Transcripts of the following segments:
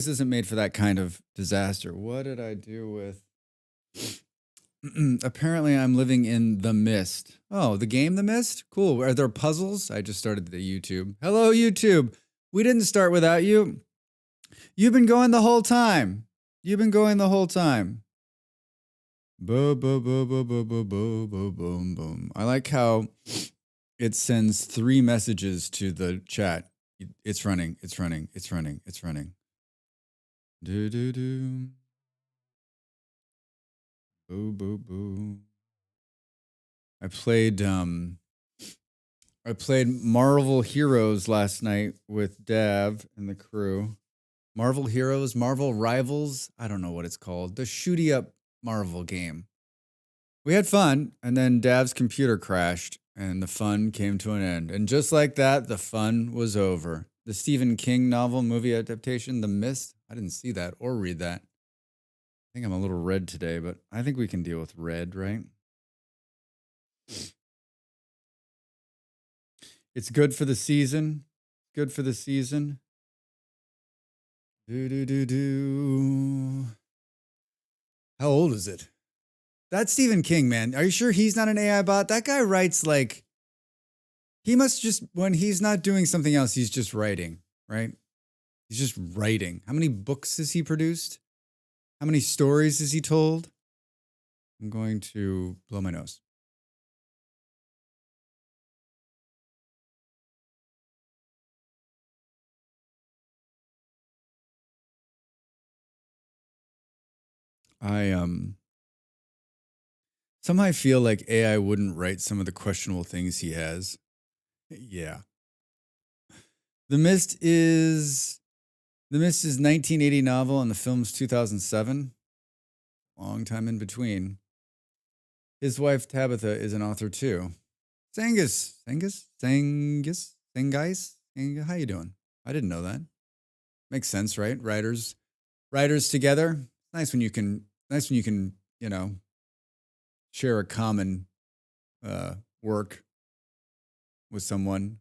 This isn't made for that kind of disaster. What did I do with? Apparently, I'm living in The Mist. Oh, the game The Mist? Cool. Are there puzzles? I just started the YouTube. Hello, YouTube. We didn't start without you. You've been going the whole time. You've been going the whole time. Boom, boom, boom, boom, boom, boom, boom, boom, boom, boom. I like how it sends 3 messages to the chat. It's running. It's running. It's running. It's running. Do do do. Boo boo boo. I played Marvel Heroes last night with Dav and the crew. Marvel Heroes, Marvel Rivals, I don't know what it's called. The shooty up Marvel game. We had fun, and then Dav's computer crashed, and the fun came to an end. And just like that, the fun was over. The Stephen King novel movie adaptation, The Mist, I didn't see that or read that. I think I'm a little red today, but I think we can deal with red, right? It's good for the season. Good for the season. Do do do do. How old is it? That's Stephen King, man. Are you sure he's not an AI bot? That guy writes like he must just when he's not doing something else, he's just writing, right? He's just writing. How many books has he produced? How many stories has he told? I'm going to blow my nose. I somehow I feel like AI wouldn't write some of the questionable things he has. Yeah. The Mist is 1980 novel and the film's 2007. Long time in between. His wife Tabitha is an author too. Sangus. How you doing? I didn't know that. Makes sense, right? Writers together. Nice when you can, you know, share a common work with someone.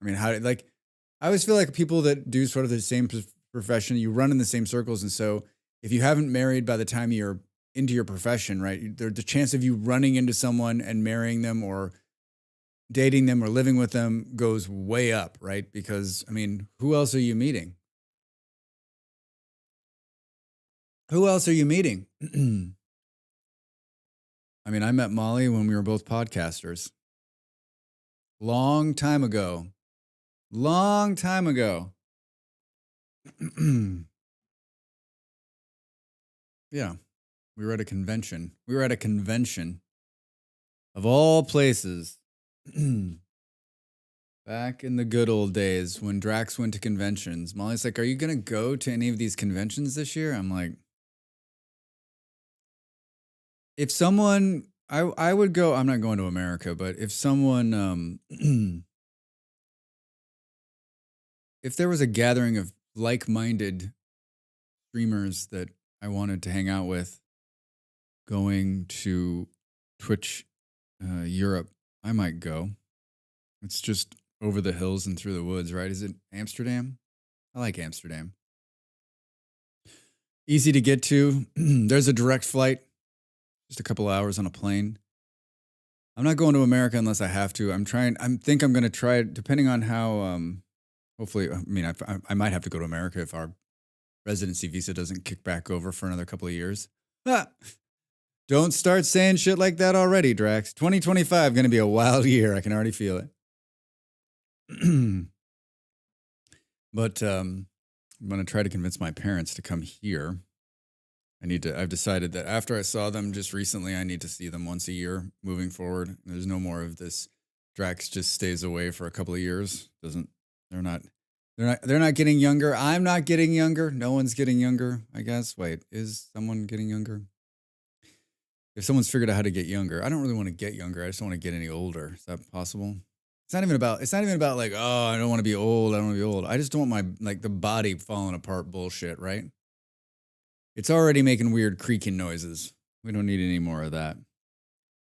I mean, I always feel like people that do sort of the same profession, you run in the same circles, and so if you haven't married by the time you're into your profession, right, the chance of you running into someone and marrying them or dating them or living with them goes way up, right? Because I mean, who else are you meeting? Who else are you meeting? I mean, I met Molly when we were both podcasters. Long time ago. Long time ago. Yeah. We were at a convention. Of all places. Back in the good old days when Drax went to conventions. Molly's like, "Are you going to go to any of these conventions this year?" I'm like, if someone I would go, I'm not going to America, but if someone if there was a gathering of like-minded streamers that I wanted to hang out with going to Twitch Europe, I might go. It's just over the hills and through the woods, right? Is it Amsterdam? I like Amsterdam. Easy to get to. There's a direct flight, just a couple hours on a plane. I'm not going to America unless I have to. I'm going to try it depending on how, hopefully, I mean, I might have to go to America if our residency visa doesn't kick back over for another couple of years. Ah, don't start saying shit like that already, Drax. 2025 going to be a wild year. I can already feel it. But I'm going to try to convince my parents to come here. I've decided that after I saw them just recently, I need to see them once a year moving forward. There's no more of this Drax just stays away for a couple of years. They're not getting younger. I'm not getting younger. No one's getting younger, I guess. Wait, is someone getting younger? If someone's figured out how to get younger, I don't really want to get younger. I just don't want to get any older. Is that possible? It's not even about like, oh, I don't want to be old. I just don't want my the body falling apart bullshit, right? It's already making weird creaking noises. We don't need any more of that.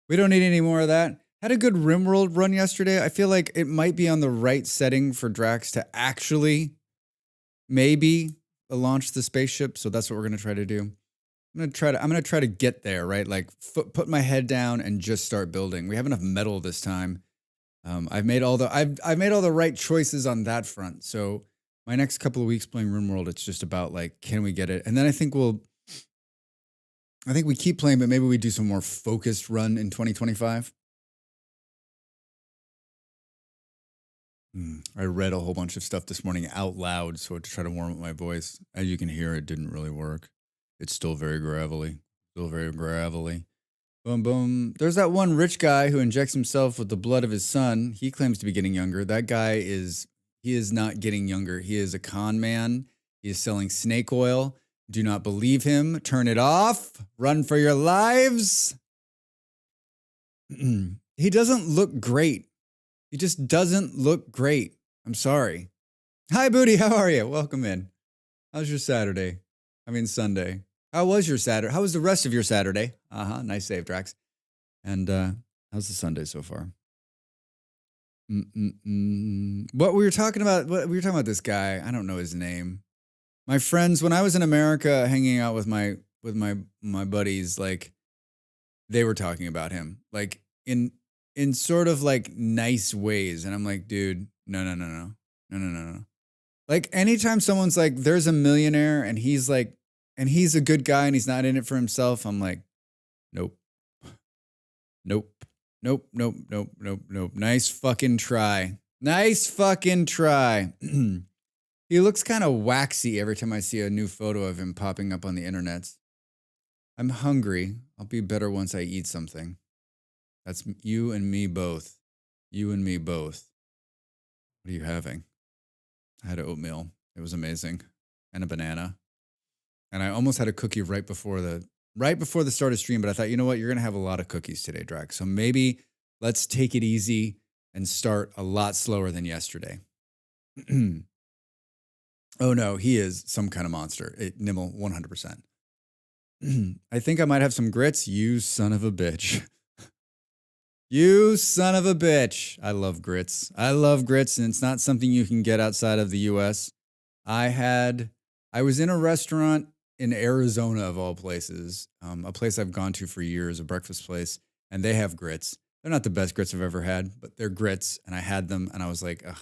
Had a good RimWorld run yesterday. I feel like it might be on the right setting for Drax to actually maybe launch the spaceship. So that's what we're gonna try to do. I'm gonna try to get there, right? Like put my head down and just start building. We have enough metal this time. I've made all the right choices on that front. So my next couple of weeks playing RimWorld, it's just about like, can we get it? And then I think we keep playing, but maybe we do some more focused run in 2025. I read a whole bunch of stuff this morning out loud, so to try to warm up my voice. As you can hear, it didn't really work. It's still very gravelly. Still very gravelly. Boom, boom. There's that one rich guy who injects himself with the blood of his son. He claims to be getting younger. That guy he is not getting younger. He is a con man. He is selling snake oil. Do not believe him. Turn it off. Run for your lives. He doesn't look great. He just doesn't look great. I'm sorry. Hi, Booty. How are you? Welcome in. How's your Saturday? I mean, Sunday. How was your Saturday? How was the rest of your Saturday? Nice save, Drax. And how's the Sunday so far? What we were talking about? This guy. I don't know his name. My friends, when I was in America, hanging out with my buddies, like they were talking about him, like in sort of like nice ways, and I'm like, dude, no. Like anytime someone's like, there's a millionaire, and he's like. And he's a good guy and he's not in it for himself. I'm like, nope. Nice fucking try. He looks kind of waxy every time I see a new photo of him popping up on the internet. I'm hungry. I'll be better once I eat something. That's you and me both. You and me both. What are you having? I had oatmeal. It was amazing. And a banana. And I almost had a cookie right before the start of stream, but I thought, you know what, you're gonna have a lot of cookies today, Drax. So maybe let's take it easy and start a lot slower than yesterday. Oh no, he is some kind of monster. Nimble, 100%. I think I might have some grits. You son of a bitch. You son of a bitch. I love grits. And it's not something you can get outside of the US. I was in a restaurant in Arizona, of all places, a place I've gone to for years, a breakfast place, and they have grits. They're not the best grits I've ever had, but they're grits, and I had them, and I was like, ugh.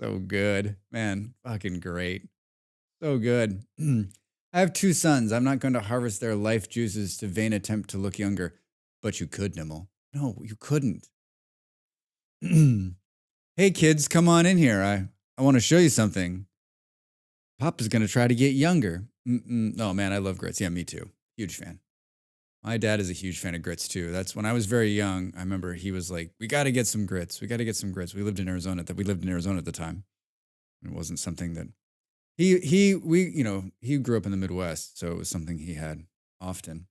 So good. Man, fucking great. So good. I have 2 sons. I'm not going to harvest their life juices to vain attempt to look younger, but you could, Nimble. No, you couldn't. Hey, kids, come on in here. I want to show you something. Papa's going to try to get younger. Oh, man, I love grits. Yeah, me too. Huge fan. My dad is a huge fan of grits, too. That's when I was very young. I remember he was like, we got to get some grits. We lived in Arizona at the time. It wasn't something that he grew up in the Midwest, so it was something he had often.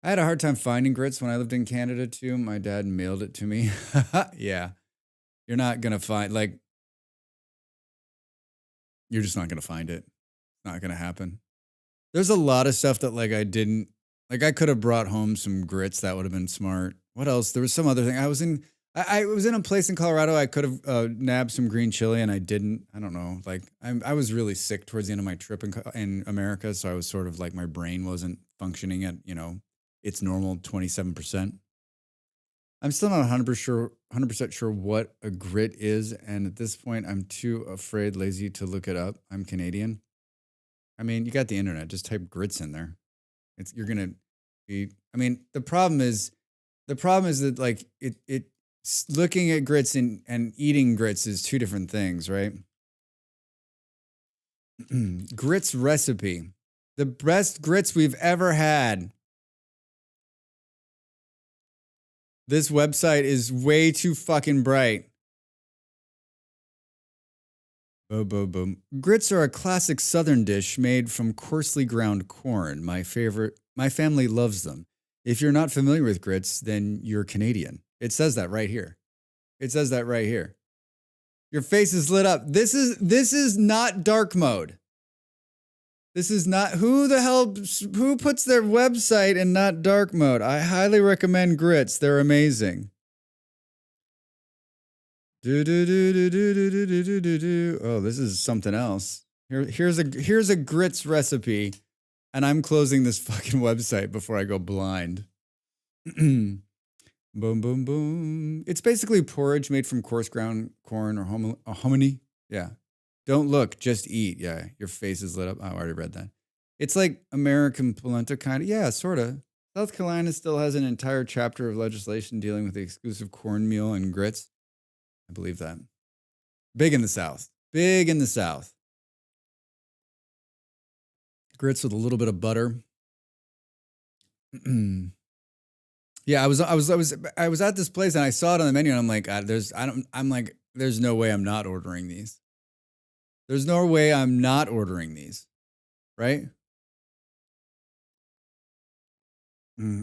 I had a hard time finding grits when I lived in Canada, too. My dad mailed it to me. Yeah. You're not going to find, like, you're just not going to find it. It's not going to happen. There's a lot of stuff that I could have brought home some grits. That would have been smart. What else? There was some other thing. I was in a place in Colorado. I could have nabbed some green chili and I didn't. I don't know. Like I was really sick towards the end of my trip in America. So I was sort of like, my brain wasn't functioning at, its normal 27%. I'm still not 100% sure what a grit is, and at this point, I'm too lazy to look it up. I'm Canadian. I mean, you got the internet. Just type grits in there. You're gonna be. I mean, the problem is that like looking at grits and eating grits is 2 different things, right? Grits recipe, the best grits we've ever had. This website is way too fucking bright. Boom, boom, boom. Grits are a classic Southern dish made from coarsely ground corn. My family loves them. If you're not familiar with grits, then you're Canadian. It says that right here. Your face is lit up. This is not dark mode. This is not, who puts their website in not dark mode? I highly recommend grits. They're amazing. Do do do do do do do do do do do. Oh, this is something else. Here's a grits recipe, and I'm closing this fucking website before I go blind. Boom, boom, boom. It's basically porridge made from coarse ground corn or hominy. Yeah. Don't look, just eat. Yeah, your face is lit up. I already read that. It's like American polenta kind of. Yeah, sort of. South Carolina still has an entire chapter of legislation dealing with the exclusive cornmeal and grits. I believe that. Big in the South. Big in the South. Grits with a little bit of butter. Yeah, I was at this place and I saw it on the menu and I'm like, there's no way I'm not ordering these. There's no way I'm not ordering these, right?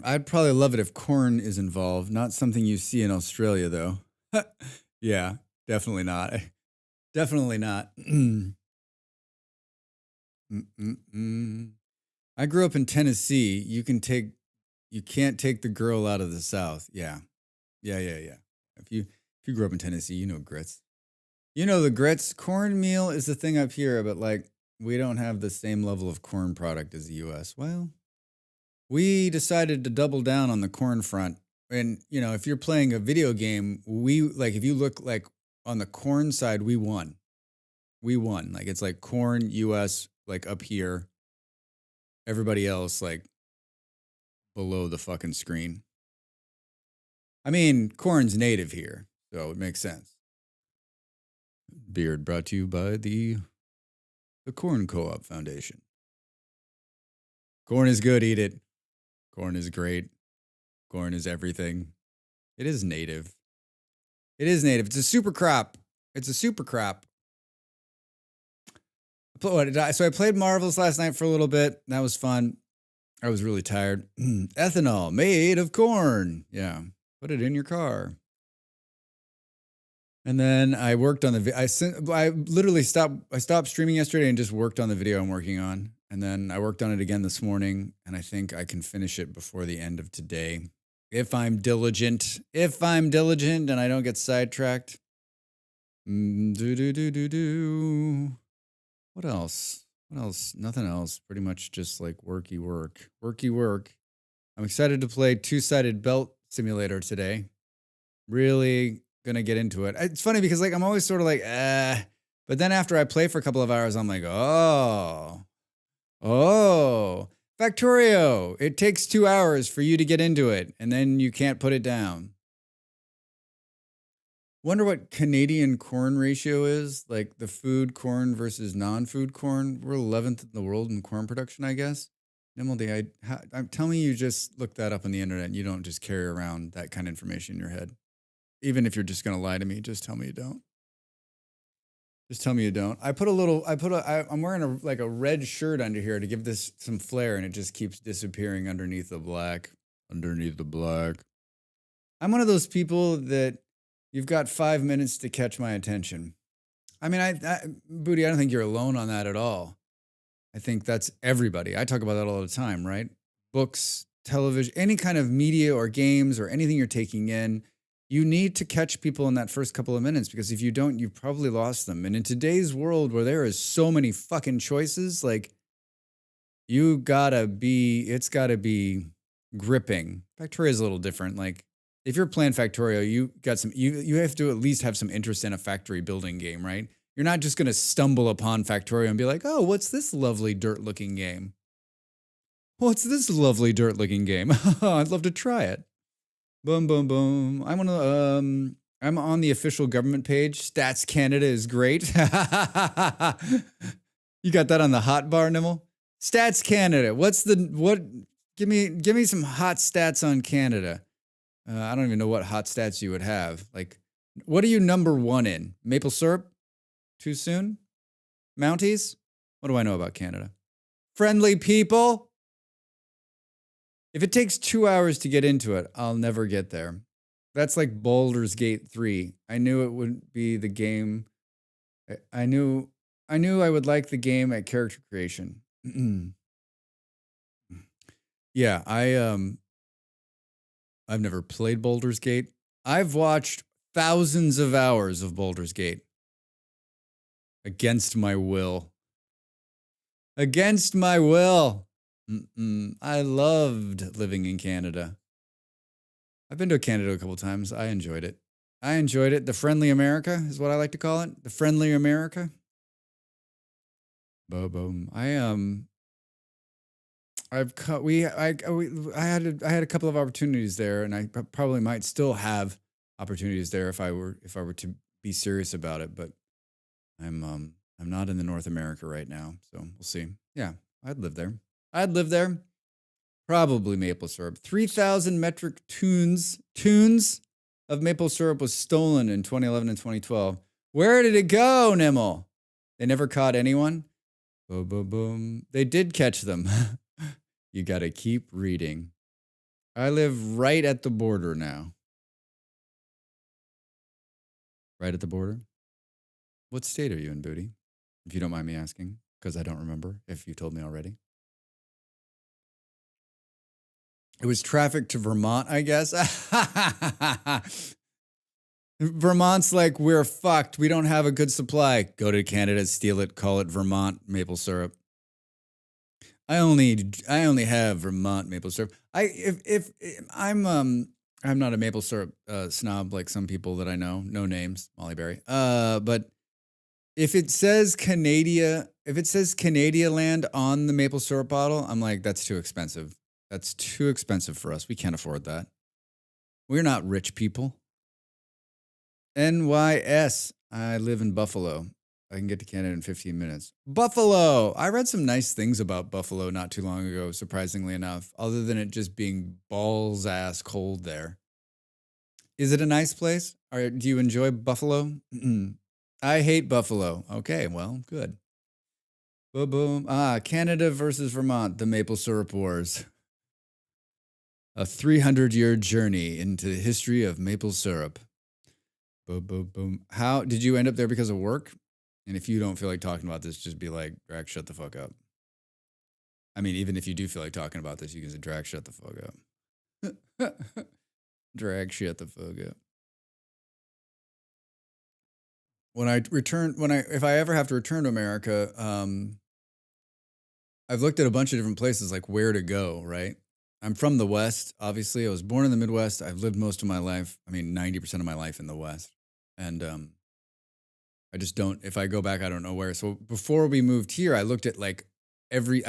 I'd probably love it if corn is involved, not something you see in Australia though. Yeah, definitely not. Definitely not. I grew up in Tennessee. You can't take the girl out of the South. Yeah. Yeah, yeah, yeah. If you grew up in Tennessee, you know grits. You know the grits. Cornmeal is the thing up here, but like we don't have the same level of corn product as the US. Well, we decided to double down on the corn front. And you know, if you're playing a video game, if you look like on the corn side, we won. We won. Like it's like corn US like up here, everybody else like below the fucking screen. I mean, corn's native here, so it makes sense. Beard brought to you by the Corn Co-op Foundation. Corn is good, eat it. Corn is great. Corn is everything. It is native. It is native. It's a super crop. It's a super crop. So I played Marvels last night for a little bit. That was fun. I was really tired. Ethanol made of corn. Yeah. Put it in your car. And then I worked on I literally stopped streaming yesterday and just worked on the video I'm working on. And then I worked on it again this morning, and I think I can finish it before the end of today. If I'm diligent and I don't get sidetracked. What else? Nothing else. Pretty much just like worky work. I'm excited to play Two-Sided Belt Simulator today. Really gonna get into it. It's funny because like I'm always sort of like, but then after I play for a couple of hours, I'm like, oh, Factorio. It takes 2 hours for you to get into it, and then you can't put it down. Wonder what Canadian corn ratio is, like the food corn versus non-food corn. We're 11th in the world in corn production, I guess. Nimbledy, tell me you just looked that up on the internet and you don't just carry around that kind of information in your head. Even if you're just going to lie to me, just tell me you don't. Just tell me you don't. I'm wearing a red shirt under here to give this some flair, and it just keeps disappearing underneath the black. Underneath the black. I'm one of those people that you've got 5 minutes to catch my attention. I mean, Booty, I don't think you're alone on that at all. I think that's everybody. I talk about that all the time, right? Books, television, any kind of media or games or anything you're taking in, you need to catch people in that first couple of minutes, because if you don't, you've probably lost them. And in today's world where there is so many fucking choices, like it's gotta be gripping. Factorio is a little different. Like if you're playing Factorio, you have to at least have some interest in a factory building game, right? You're not just gonna stumble upon Factorio and be like, oh, what's this lovely dirt-looking game? What's this lovely dirt-looking game? I'd love to try it. Boom, boom, boom. I'm on the official government page. Stats Canada is great. You got that on the hot bar, Nimble? Stats Canada. Give me some hot stats on Canada. I don't even know what hot stats you would have. Like, what are you number one in? Maple syrup? Too soon? Mounties? What do I know about Canada? Friendly people? If it takes 2 hours to get into it, I'll never get there. That's like Baldur's Gate 3. I knew it would be the game. I knew I would like the game at character creation. Yeah, I've never played Baldur's Gate. I've watched thousands of hours of Baldur's Gate against my will. Against my will. I loved living in Canada. I've been to Canada a couple times. I enjoyed it. The friendly America is what I like to call it. The friendly America. Boom, boom. I had a couple of opportunities there, and I probably might still have opportunities there if I were to be serious about it. But I'm not in the North America right now, so we'll see. Yeah, I'd live there. I'd live there. Probably maple syrup. 3,000 metric tons of maple syrup was stolen in 2011 and 2012. Where did it go, Nimel? They never caught anyone? Boom, boom, boom. They did catch them. You got to keep reading. I live right at the border now. Right at the border? What state are you in, Booty? If you don't mind me asking, because I don't remember if you told me already. It was traffic to Vermont, I guess. Vermont's like, we're fucked. We don't have a good supply. Go to Canada, steal it, call it Vermont maple syrup. I only have Vermont maple syrup. I'm not a maple syrup snob like some people that I know. No names, Molly Berry. But if it says Canada land on the maple syrup bottle, I'm like, that's too expensive. That's too expensive for us. We can't afford that. We're not rich people. NYS. I live in Buffalo. I can get to Canada in 15 minutes. Buffalo! I read some nice things about Buffalo not too long ago, surprisingly enough, other than it just being balls-ass cold there. Is it a nice place? Do you enjoy Buffalo? I hate Buffalo. Okay, well, good. Boom, boom. Canada versus Vermont, the maple syrup wars. A 300-year journey into the history of maple syrup. Boom, boom, boom. How did you end up there because of work? And if you don't feel like talking about this, just be like, Drac, shut the fuck up. I mean, even if you do feel like talking about this, you can say, Drac, shut the fuck up. Drac, shut the fuck up. If I ever have to return to America, I've looked at a bunch of different places, like where to go, right? I'm from the West, obviously. I was born in the Midwest. I've lived most of my life, 90% of my life in the West. And I just don't, if I go back, I don't know where. So before we moved here, I looked at I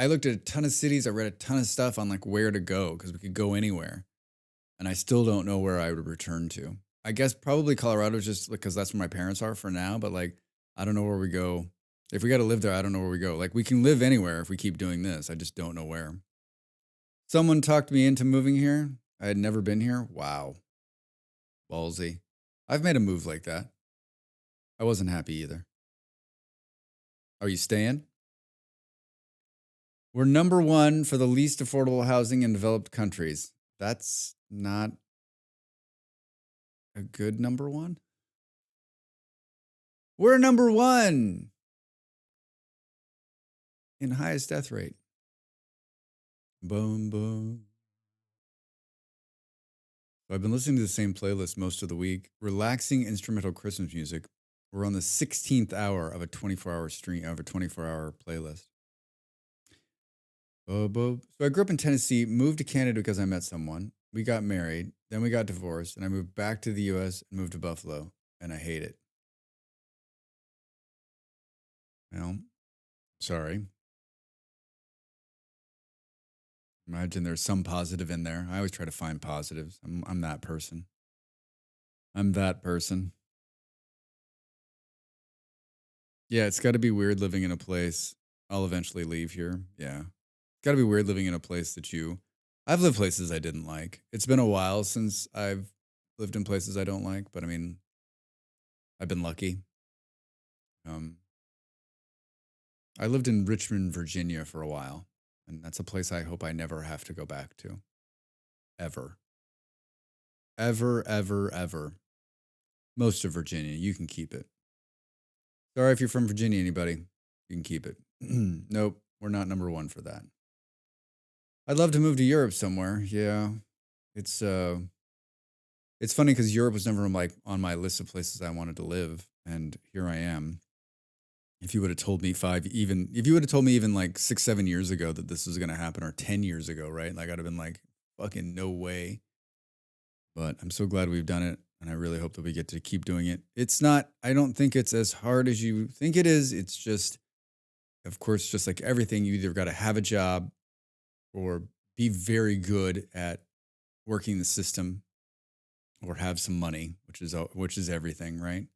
looked at a ton of cities. I read a ton of stuff on like where to go because we could go anywhere. And I still don't know where I would return to. I guess probably Colorado just because that's where my parents are for now. But like, I don't know where we go. If we got to live there, I don't know where we go. Like we can live anywhere if we keep doing this. I just don't know where. Someone talked me into moving here. I had never been here. Wow. Ballsy. I've made a move like that. I wasn't happy either. Are you staying? We're number one for the least affordable housing in developed countries. That's not a good number one. We're number one in highest death rate. Boom, boom. I've been listening to the same playlist most of the week. Relaxing instrumental Christmas music. We're on the 16th hour of a 24-hour stream, of a 24-hour playlist. So I grew up in Tennessee, moved to Canada because I met someone. We got married, then we got divorced, and I moved back to the U.S. and moved to Buffalo, and I hate it. Well, sorry. Imagine there's some positive in there. I always try to find positives. I'm that person. I'm that person. Yeah, it's got to be weird living in a place. I'll eventually leave here. Yeah. It's got to be weird living in a place that I've lived places I didn't like. It's been a while since I've lived in places I don't like, but I've been lucky. I lived in Richmond, Virginia for a while, and that's a place I hope I never have to go back to. Ever. Ever, ever, ever. Most of Virginia, you can keep it. Sorry if you're from Virginia, anybody. You can keep it. Nope, we're not number one for that. I'd love to move to Europe somewhere. Yeah. It's It's funny because Europe was never like on my list of places I wanted to live, and here I am. If you would have told me if you would have told me even like 6, 7 years ago that this was going to happen, or 10 years ago, right? Like I'd have been like, fucking no way. But I'm so glad we've done it, and I really hope that we get to keep doing it. It's not. I don't think it's as hard as you think it is. It's just, of course, just like everything, you either got to have a job or be very good at working the system or have some money, which is everything, right?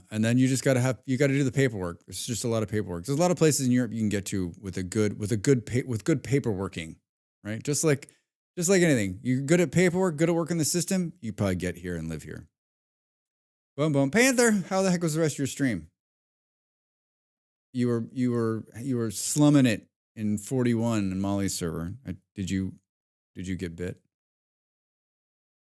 And then you just got to do the paperwork. There's just a lot of paperwork. There's a lot of places in Europe you can get to with good paperworking, right? Just like anything, you're good at paperwork, good at working the system. You probably get here and live here. Boom, boom, Panther. How the heck was the rest of your stream? You were slumming it in 41 in Molly's server. Did you get bit?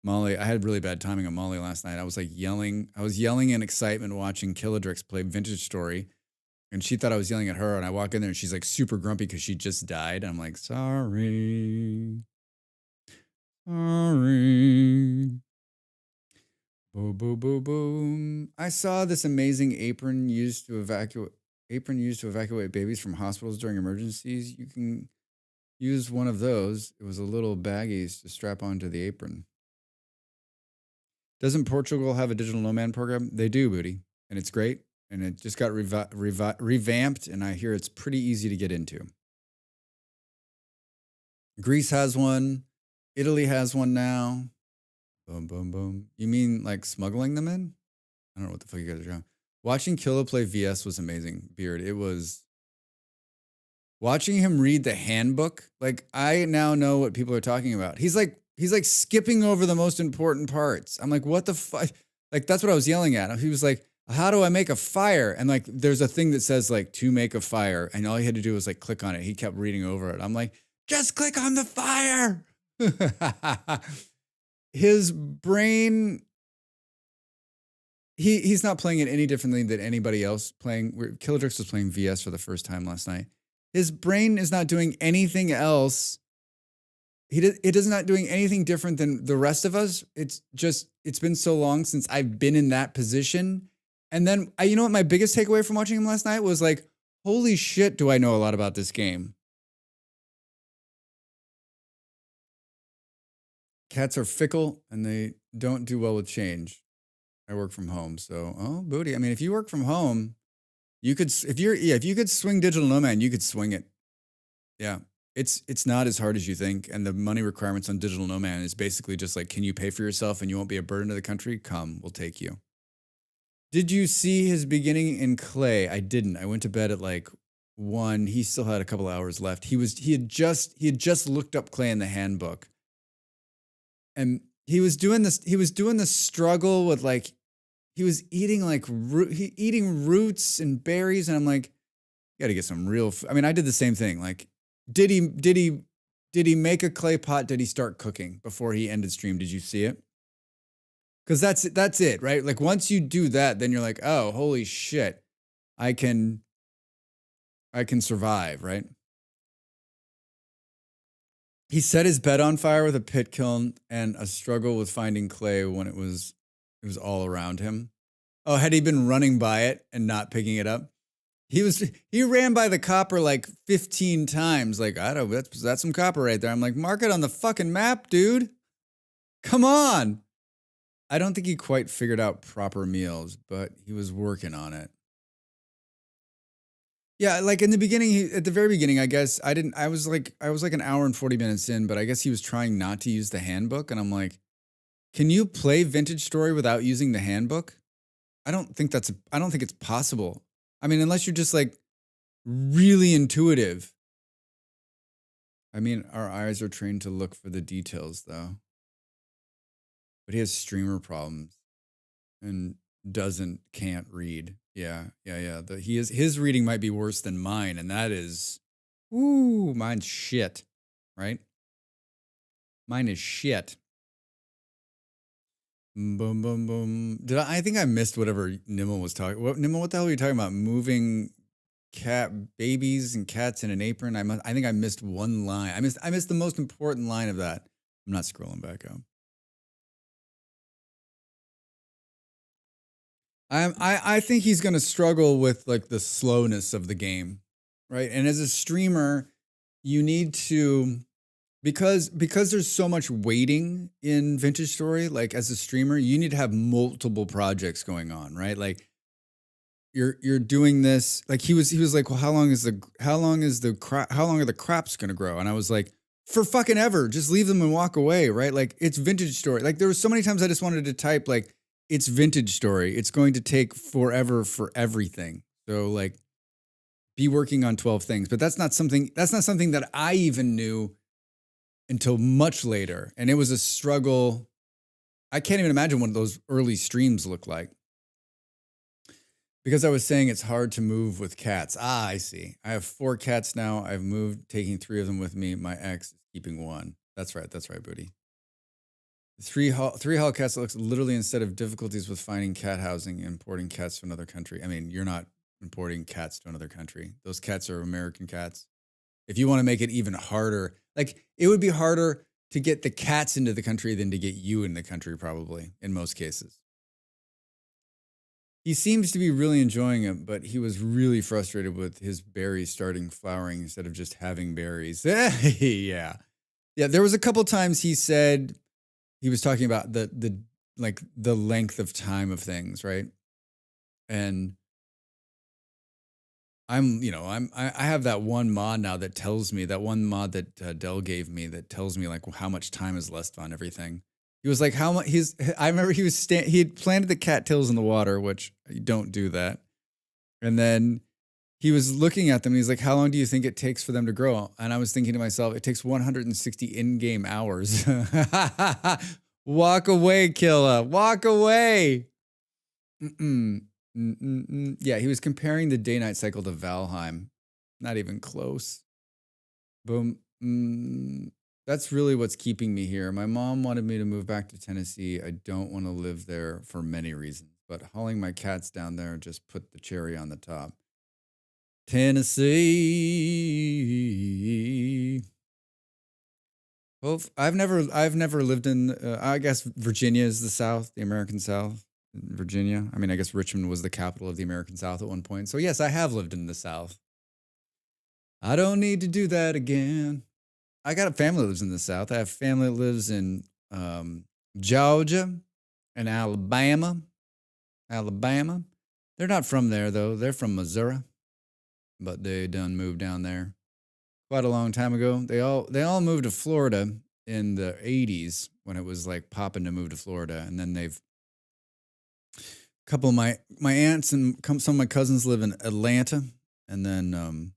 Molly, I had really bad timing on Molly last night. I was like yelling. I was yelling in excitement watching Killadrix play Vintage Story. And she thought I was yelling at her. And I walk in there and she's like super grumpy because she just died. And I'm like, sorry. Sorry. Boom, boom, boom, boom. I saw this amazing apron used to evacuate babies from hospitals during emergencies. You can use one of those. It was a little baggies to strap onto the apron. Doesn't Portugal have a digital nomad program? They do, Booty. And it's great. And it just got revamped. And I hear it's pretty easy to get into. Greece has one. Italy has one now. Boom, boom, boom. You mean like smuggling them in? I don't know what the fuck you guys are doing. Watching Killa play VS was amazing, Beard. It was watching him read the handbook. Like I now know what people are talking about. He's like skipping over the most important parts. I'm like, what the fuck? Like that's what I was yelling at. He was like, how do I make a fire? And like there's a thing that says like to make a fire. And all he had to do was like click on it. He kept reading over it. I'm like, just click on the fire. His brain, he's not playing it any differently than anybody else playing. Killadrix was playing VS for the first time last night. His brain is not doing anything else. It is not doing anything different than the rest of us. It's been so long since I've been in that position. And then, you know what my biggest takeaway from watching him last night was like, holy shit, do I know a lot about this game. Cats are fickle and they don't do well with change. I work from home, so booty. I mean, if you work from home, you could if you could swing digital nomad, you could swing it. Yeah. It's not as hard as you think, and the money requirements on digital nomad is basically just like, can you pay for yourself and you won't be a burden to the country? Come, we'll take you. Did you see his beginning in Clay? I didn't. I went to bed at like 1. He still had a couple hours left. He had just looked up Clay in the handbook. And he was doing the struggle with like he was eating like eating roots and berries, and I'm like, you got to get some real I mean, I did the same thing. Like did he make a clay pot? Did he start cooking before he ended stream? Did you see it? Cuz that's it, right? Like once you do that, then you're like, "Oh, holy shit. I can survive," right? He set his bed on fire with a pit kiln and a struggle with finding clay when it was all around him. Oh, had he been running by it and not picking it up? He ran by the copper like 15 times. Like, I don't, that's some copper right there. I'm like, mark it on the fucking map, dude. Come on. I don't think he quite figured out proper meals, but he was working on it. Yeah, like in the beginning, at the very beginning, I guess I was like an hour and 40 minutes in, but I guess he was trying not to use the handbook. And I'm like, can you play Vintage Story without using the handbook? I don't think it's possible. I mean, unless you're just like really intuitive. I mean, our eyes are trained to look for the details though. But he has streamer problems and can't read. Yeah. His reading might be worse than mine, and that is, mine's shit, right? Mine is shit. Boom, boom, boom. I think I missed whatever Nimmo was talking. Nimmo, what the hell are you talking about? Moving cat babies and cats in an apron. I think I missed one line. I missed the most important line of that. I'm not scrolling back up. I think he's gonna struggle with like the slowness of the game, right? And as a streamer, you need to because there's so much waiting in Vintage Story. Like as a streamer, you need to have multiple projects going on, right? Like you're doing this. Like he was like, well, how long are the crops gonna grow? And I was like, for fucking ever, just leave them and walk away, right? Like it's Vintage Story. Like there was so many times I just wanted to type like it's Vintage Story. It's going to take forever for everything. So like be working on 12 things. But that's not something that I even knew until much later. And it was a struggle. I can't even imagine what those early streams look like. Because I was saying it's hard to move with cats. Ah, I see. I have 4 cats now. I've moved, taking 3 of them with me. My ex is keeping 1. That's right. That's right, Booty. Three hall cats looks literally instead of difficulties with finding cat housing, importing cats to another country. I mean, you're not importing cats to another country. Those cats are American cats. If you want to make it even harder, like it would be harder to get the cats into the country than to get you in the country, probably in most cases. He seems to be really enjoying it, but he was really frustrated with his berries starting flowering instead of just having berries. Yeah. Yeah, there was a couple times he said he was talking about the like the length of time of things, right? And I have that one mod now that tells me that one mod that Dell gave me that tells me like how much time is left on everything. He was like, how much I remember he had planted the cattails in the water, which you don't do that. And then he was looking at them and he's like, how long do you think it takes for them to grow? And I was thinking to myself, it takes 160 in-game hours. Walk away, killer. Walk away. Mm-mm. Mm-mm-mm. Yeah, he was comparing the day-night cycle to Valheim. Not even close. Boom. That's really what's keeping me here. My mom wanted me to move back to Tennessee. I don't want to live there for many reasons, but hauling my cats down there just put the cherry on the top. Tennessee. Well, I've never lived in. I guess Virginia is the South, the American South. Virginia. I mean, I guess Richmond was the capital of the American South at one point. So yes, I have lived in the South. I don't need to do that again. I got a family that lives in the South. I have family that lives in Georgia and Alabama. Alabama. They're not from there though. They're from Missouri, but they done moved down there quite a long time ago. They all moved to Florida in the 80s when it was like popping to move to Florida, and then they've a couple of my aunts and some of my cousins live in Atlanta, and then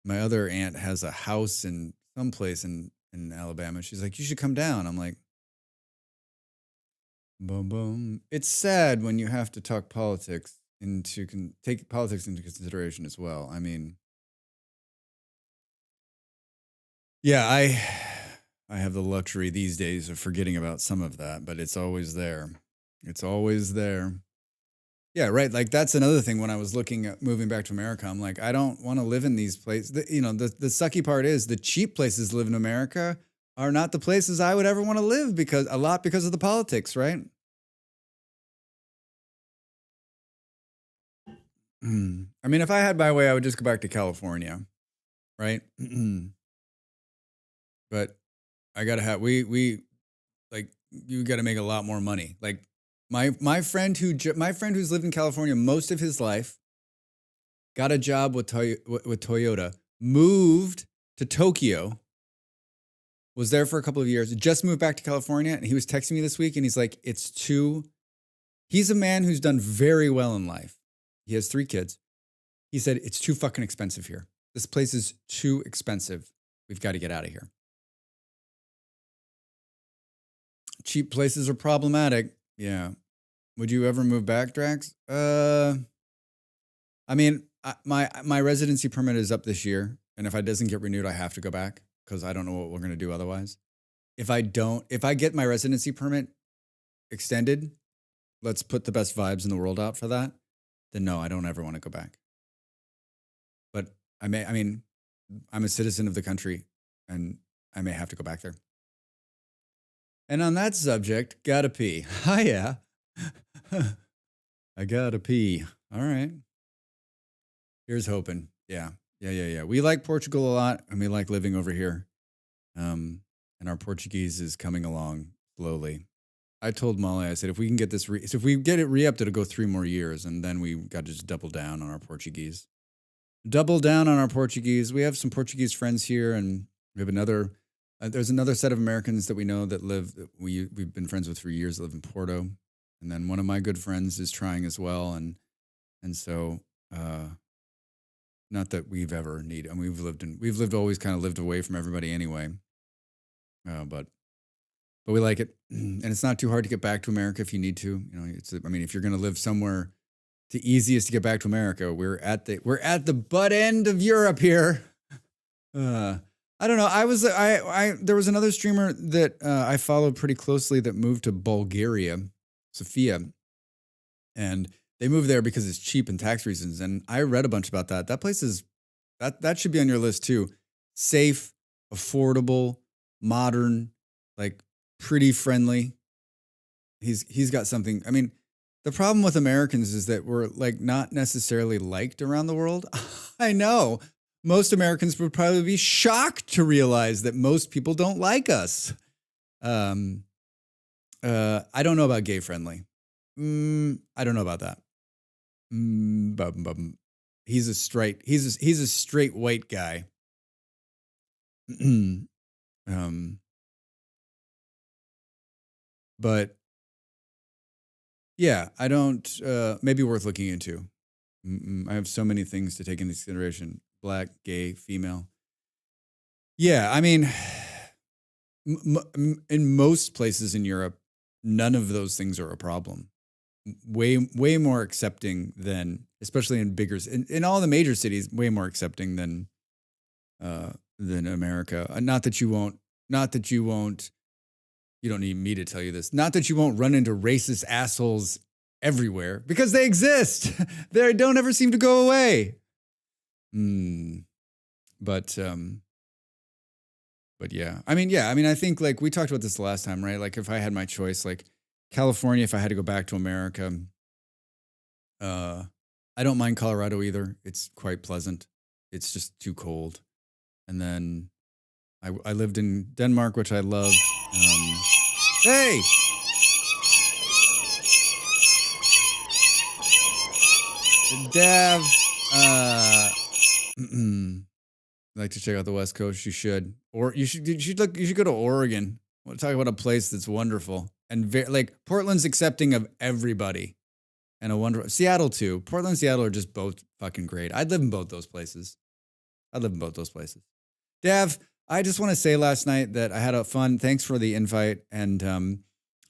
my other aunt has a house in some place in Alabama. She's like, you should come down. I'm like, boom, boom. It's sad when you have to talk politics take politics into consideration as well. I mean, yeah, I have the luxury these days of forgetting about some of that, but it's always there. It's always there. Yeah, right. Like that's another thing when I was looking at moving back to America, I'm like, I don't want to live in these places. The sucky part is the cheap places to live in America are not the places I would ever want to live because of the politics, right? I mean, if I had my way, I would just go back to California, right? But I gotta have we like you got to make a lot more money. Like my friend who's lived in California most of his life got a job with Toyota, moved to Tokyo, was there for a couple of years, just moved back to California, and he was texting me this week, and he's like, he's a man who's done very well in life. He has 3 kids. He said, it's too fucking expensive here. This place is too expensive. We've got to get out of here. Cheap places are problematic. Yeah. Would you ever move back, Drax? I mean, my residency permit is up this year, and if it doesn't get renewed, I have to go back because I don't know what we're gonna do otherwise. If I get my residency permit extended, let's put the best vibes in the world out for that. Then no, I don't ever want to go back. But I mean, I'm a citizen of the country, and I may have to go back there. And on that subject, gotta pee. Hiya. I gotta pee. All right. Here's hoping. Yeah. Yeah. We like Portugal a lot and we like living over here. Um, and our Portuguese is coming along slowly. I told Molly, I said, if we can get this, so if we get it re upped, it'll go 3 more years. And then we got to just double down on our Portuguese. Double down on our Portuguese. We have some Portuguese friends here, and we have another. There's another set of Americans that we know that live. That we've been friends with for years. That live in Porto, and then one of my good friends is trying as well, and so not that we've ever needed. I mean, we've lived always kind of lived away from everybody anyway. But we like it, and it's not too hard to get back to America if you need to. You know, I mean, if you're going to live somewhere, the easiest to get back to America. We're at the butt end of Europe here. I don't know. I there was another streamer that I followed pretty closely that moved to Bulgaria, Sofia, and they moved there because it's cheap and tax reasons. And I read a bunch about that. That place is that should be on your list too. Safe, affordable, modern, like pretty friendly. He's got something. I mean, the problem with Americans is that we're like not necessarily liked around the world. I know most Americans would probably be shocked to realize that most people don't like us. I don't know about gay friendly. I don't know about that. He's a straight white guy. But yeah, I don't. Maybe worth looking into. I have so many things to take into consideration: black, gay, female. Yeah, I mean, in most places in Europe, none of those things are a problem. Way more accepting than, especially in in all the major cities, way more accepting than America. Not that you won't. Not that you won't. You don't need me to tell you this. Not that you won't run into racist assholes everywhere, because they exist. They don't ever seem to go away. But yeah. I mean, I think like we talked about this the last time, right? Like if I had my choice, like California, if I had to go back to America, I don't mind Colorado either. It's quite pleasant. It's just too cold. And then I lived in Denmark, which I loved. Hey! Dav, like to check out the West Coast, you should. Or you should go to Oregon. We'll talk about a place that's wonderful. And like Portland's accepting of everybody. And a wonderful Seattle too. Portland and Seattle are just both fucking great. I'd live in both those places. Dav, I just want to say last night that I had a fun. Thanks for the invite. And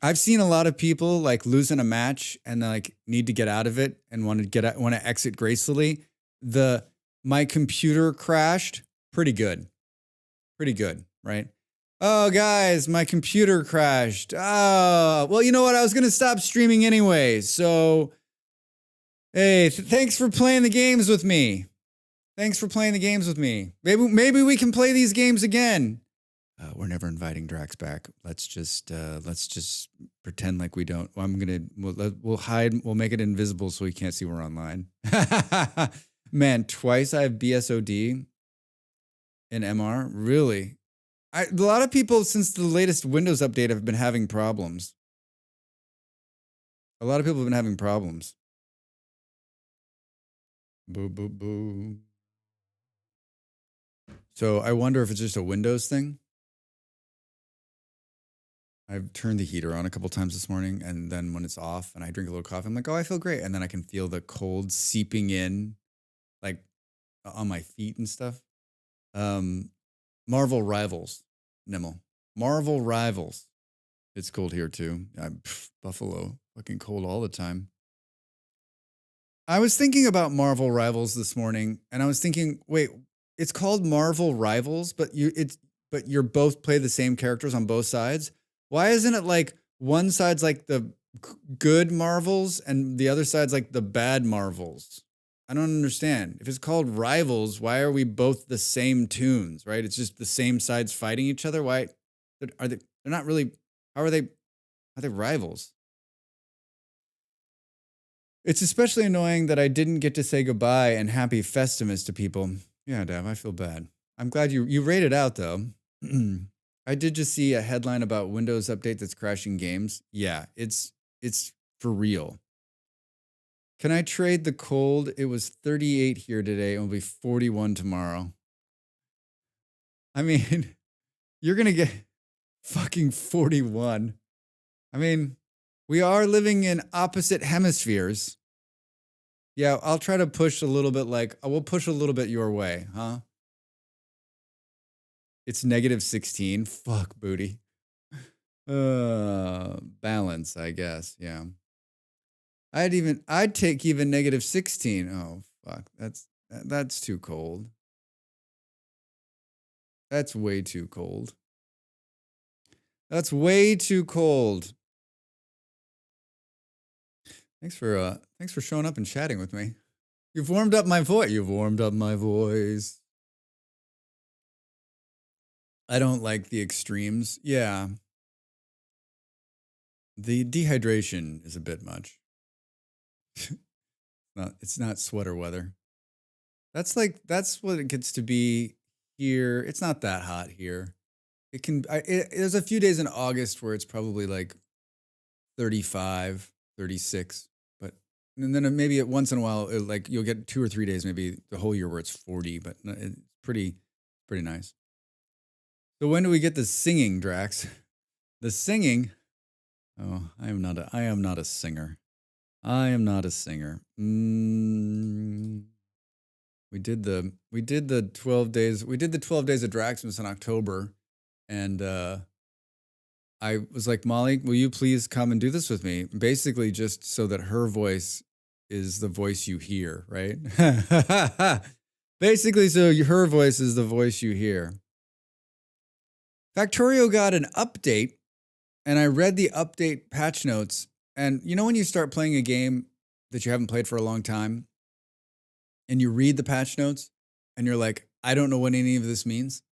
I've seen a lot of people like losing a match and like need to get out of it and want to exit gracefully. My computer crashed. Pretty good, right? Oh, guys, my computer crashed. Oh, well, you know what? I was gonna stop streaming anyway. So, hey, thanks for playing the games with me. Maybe we can play these games again. We're never inviting Drax back. Let's just pretend like we don't. We'll hide. We'll make it invisible so he can't see we're online. Man, twice I have BSOD in MR. Really? A lot of people since the latest Windows update have been having problems. Boo, boo, boo. So I wonder if it's just a Windows thing. I've turned the heater on a couple times this morning, and then when it's off and I drink a little coffee, I'm like, oh, I feel great. And then I can feel the cold seeping in, like on my feet and stuff. Marvel Rivals, Nimmel. Marvel Rivals. It's cold here too. Buffalo, fucking cold all the time. I was thinking about Marvel Rivals this morning, and I was thinking, wait, it's called Marvel Rivals, but you're both play the same characters on both sides. Why isn't it like one side's like the good Marvels and the other side's like the bad Marvels? I don't understand. If it's called Rivals, why are we both the same tunes, right? It's just the same sides fighting each other. Why are they? They're not really. How are they? Are they rivals? It's especially annoying that I didn't get to say goodbye and happy Festivus to people. Yeah, Dav, I feel bad. I'm glad you read it out though. I did just see a headline about Windows update that's crashing games. Yeah, it's for real. Can I trade the cold? It was 38 here today and will be 41 tomorrow. I mean, you're gonna get fucking 41. I mean, we are living in opposite hemispheres. Yeah, I'll try to push a little bit we'll push a little bit your way, huh? It's negative 16. Fuck, booty. Balance, I guess. Yeah. I'd take even negative 16. Oh, fuck. That's too cold. That's way too cold. That's way too cold. Thanks for showing up and chatting with me. You've warmed up my voice. You've warmed up my voice. I don't like the extremes. Yeah. The dehydration is a bit much. It's not sweater weather. That's what it gets to be here. It's not that hot here. There's a few days in August where it's probably like 35, 36, and then maybe once in a while, you'll get 2 or 3 days, maybe the whole year where it's 40, but it's pretty nice. So when do we get the singing, Drax? The singing? Oh, I am not a singer. I am not a singer. We did the 12 days. We did the 12 days of Draxmas in October, and I was like, Molly, will you please come and do this with me? Basically, just so that her voice is the voice you hear, right? Basically, so her voice is the voice you hear. Factorio got an update, and I read the update patch notes. And you know when you start playing a game that you haven't played for a long time, and you read the patch notes, and you're like, I don't know what any of this means?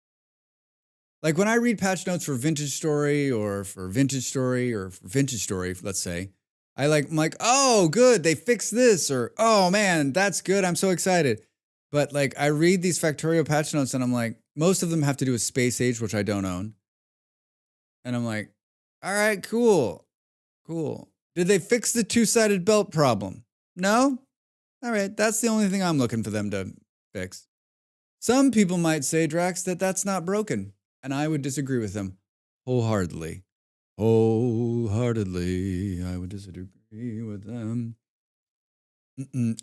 Like when I read patch notes for Vintage Story, let's say, I'm like, oh, good, they fixed this, or oh man, that's good, I'm so excited. But like I read these Factorio patch notes and I'm like, most of them have to do with Space Age, which I don't own. And I'm like, all right, cool. Did they fix the two-sided belt problem? No? All right, that's the only thing I'm looking for them to fix. Some people might say, Drax, that that's not broken. And I would disagree with them wholeheartedly. I would disagree with them.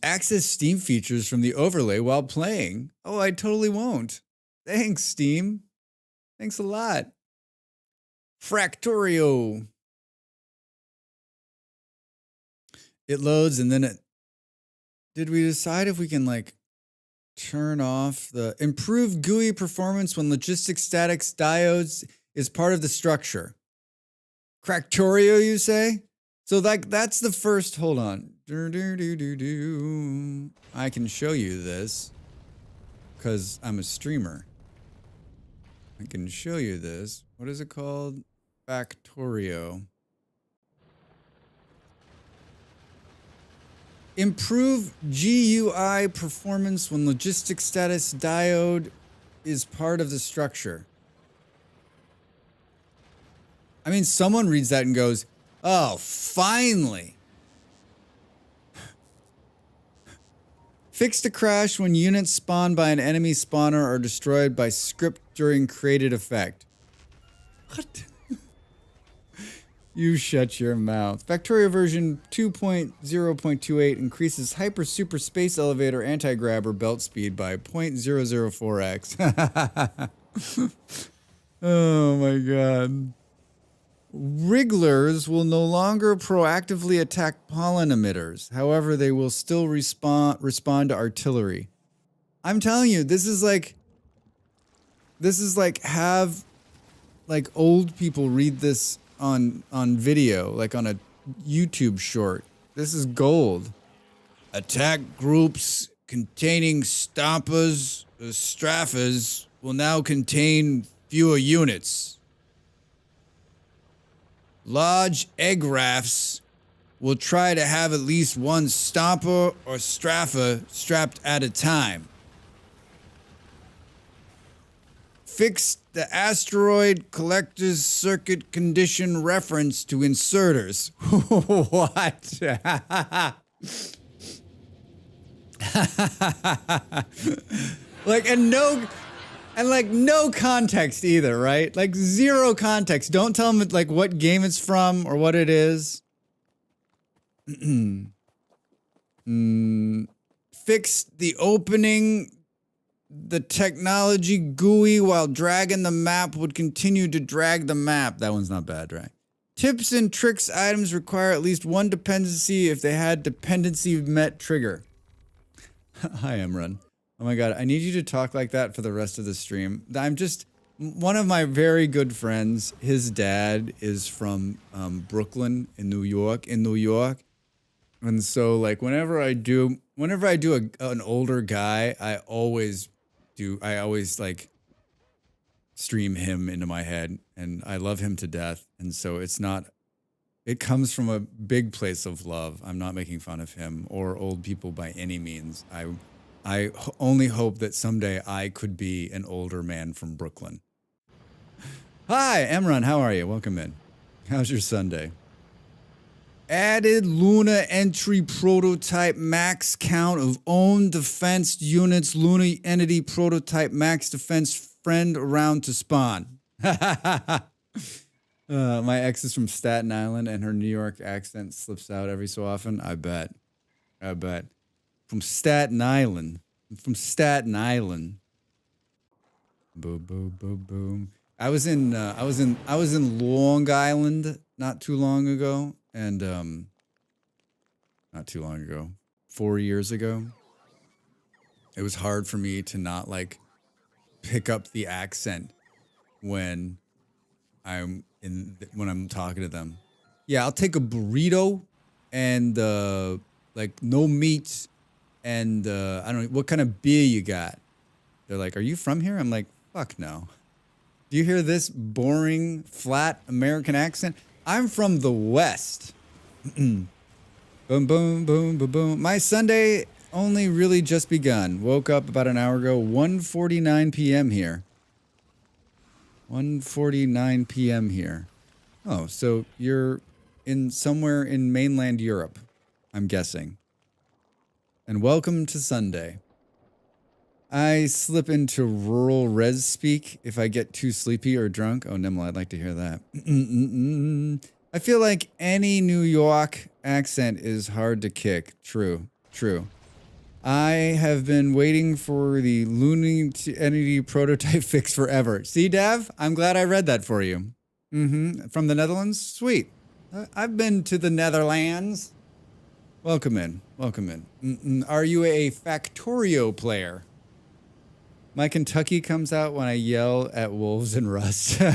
Access Steam features from the overlay while playing. Oh, I totally won't. Thanks, Steam. Thanks a lot. Factorio. It loads and then did we decide if we can turn off the improved GUI performance when logistic statics diodes is part of the structure? Factorio, you say? So that's the first, hold on. I can show you this because I'm a streamer. I can show you this. What is it called? Factorio. Improve GUI performance when logistic status diode is part of the structure. I mean, someone reads that and goes, oh, finally. Fix the crash when units spawned by an enemy spawner are destroyed by script during created effect. What? You shut your mouth. Factorio version 2.0.28 increases hyper super space elevator anti-grabber belt speed by 0.004x. Oh my god. Wrigglers will no longer proactively attack pollen emitters. However, they will still respond to artillery. I'm telling you, this is like have old people read this on video, like on a YouTube short. This is gold. Attack groups containing Stampas, Straffas will now contain fewer units. Large egg rafts will try to have at least one stomper or straffer strapped at a time. Fix the asteroid collector's circuit condition reference to inserters. What? No context either, right? Like zero context. Don't tell them like what game it's from or what it is. Fix the opening. The technology GUI while dragging the map would continue to drag the map. That one's not bad, right? Tips and tricks items require at least one dependency if they had dependency met trigger. Hi, Emran. Oh my god, I need you to talk like that for the rest of the stream. I'm just... One of my very good friends, his dad is from Brooklyn in New York. And so, like, whenever I do an older guy, I always like stream him into my head, and I love him to death. And so it comes from a big place of love. I'm not making fun of him or old people by any means. I only hope that someday I could be an older man from Brooklyn. Hi, Emran, how are you? Welcome in. How's your Sunday? Added Luna entry prototype max count of own defense units. Luna entity prototype max defense friend around to spawn. My ex is from Staten Island and her New York accent slips out every so often. I bet. From Staten Island. Boom, boom, boom, boom. I was in Long Island not too long ago. And, not too long ago, 4 years ago, it was hard for me to not, like, pick up the accent when I'm talking to them. Yeah, I'll take a burrito and, like, no meat and, I don't know, what kind of beer you got? They're like, are you from here? I'm like, fuck no. Do you hear this boring, flat American accent? I'm from the West. Boom, boom, boom, boom, boom. My Sunday only really just begun. Woke up about an hour ago. 1:49 p.m. here. 1:49 p.m. here. Oh, so you're somewhere in mainland Europe, I'm guessing. And welcome to Sunday. I slip into rural res speak if I get too sleepy or drunk. Oh, Nimble, I'd like to hear that. I feel like any New York accent is hard to kick. True. I have been waiting for the Looney Entity prototype fix forever. See, Dav? I'm glad I read that for you. From the Netherlands? Sweet. I've been to the Netherlands. Welcome in. Are you a Factorio player? My Kentucky comes out when I yell at wolves and rust. You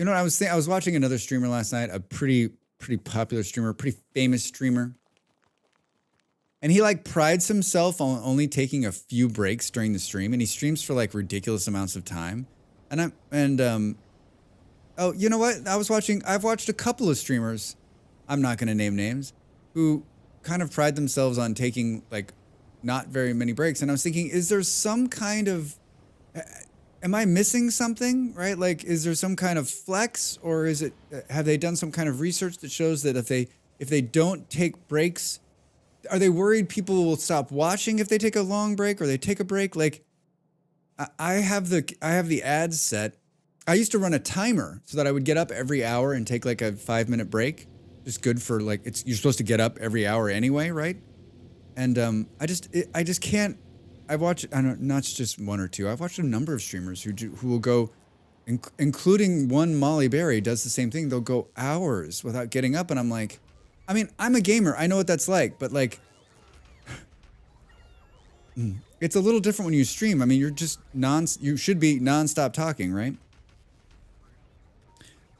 know, I was watching another streamer last night, a pretty popular streamer, pretty famous streamer. And he like prides himself on only taking a few breaks during the stream, and he streams for like ridiculous amounts of time. Oh, you know what? I've watched a couple of streamers, I'm not going to name names, who kind of pride themselves on taking like not very many breaks. And I was thinking, is there some kind of, am I missing something, right? Like, is there some kind of flex, or is it, have they done some kind of research that shows that if they don't take breaks, are they worried people will stop watching if they take a long break or they take a break? Like, I have the ads set. I used to run a timer so that I would get up every hour and take like a 5-minute break. Just good for like, you're supposed to get up every hour anyway, right? And I just can't. I've watched, I don't know, not just one or two. I've watched a number of streamers who will go, including one Molly Berry does the same thing. They'll go hours without getting up, and I'm like, I mean, I'm a gamer. I know what that's like, but like, it's a little different when you stream. I mean, you should be nonstop talking, right?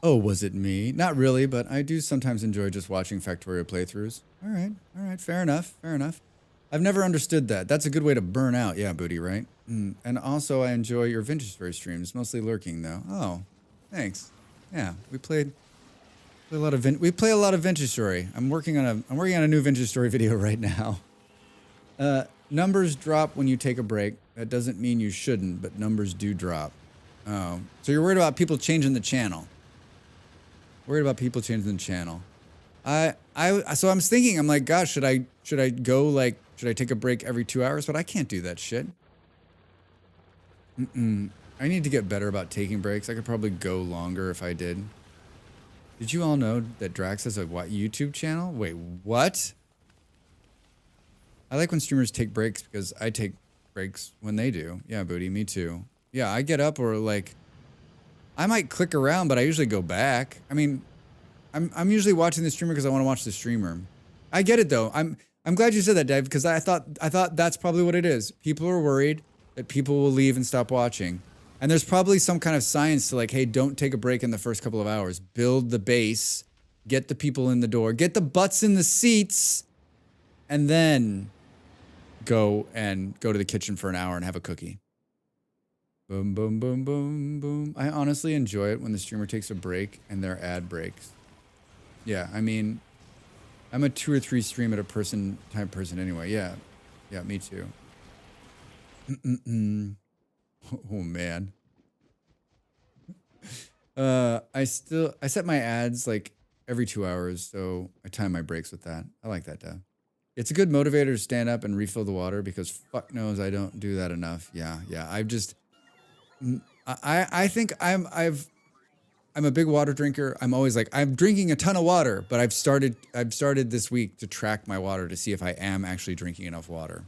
Oh, was it me? Not really, but I do sometimes enjoy just watching Factorio playthroughs. All right, fair enough. I've never understood that. That's a good way to burn out. Yeah, Booty, right? And also, I enjoy your Vintage Story streams, mostly lurking though. Oh, thanks. Yeah, we play a lot of Vintage Story. I'm working on a new Vintage Story video right now. Numbers drop when you take a break. That doesn't mean you shouldn't, but numbers do drop. Oh, so you're worried about people changing the channel? Worried about people changing the channel? So I'm thinking, I'm like, gosh, should I take a break every 2 hours? But I can't do that shit. I need to get better about taking breaks. I could probably go longer if I did. Did you all know that Drax has a YouTube channel? Wait, what? I like when streamers take breaks because I take breaks when they do. Yeah, Booty, me too. Yeah, I get up or like, I might click around, but I usually go back. I mean, I'm usually watching the streamer because I want to watch the streamer. I get it though. I'm glad you said that, Dave, because I thought that's probably what it is. People are worried that people will leave and stop watching. And there's probably some kind of science to like, hey, don't take a break in the first couple of hours. Build the base, get the people in the door, get the butts in the seats, and then go to the kitchen for an hour and have a cookie. Boom, boom, boom, boom, boom. I honestly enjoy it when the streamer takes a break and their ad breaks. Yeah, I mean, I'm a 2 or 3 stream at a type person anyway. Yeah, me too. Oh man. I set my ads like every 2 hours, so I time my breaks with that. I like that, Dad. It's a good motivator to stand up and refill the water because fuck knows I don't do that enough. Yeah. I think I'm a big water drinker. I'm always like, I'm drinking a ton of water, but I've started this week to track my water to see if I am actually drinking enough water.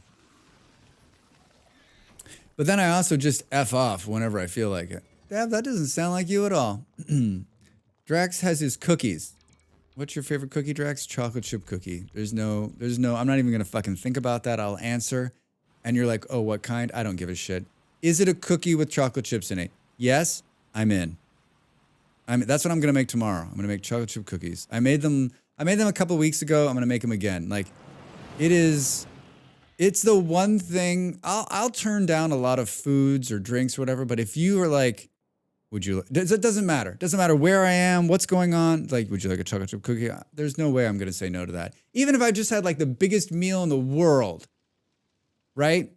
But then I also just F off whenever I feel like it. Dad, that doesn't sound like you at all. Drax has his cookies. What's your favorite cookie, Drax? Chocolate chip cookie. There's no, I'm not even gonna fucking think about that. I'll answer. And you're like, oh, what kind? I don't give a shit. Is it a cookie with chocolate chips in it? Yes, I'm in. That's what I'm gonna make tomorrow. I'm gonna make chocolate chip cookies. I made them a couple of weeks ago. I'm gonna make them again. Like, it's the one thing, I'll turn down a lot of foods or drinks or whatever, but if you are like, it doesn't matter. It doesn't matter where I am, what's going on. Like, would you like a chocolate chip cookie? There's no way I'm going to say no to that. Even if I just had like the biggest meal in the world, right?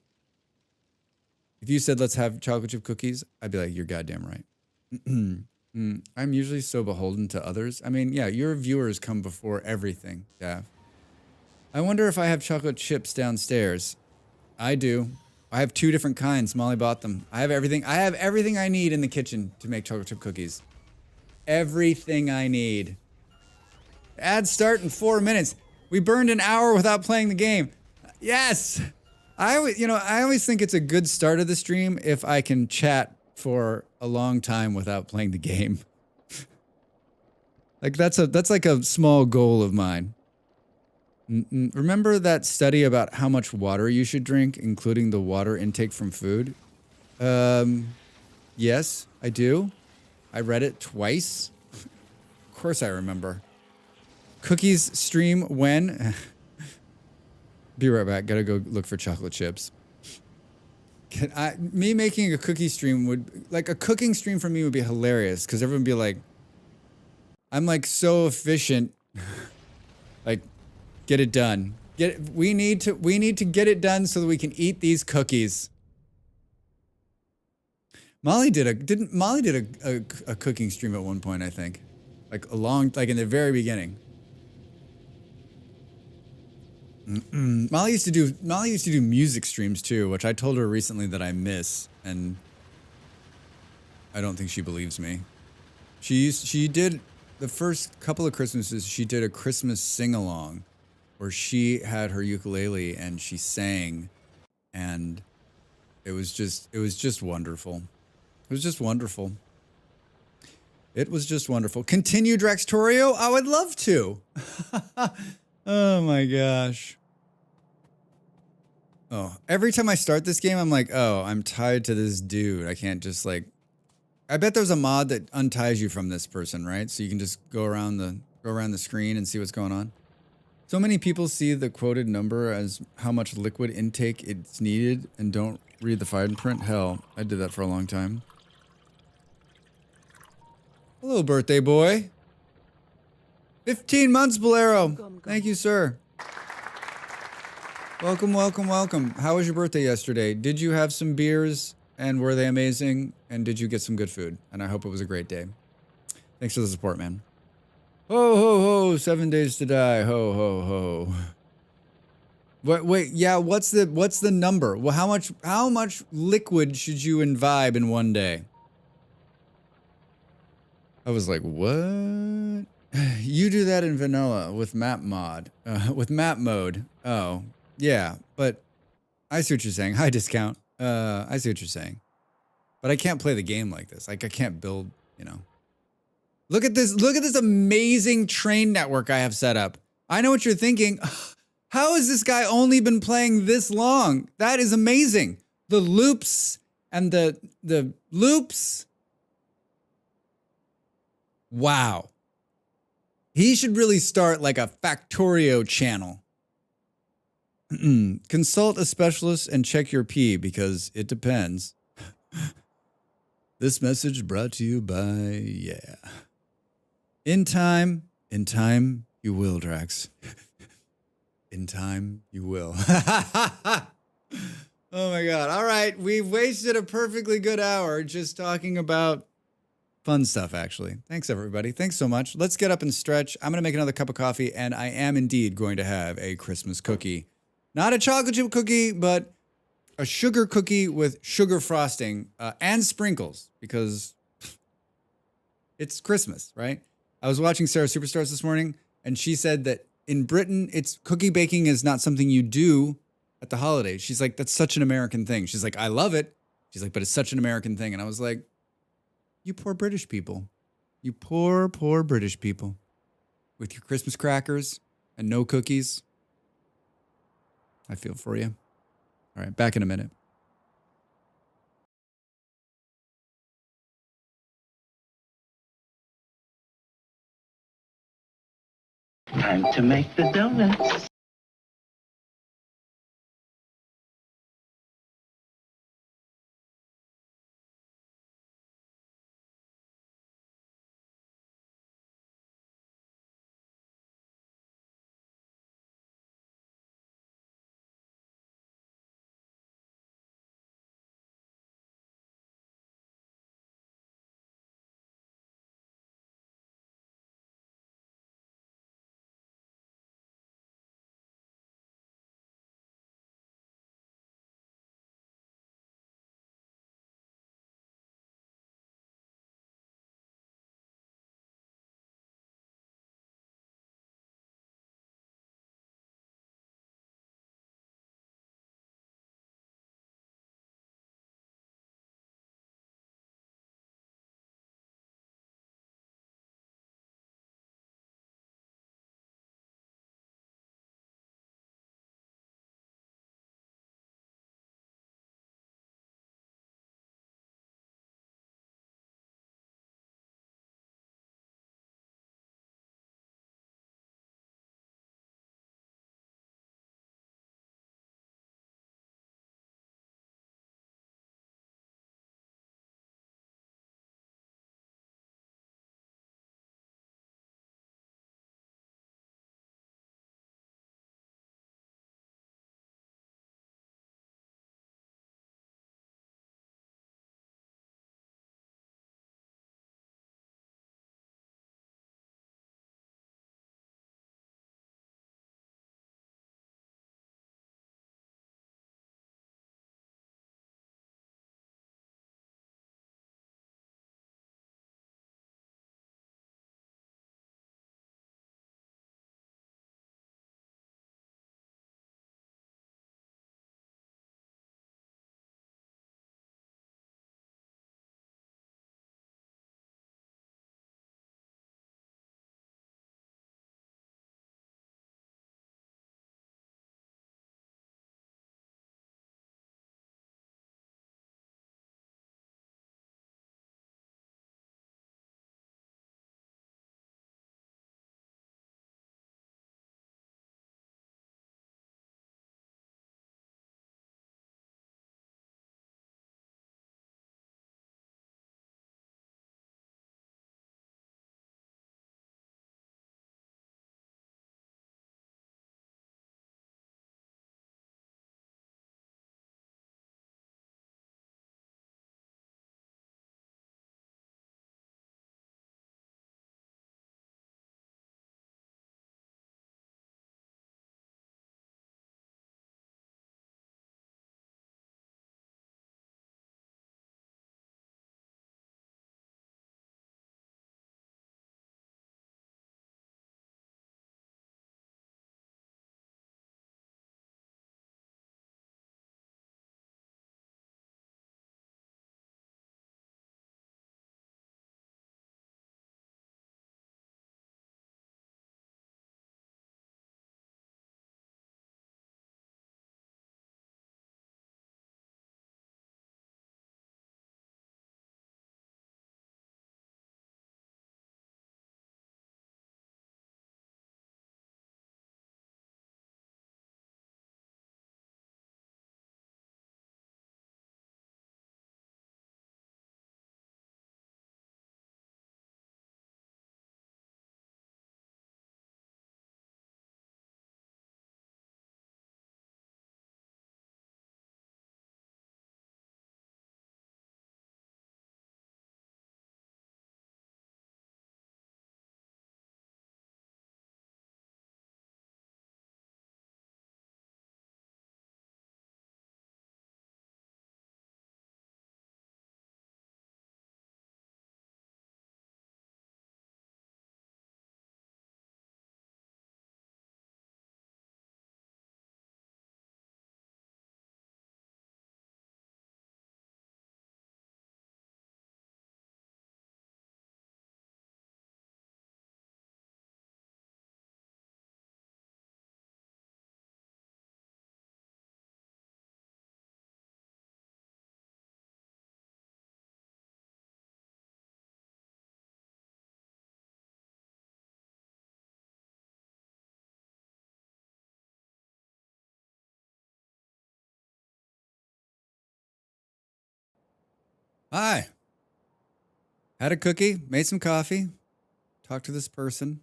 If you said, let's have chocolate chip cookies, I'd be like, you're goddamn right. I'm usually so beholden to others. I mean, yeah, your viewers come before everything, Dav. I wonder if I have chocolate chips downstairs. I do. I have 2 different kinds. Molly bought them. I have everything I need in the kitchen to make chocolate chip cookies. Everything I need. Ads start in 4 minutes. We burned an hour without playing the game. Yes. I always think it's a good start of the stream if I can chat for a long time without playing the game. Like that's like a small goal of mine. Remember that study about how much water you should drink, including the water intake from food? Yes, I do. I read it twice. Of course I remember. Cookies stream when? Be right back. Gotta go look for chocolate chips. Me making a cookie stream a cooking stream for me would be hilarious because everyone would be like, I'm like so efficient. Like, get it done. We need to get it done so that we can eat these cookies. Molly did a cooking stream at one point, I think. Like in the very beginning. Molly used to do music streams too, which I told her recently that I miss, and I don't think she believes me. She did the first couple of Christmases, she did a Christmas sing-along where she had her ukulele and she sang, and it was just wonderful. It was just wonderful. It was just wonderful. Continue Draxtorio? I would love to. Oh my gosh. Oh, every time I start this game, I'm like, oh, I'm tied to this dude. I can't just like, I bet there's a mod that unties you from this person, right? So you can just go around the screen and see what's going on. So many people see the quoted number as how much liquid intake it's needed and don't read the fine print. Hell, I did that for a long time. Hello, birthday boy. 15 months, Bolero. Thank you, sir. Welcome, welcome, welcome. How was your birthday yesterday? Did you have some beers and were they amazing? And did you get some good food? And I hope it was a great day. Thanks for the support, man. Ho, ho, ho. 7 days to die. Ho, ho, ho. Wait, yeah, what's the number? Well, how much liquid should you imbibe in one day? I was like, what? You do that in vanilla with map mod, with map mode. Oh, yeah, but I see what you're saying. High discount. I see what you're saying. But I can't play the game like this. Like I can't build, you know. Look at this. Look at this amazing train network I have set up. I know what you're thinking. How has this guy only been playing this long? That is amazing. The loops and the loops. Wow. He should really start like a Factorio channel. Consult a specialist and check your pee because it depends. This message brought to you by, yeah. In time, you will, Drax. In time, you will. Oh my God. All right. We've wasted a perfectly good hour just talking about fun stuff, actually. Thanks, everybody. Thanks so much. Let's get up and stretch. I'm going to make another cup of coffee, and I am indeed going to have a Christmas cookie. Not a chocolate chip cookie, but a sugar cookie with sugar frosting and sprinkles, because it's Christmas, right? I was watching Sarah Superstars this morning, and she said that in Britain, cookie baking is not something you do at the holidays. She's like, that's such an American thing. She's like, I love it. She's like, but it's such an American thing. And I was like, you poor British people. You poor, poor British people. With your Christmas crackers and no cookies. I feel for you. All right, back in a minute. Time to make the donuts. Hi. Had a cookie, made some coffee, talked to this person.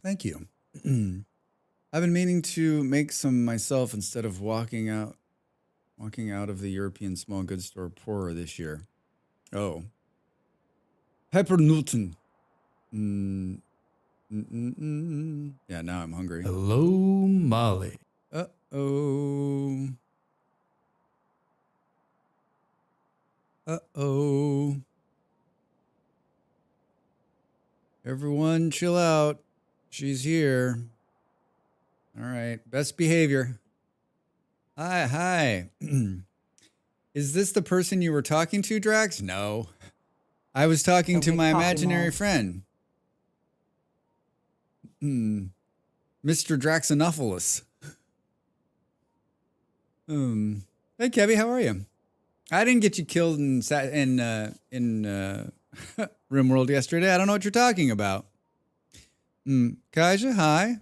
Thank you. I've been meaning to make some myself instead of walking out of the European small goods store poorer this year. Oh. Pepper Newton. Yeah, now I'm hungry. Hello, Molly. Uh-oh. Uh-oh. Everyone chill out. She's here. All right. Best behavior. Hi. Is this the person you were talking to, Drax? No. I was talking to my imaginary friend. Mr. Draxonophilus. Hey, Kevy, how are you? I didn't get you killed in RimWorld yesterday. I don't know what you're talking about. Kaja, hi.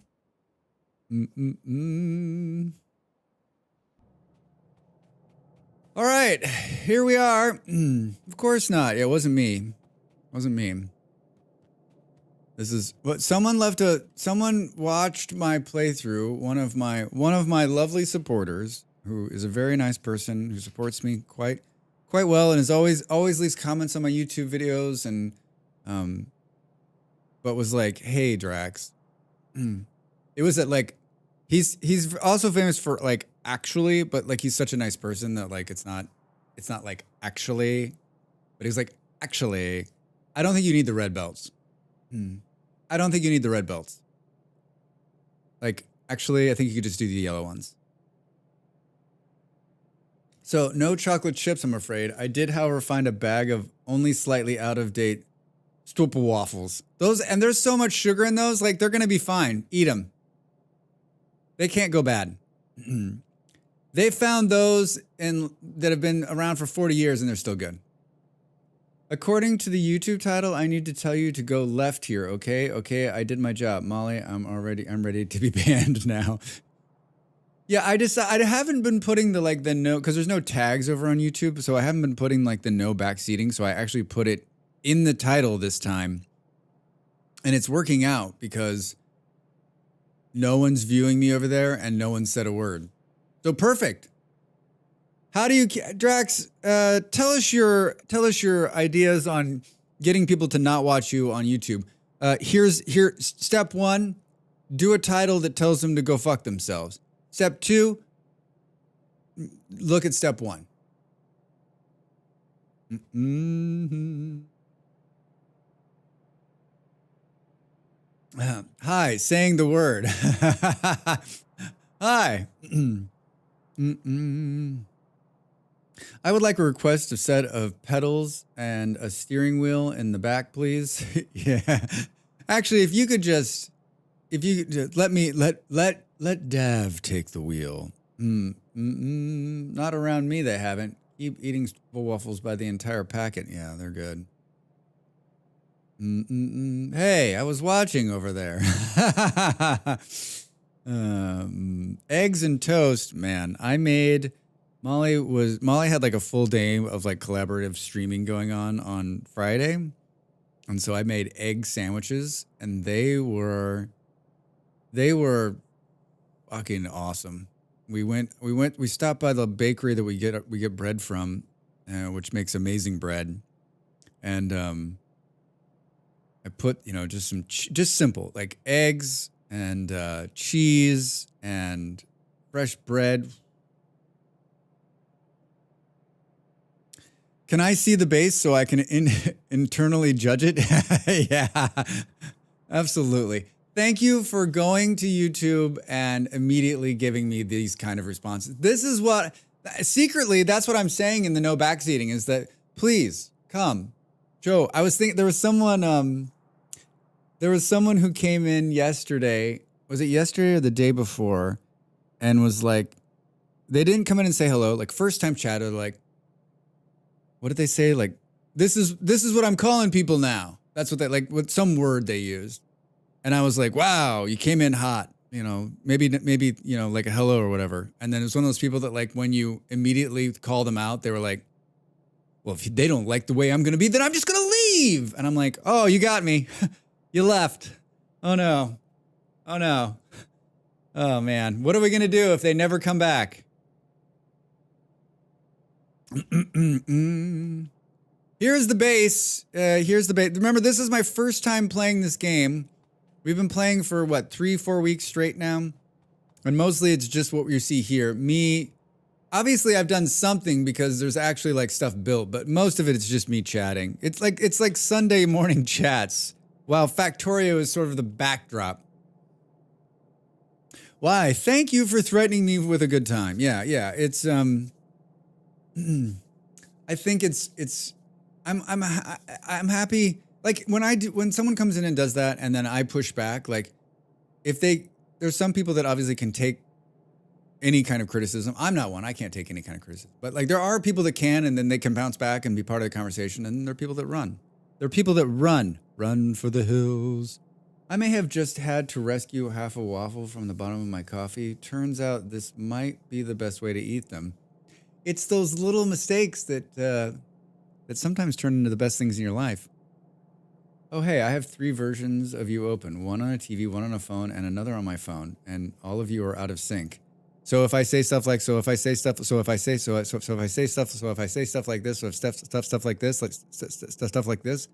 All right, here we are. Of course not. Yeah, it wasn't me. This is what someone watched my playthrough. One of my lovely supporters, who is a very nice person who supports me quite well and is always leaves comments on my YouTube videos and but was like, "Hey Drax." It was that like he's also famous for like actually, but like he's such a nice person that like it's not like actually, but he's like, "Actually, I don't think you need the red belts." I don't think you need the red belts. Like, actually, I think you could just do the yellow ones. So, no chocolate chips, I'm afraid. I did, however, find a bag of only slightly out-of-date Stupel waffles. And there's so much sugar in those, like, they're going to be fine. Eat them. They can't go bad. They found those that have been around for 40 years, and they're still good. According to the YouTube title, I need to tell you to go left here, okay? Okay, I did my job. Molly, I'm ready to be banned now. Yeah, I haven't been putting the no, because there's no tags over on YouTube, so I haven't been putting like the no backseating, so I actually put it in the title this time. And it's working out because no one's viewing me over there and no one said a word. So perfect. How do you, Drax? Tell us your ideas on getting people to not watch you on YouTube. Here's step 1: do a title that tells them to go fuck themselves. Step 2: look at step 1. Hi, saying the word. Hi. I would like a request, a set of pedals and a steering wheel in the back, please. Yeah. Actually, if you could just let Dav take the wheel. Not around me, they haven't. Keep eating waffles by the entire packet. Yeah, they're good. Hey, I was watching over there. Eggs and toast, man. Molly had like a full day of like collaborative streaming going on Friday. And so I made egg sandwiches and they were fucking awesome. We stopped by the bakery that we get bread from, which makes amazing bread. And I put, just simple like eggs and cheese and fresh bread. Can I see the base so I can internally judge it? Yeah, absolutely. Thank you for going to YouTube and immediately giving me these kind of responses. This is what, secretly, that's what I'm saying in the no backseating is that, please, come. Joe, I was thinking there was someone who came in yesterday. Was it yesterday or the day before? And was like, they didn't come in and say hello. Like first time chatted, like, what did they say? Like, this is what I'm calling people now. That's what what some word they used. And I was like, wow, you came in hot. maybe, like a hello or whatever. And then it's one of those people that like when you immediately call them out, they were like, well, if they don't like the way I'm going to be, then I'm just going to leave. And I'm like, oh, you got me. You left. Oh no. Oh no. Oh man. What are we going to do if they never come back? Here's the base. Here's the base. Remember, this is my first time playing this game. We've been playing for what, 3-4 weeks straight now? And mostly it's just what you see here. Me, obviously I've done something because there's actually like stuff built, but most of it is just me chatting. It's like Sunday morning chats, while Factorio is sort of the backdrop. Why? Thank you for threatening me with a good time. Yeah, it's I think I'm happy. Like when someone comes in and does that and then I push back, like there's some people that obviously can take any kind of criticism. I'm not one. I can't take any kind of criticism. But like there are people that can, and then they can bounce back and be part of the conversation, and there are people that run. There are people that run for the hills. I may have just had to rescue half a waffle from the bottom of my coffee. Turns out this might be the best way to eat them. It's those little mistakes that sometimes turn into the best things in your life. Oh, hey, I have 3 versions of you open. One on a TV, one on a phone, and another on my phone. And all of you are out of sync. So if I say stuff like, so if I say stuff like this, stuff like this, stuff like this.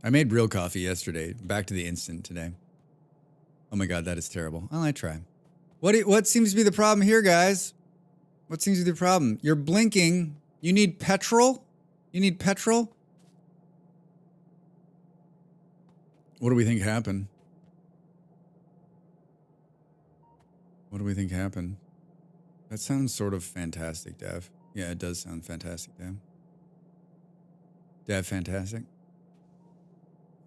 I made real coffee yesterday. Back to the instant today. Oh my God, that is terrible. Well, I try. What seems to be the problem here, guys? What seems to be the problem? You're blinking. You need petrol? You need petrol? What do we think happened? What do we think happened? That sounds sort of fantastic, Dev. Yeah, it does sound fantastic, Dev. Dev, fantastic.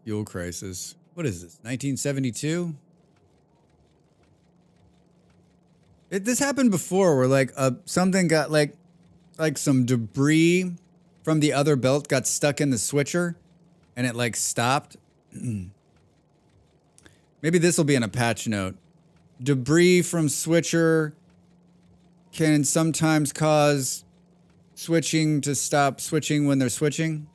Fuel crisis. What is this, 1972? This happened before where like something got like some debris from the other belt got stuck in the switcher and it like stopped. Maybe this will be in a patch note. Debris from switcher can sometimes cause switching to stop switching when they're switching.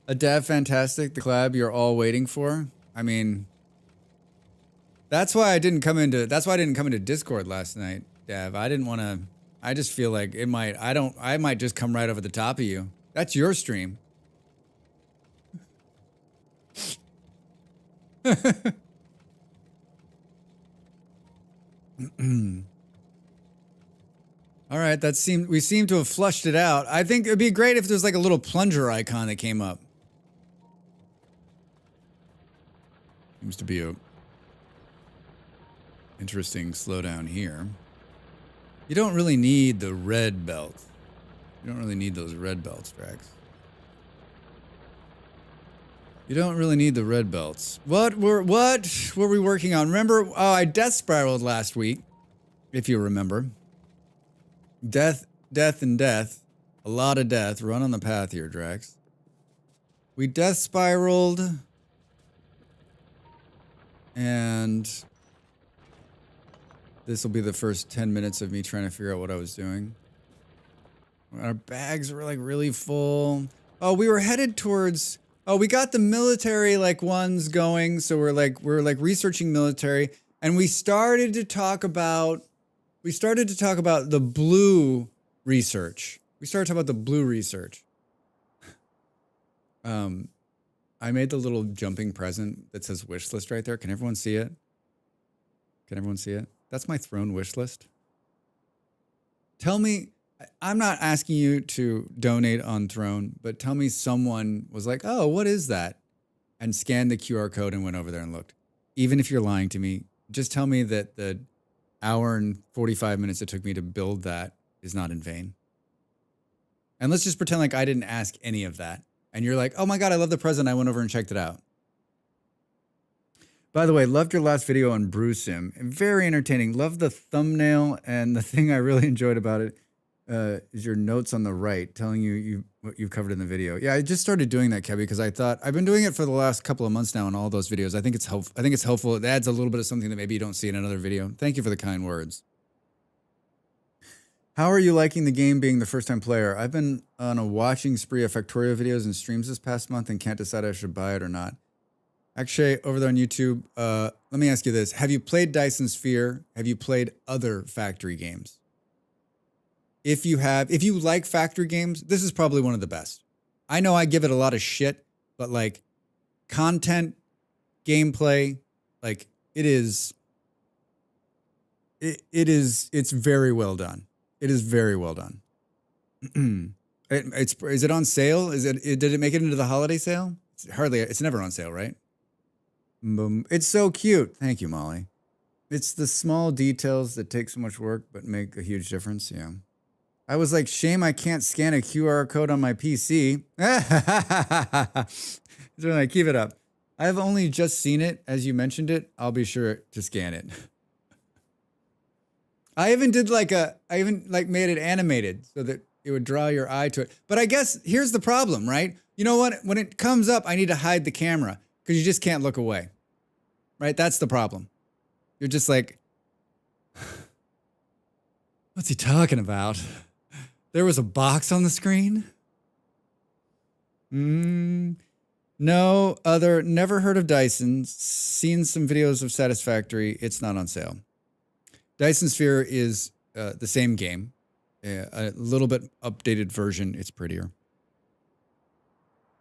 A Dev fantastic, the collab you're all waiting for. I mean, that's why I didn't come into Discord last night, Dev. I didn't want to. I just feel like it might. I might just come right over the top of you. That's your stream. All right, we seem to have flushed it out. I think it'd be great if there's like a little plunger icon that came up. Seems to be a interesting slowdown here. You don't really need the red belt. You don't really need those red belts, Drax. You don't really need the red belts. What were we working on? Remember, I death spiraled last week, if you remember. Death, and death. A lot of death. Run on the path here, Drax. We death spiraled. And this will be the first 10 minutes of me trying to figure out what I was doing. Our bags were like really full. Oh, we were headed towards... Oh, we got the military like ones going. So we're researching military. And we started to talk about the blue research. I made the little jumping present that says wish list right there. Can everyone see it? That's my throne wish list. Tell me, I'm not asking you to donate on Throne, but tell me someone was like, oh, what is that? And scanned the QR code and went over there and looked. Even if you're lying to me, just tell me that the hour and 45 minutes it took me to build that is not in vain. And let's just pretend like I didn't ask any of that. And you're like, oh my God, I love the present. I went over and checked it out. By the way, loved your last video on Brew Sim. Very entertaining. Loved the thumbnail, and the thing I really enjoyed about it is your notes on the right telling you what you've covered in the video. Yeah, I just started doing that, Kevin, because I thought I've been doing it for the last couple of months now in all those videos. I think it's helpful. I think it's helpful. It adds a little bit of something that maybe you don't see in another video. Thank you for the kind words. How are you liking the game being the first time player? I've been on a watching spree of Factorio videos and streams this past month and can't decide I should buy it or not. Actually, over there on YouTube, let me ask you this. Have you played Dyson Sphere? Have you played other factory games? If you have, if you like factory games, this is probably one of the best. I know I give it a lot of shit, but like content, gameplay, like it's very well done. It is very well done. Is it on sale? Did it make it into the holiday sale? It's never on sale, right? It's so cute. Thank you, Molly. It's the small details that take so much work but make a huge difference. Yeah. I was like, shame I can't scan a QR code on my PC. So I keep it up. I've only just seen it as you mentioned it. I'll be sure to scan it. I even made it animated so that it would draw your eye to it. But I guess here's the problem, right? You know what? When it comes up, I need to hide the camera because you just can't look away. Right? That's the problem. You're just like, what's he talking about? There was a box on the screen? No other, never heard of Dyson. Seen some videos of Satisfactory. It's not on sale. Dyson Sphere is the same game. A little bit updated version. It's prettier.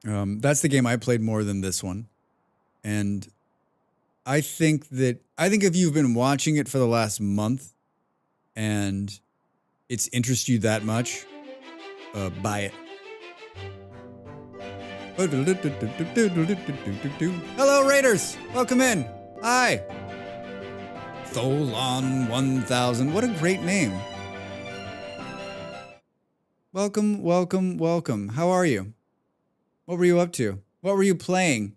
That's the game I played more than this one. And I think if you've been watching it for the last month and it's interested you that much, buy it. Hello, Raiders. Welcome in. Hi. Tholon 1000. What a great name. Welcome, welcome, welcome. How are you? What were you up to? What were you playing?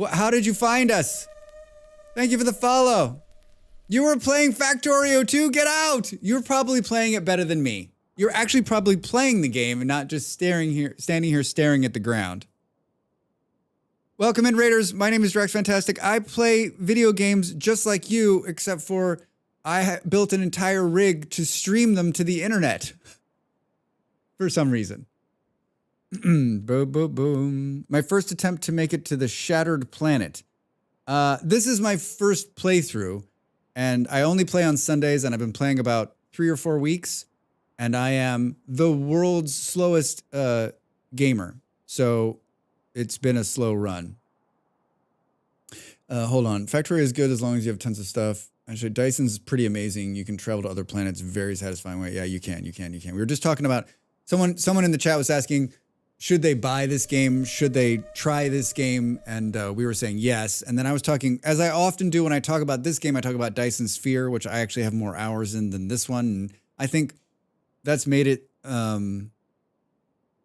How did you find us? Thank you for the follow. You were playing Factorio too? Get out! You're probably playing it better than me. You're actually probably playing the game and not just standing here staring at the ground. Welcome in, Raiders. My name is Drax Fantastic. I play video games just like you, except for I built an entire rig to stream them to the internet. For some reason. Boom, boom, boom. My first attempt to make it to the Shattered Planet. This is my first playthrough, and I only play on Sundays, and I've been playing about 3 or 4 weeks, and I am the world's slowest gamer. So it's been a slow run. Hold on. Factorio is good as long as you have tons of stuff. Actually, Dyson's pretty amazing. You can travel to other planets very satisfying way. Yeah, you can. We were just talking about someone in the chat was asking, should they buy this game? Should they try this game? And we were saying yes. And then I was talking, as I often do when I talk about this game, I talk about Dyson Sphere, which I actually have more hours in than this one. And I think that's made it, I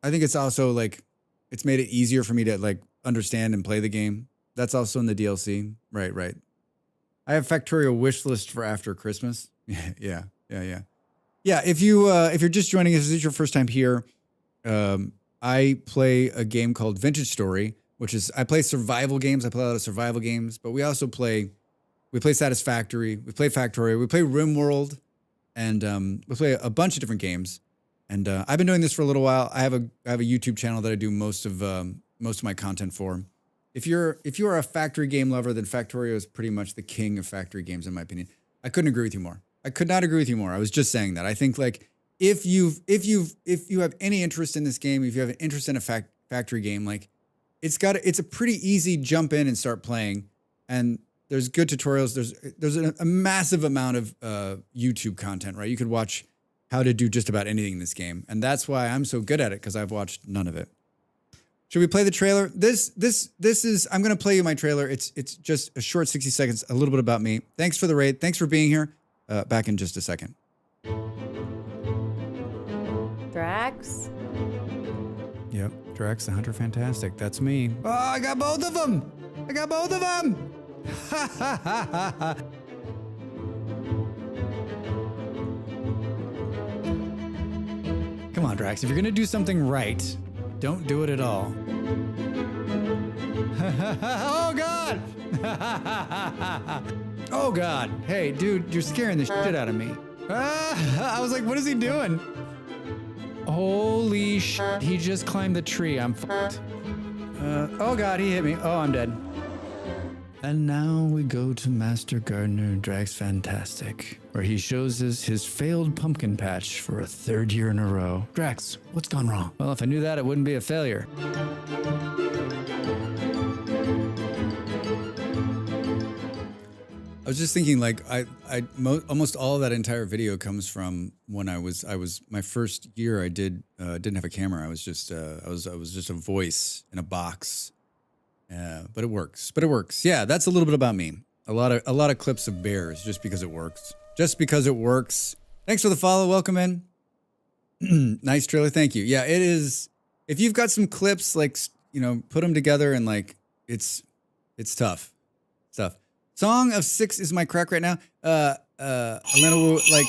think it's also like, it's made it easier for me to like understand and play the game. That's also in the DLC. Right. I have Factorio wish list for after Christmas. Yeah. If you're just joining us, this is your first time here. I play a game called Vintage Story, which is, I play survival games. I play a lot of survival games, but we play Satisfactory, we play Factorio, we play RimWorld, and we play a bunch of different games. And I've been doing this for a little while. I have a YouTube channel that I do most of my content for. If you're a factory game lover, then Factorio is pretty much the king of factory games, in my opinion. I couldn't agree with you more. I could not agree with you more. I was just saying that. I think like if you have any interest in this game, if you have an interest in a factory game, like it's a pretty easy jump in and start playing. And there's good tutorials. There's a massive amount of YouTube content, right? You could watch how to do just about anything in this game. And that's why I'm so good at it, because I've watched none of it. Should we play the trailer? This is, I'm going to play you my trailer. It's just a short 60 seconds, a little bit about me. Thanks for the raid. Thanks for being here. Back in just a second. Drax? Yep, Drax the Hunter Fantastic. That's me. Oh, I got both of them! Ha ha ha ha! Drax. If you're gonna do something right, don't do it at all. Oh God! Oh God! Hey, dude, you're scaring the shit out of me. I was like, what is he doing? Holy shit! He just climbed the tree. I'm fucked. Oh God, he hit me. Oh, I'm dead. And now we go to Master Gardener Drax Fantastic, where he shows us his failed pumpkin patch for a 3rd year in a row. Drax, what's gone wrong? Well, if I knew that, it wouldn't be a failure. I was just thinking, like, almost all of that entire video comes from when I was my first year. I didn't have a camera. I was just I was just a voice in a box. But it works. Yeah, that's a little bit about me. A lot of clips of bears just because it works. Just because it works. Thanks for the follow. Welcome in. Nice trailer. Thank you. Yeah, it is. If you've got some clips, like, you know, put them together and like it's tough. It's tough. Song of 6 is my crack right now. Elena will like.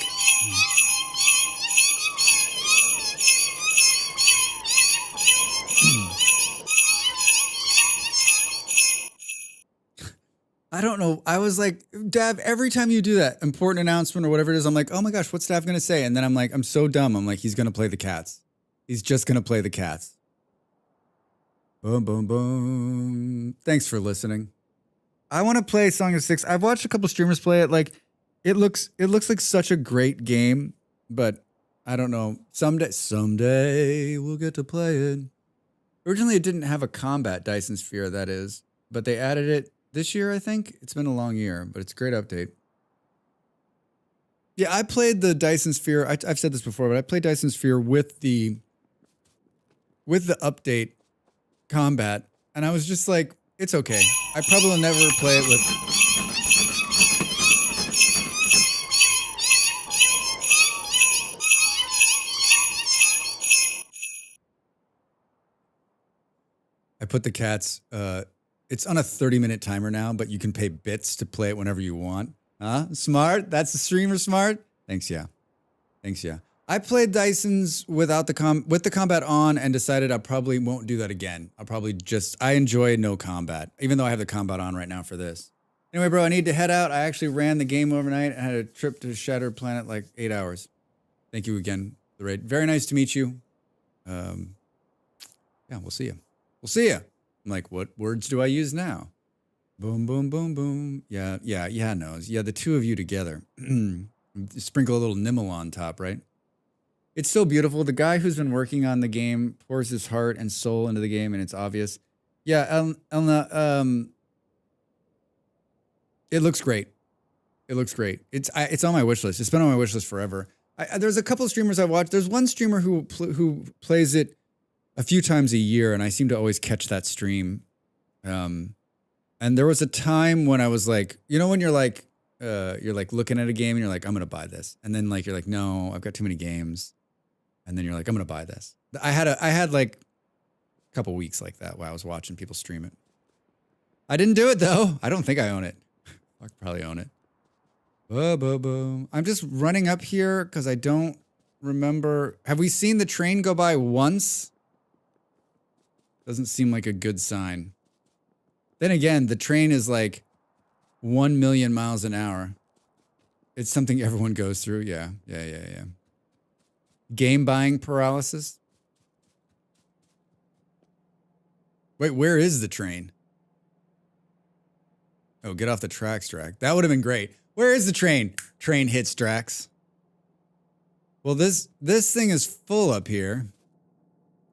I don't know. I was like, Dav, every time you do that important announcement or whatever it is, I'm like, oh my gosh, what's Dav going to say? And then I'm like, I'm so dumb. I'm like, he's going to play the cats. He's just going to play the cats. Boom, boom, boom. Thanks for listening. I want to play Song of 6. I've watched a couple streamers play it. Like, it looks like such a great game, but I don't know. Someday we'll get to play it. Originally, it didn't have a combat Dyson Sphere, that is, but they added it this year, I think. It's been a long year, but it's a great update. Yeah, I played the Dyson Sphere. I've said this before, but I played Dyson Sphere with the update combat, and I was just like, it's okay. I probably will never play it with. I put the cats. It's on a 30-minute timer now, but you can pay bits to play it whenever you want. Huh? Smart? That's the streamer smart? Thanks, yeah. I played Dyson's without with the combat on and decided I probably won't do that again. I enjoy no combat, even though I have the combat on right now for this. Anyway, bro, I need to head out. I actually ran the game overnight and had a trip to Shattered Planet, like 8 hours. Thank you again, the raid. Very nice to meet you. Yeah, we'll see you. I'm like, what words do I use now? Boom, boom, boom, boom. Yeah, no. Yeah, the two of you together. Sprinkle a little Nimble on top, right? It's so beautiful. The guy who's been working on the game pours his heart and soul into the game, and it's obvious. Yeah, Elna, it looks great. It's on my wish list. It's been on my wish list forever. There's a couple of streamers I watch. There's one streamer who plays it a few times a year, and I seem to always catch that stream. And there was a time when I was like, you know, when you're like looking at a game and you're like, I'm gonna buy this, and then like you're like, no, I've got too many games, and then you're like, I'm gonna buy this. I had like a couple weeks like that while I was watching people stream it. I didn't do it though. I don't think I own it. I could probably own it. I'm just running up here because I don't remember. Have we seen the train go by once? Doesn't seem like a good sign. Then again, the train is like 1 million miles an hour. It's something everyone goes through. Yeah. Game buying paralysis. Wait, where is the train? Oh, get off the tracks, Drax. That would have been great. Where is the train? Train hits Drax. Well, this thing is full up here.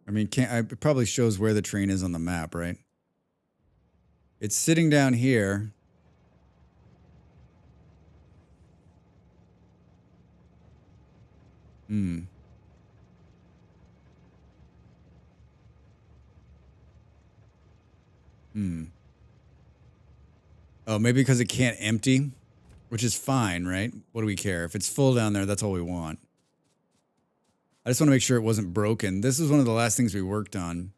I mean, it probably shows where the train is on the map, right? It's sitting down here. Oh, maybe because it can't empty, which is fine, right? What do we care? If it's full down there, that's all we want. I just want to make sure it wasn't broken. This is one of the last things we worked on.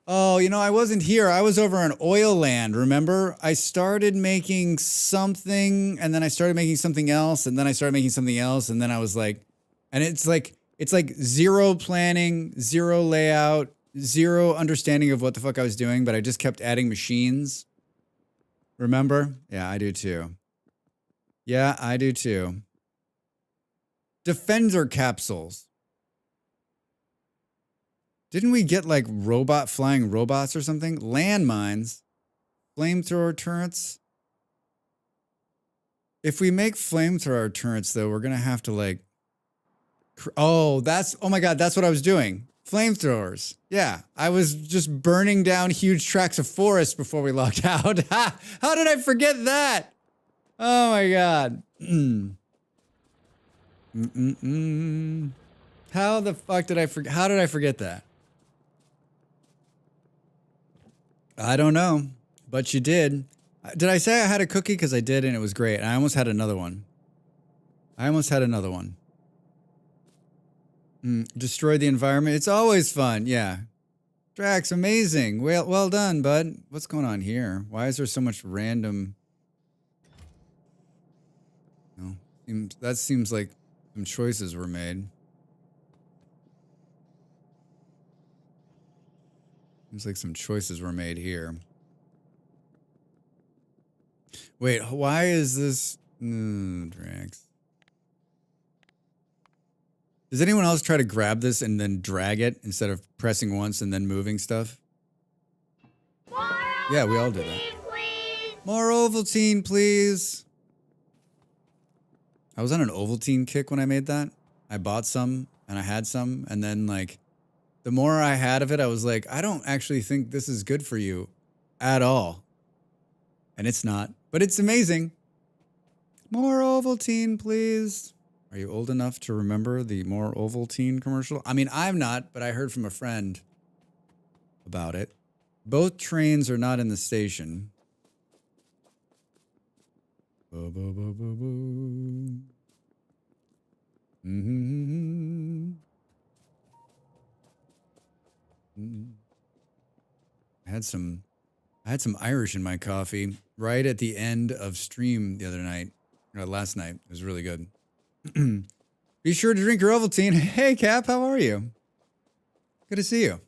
Oh, you know, I wasn't here. I was over on Oil Land, remember? I started making something, and then I started making something else, and then I started making something else, and then I was like, and it's like, It's like zero planning, zero layout, zero understanding of what the fuck I was doing, but I just kept adding machines. Remember? Yeah, I do too. Yeah, I do too. Defender capsules. Didn't we get like flying robots or something? Landmines. Flamethrower turrets. If we make flamethrower turrets, though, we're going to have to like... oh my God, that's what I was doing. Flamethrowers. Yeah, I was just burning down huge tracts of forest before we logged out. How did I forget that? Oh my God. How the fuck did I forget? How did I forget that? I don't know, but you did. Did I say I had a cookie? Because I did, and it was great. I almost had another one. Destroy the environment. It's always fun. Yeah. Drax, amazing. Well done, bud. What's going on here? Why is there so much random... no, that seems like some choices were made. Seems like some choices were made here. Wait, why is this... Drax. Does anyone else try to grab this and then drag it instead of pressing once and then moving stuff? Yeah, we all do that. Please. More Ovaltine, please. I was on an Ovaltine kick when I made that. I bought some and I had some, and then like the more I had of it, I was like, I don't actually think this is good for you at all. And it's not, but it's amazing. More Ovaltine, please. Are you old enough to remember the More Ovaltine commercial? I mean, I'm not, but I heard from a friend about it. Both trains are not in the station. Bo, bo, bo, bo, bo. I had some Irish in my coffee right at the end of stream the other night, or last night. It was really good. Be sure to drink your Ovaltine. Hey, Cap, how are you? Good to see you.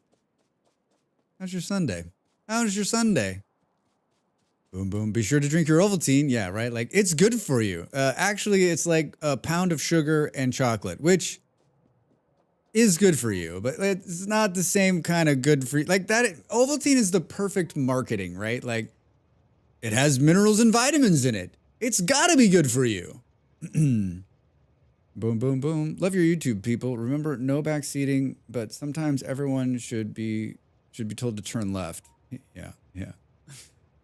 How's your Sunday? How's your Sunday? Boom, boom. Be sure to drink your Ovaltine. Yeah, right? Like, it's good for you. Actually, it's like a pound of sugar and chocolate, which is good for you, but it's not the same kind of good for you. Like, that, Ovaltine is the perfect marketing, right? Like, it has minerals and vitamins in it. It's gotta be good for you. Boom, boom, boom. Love your YouTube, people. Remember, no backseating, but sometimes everyone should be told to turn left. Yeah, yeah.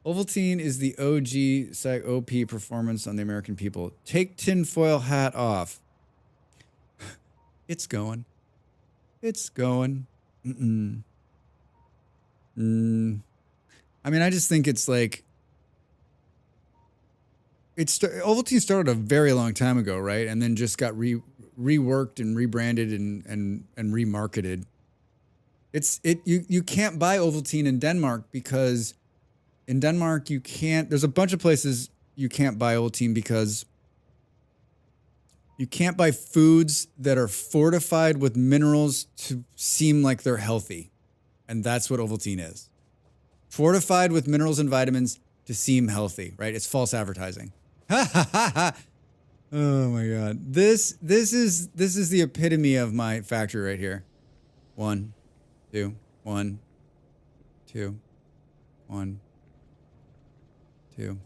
Ovaltine is the OG OP performance on the American people. Take tinfoil hat off. It's going. It's going. I mean, I just think it's like... Ovaltine started a very long time ago, right? And then just got reworked and rebranded and remarketed. You can't buy Ovaltine in Denmark because in Denmark you can't. There's a bunch of places you can't buy Ovaltine because you can't buy foods that are fortified with minerals to seem like they're healthy, and that's what Ovaltine is. Fortified with minerals and vitamins to seem healthy, right? It's false advertising. Oh my God. This is the epitome of my factory right here. 1, 2, 1, 2, 1, 2.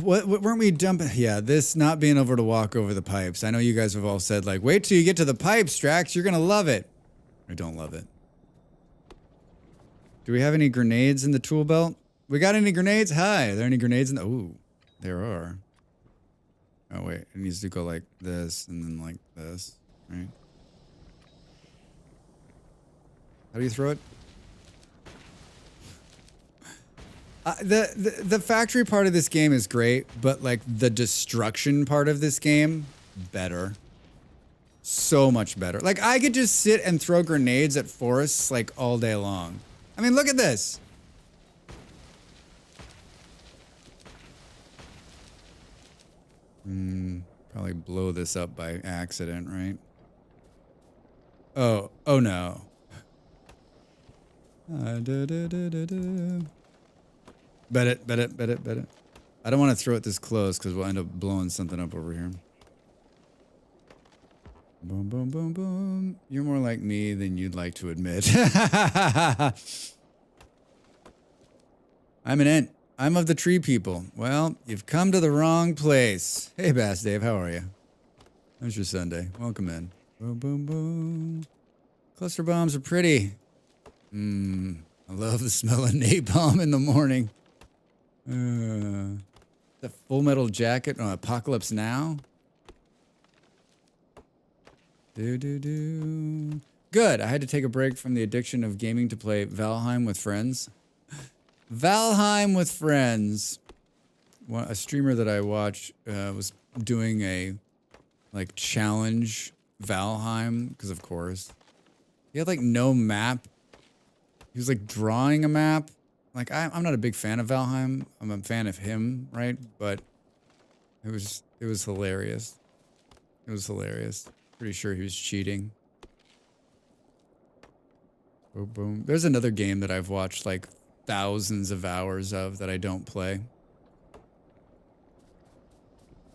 What weren't we dumping? Yeah, this not being able to walk over the pipes. I know you guys have all said like, wait till you get to the pipes, Drax, you're gonna love it. I don't love it. Do we have any grenades in the tool belt? We got any grenades? Hi, are there any grenades in the... ooh, there are. Oh, wait. It needs to go like this and then like this, right? How do you throw it? The factory part of this game is great, but like the destruction part of this game, better. So much better. Like I could just sit and throw grenades at forests like all day long. I mean, look at this. Probably blow this up by accident, right? Oh no. Bet it. I don't want to throw it this close because we'll end up blowing something up over here. Boom, boom, boom, boom. You're more like me than you'd like to admit. I'm an ant. I'm of the tree people. Well, you've come to the wrong place. Hey, Bass Dave, how are you? How's your Sunday? Welcome in. Boom, boom, boom. Cluster bombs are pretty. I love the smell of napalm in the morning. The Full Metal Jacket on Apocalypse Now. Do. Good. I had to take a break from the addiction of gaming to play Valheim with friends. Valheim with friends. A streamer that I watch was doing a like challenge Valheim because of course he had like no map. He was like drawing a map. Like I'm not a big fan of Valheim. I'm a fan of him, right? But it was hilarious. It was hilarious. Pretty sure he was cheating. Boom, boom. There's another game that I've watched like thousands of hours of that I don't play.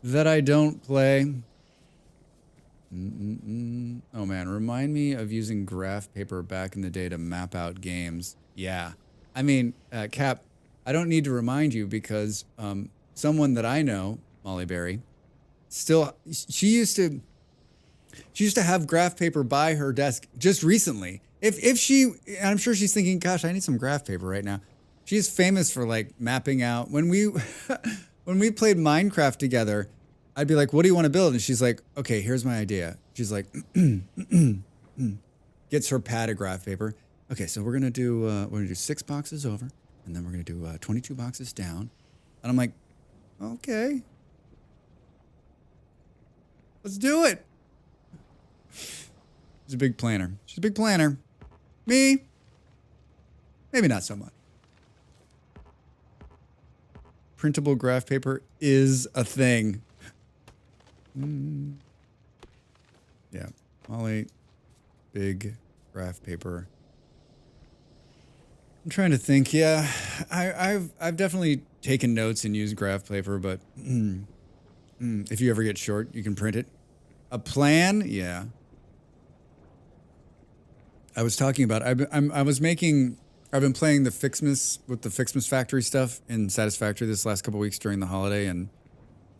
Oh man, remind me of using graph paper back in the day to map out games. Yeah. I mean, Cap, I don't need to remind you because someone that I know, Molly Berry, she used to have graph paper by her desk just recently. I'm sure she's thinking, gosh, I need some graph paper right now. She's famous for like mapping out. When we played Minecraft together, I'd be like, what do you want to build? And she's like, okay, here's my idea. She's like, gets her pad of graph paper. Okay, so we're gonna do 6 boxes over, and then we're gonna do 22 boxes down. And I'm like, okay, let's do it. She's a big planner. Me, maybe not so much. Printable graph paper is a thing. Yeah, Molly, big graph paper. I'm trying to think. Yeah, I've definitely taken notes and used graph paper, but if you ever get short, you can print it. A plan, yeah. I was talking about. I've been playing the Fixmas with the Fixmas Factory stuff in Satisfactory this last couple weeks during the holiday, and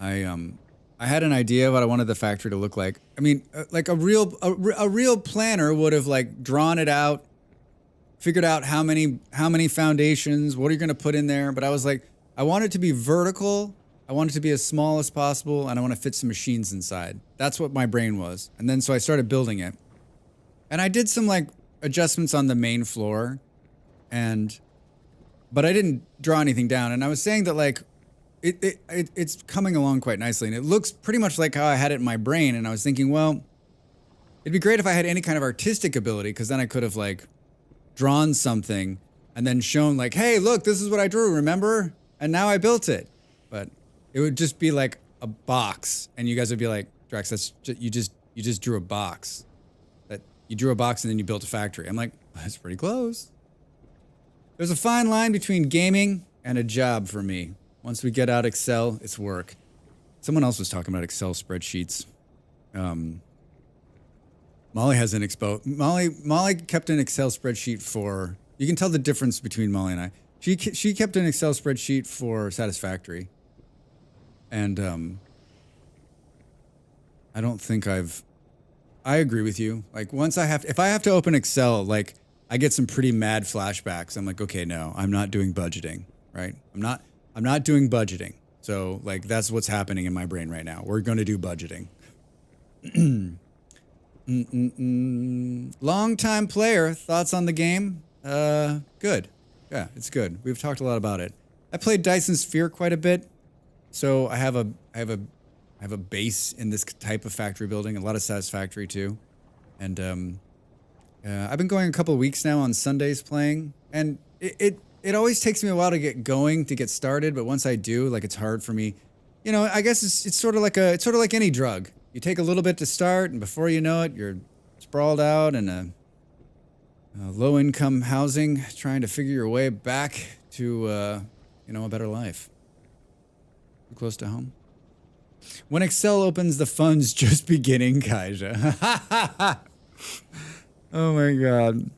I had an idea of what I wanted the factory to look like. I mean, like a real planner would have like drawn it out, figured out how many foundations, what are you going to put in there. But I was like, I want it to be vertical. I want it to be as small as possible, and I want to fit some machines inside. That's what my brain was. And then so I started building it, and I did some like adjustments on the main floor, but I didn't draw anything down. And I was saying that like. It's coming along quite nicely, and it looks pretty much like how I had it in my brain. And I was thinking, well, it'd be great if I had any kind of artistic ability, because then I could have like drawn something and then shown like, hey, look, this is what I drew, remember? And now I built it. But it would just be like a box, and you guys would be like, Drax, you just drew a box. That you drew a box and then you built a factory. I'm like, that's pretty close. There's a fine line between gaming and a job for me. Once we get out Excel, it's work. Someone else was talking about Excel spreadsheets. Molly has an Molly kept an Excel spreadsheet for. You can tell the difference between Molly and I. She kept an Excel spreadsheet for Satisfactory, and I don't think I agree with you. Like if I have to open Excel, like I get some pretty mad flashbacks. I'm like, okay, no, I'm not doing budgeting, right? I'm not doing budgeting. So like that's what's happening in my brain right now. We're going to do budgeting. Long-time player, thoughts on the game? Good. Yeah, it's good. We've talked a lot about it. I played Dyson Sphere quite a bit. So I have a base in this type of factory building, a lot of Satisfactory too. And I've been going a couple of weeks now on Sundays playing, and it always takes me a while to get going, to get started, but once I do, like it's hard for me. you know, I guess it's sort of like any drug. You take a little bit to start, and before you know it, you're sprawled out in a low-income housing, trying to figure your way back to, you know, a better life. Too close to home. When Excel opens, the fun's just beginning, Kaija. Oh my god.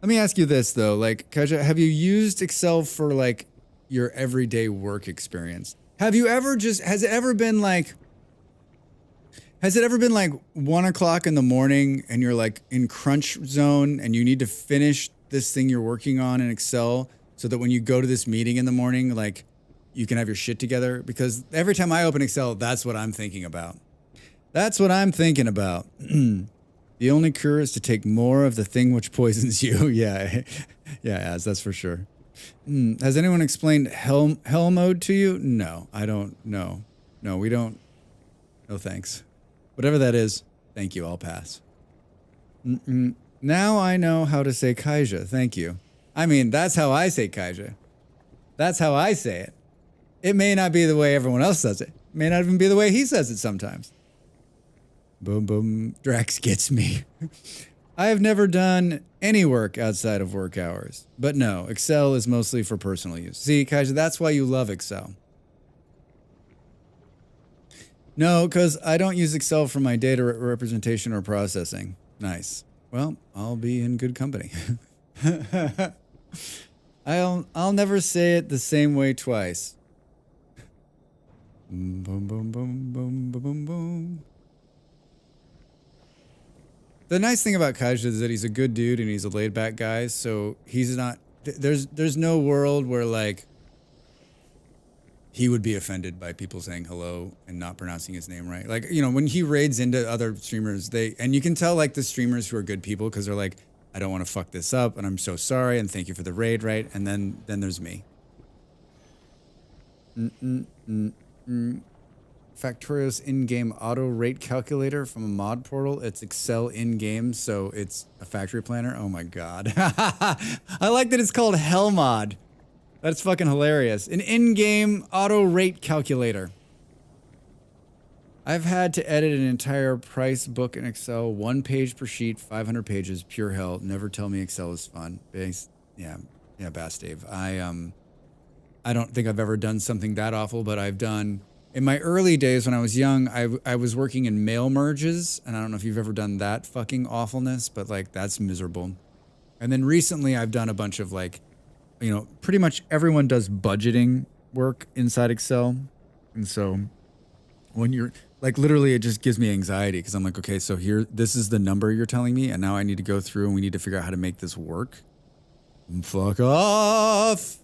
Let me ask you this though, like, Kaija, have you used Excel for like your everyday work experience? Has it ever been like 1 o'clock in the morning and you're like in crunch zone and you need to finish this thing you're working on in Excel so that when you go to this meeting in the morning, like, you can have your shit together? Because every time I open Excel, that's what I'm thinking about. That's what I'm thinking about. The only cure is to take more of the thing which poisons you. Yeah, Az, that's for sure. Has anyone explained hell mode to you? No, I don't know. No, we don't. No, thanks. Whatever that is, thank you, I'll pass. Now I know how to say Kaija, thank you. I mean, that's how I say Kaija. That's how I say it. It may not be the way everyone else says it. It may not even be the way he says it sometimes. Boom, boom, Drax gets me. I have never done any work outside of work hours. But no, Excel is mostly for personal use. See, Kaija, that's why you love Excel. No, because I don't use Excel for my data representation or processing. Nice. Well, I'll be in good company. I'll never say it the same way twice. Boom, boom, boom, boom, boom, boom, boom. The nice thing about Kaija is that he's a good dude and he's a laid-back guy, so he's not... There's no world where, like, he would be offended by people saying hello and not pronouncing his name right. Like, you know, when he raids into other streamers, and you can tell, like, the streamers who are good people because they're like, I don't want to fuck this up, and I'm so sorry, and thank you for the raid, right? And then there's me. Factorio's in-game auto rate calculator from a mod portal. It's Excel in-game, so it's a factory planner. Oh my god. I like that it's called Hell Mod. That's fucking hilarious. An in-game auto rate calculator. I've had to edit an entire price book in Excel, 1 page per sheet, 500 pages, pure hell. Never tell me Excel is fun. Yeah, Bass Dave. I don't think I've ever done something that awful, but I've done... In my early days when I was young, I was working in mail merges, and I don't know if you've ever done that fucking awfulness, but like that's miserable. And then recently I've done a bunch of like, you know, pretty much everyone does budgeting work inside Excel. And so when you're like, literally it just gives me anxiety because I'm like, okay, so here, this is the number you're telling me, and now I need to go through and we need to figure out how to make this work. Fuck off.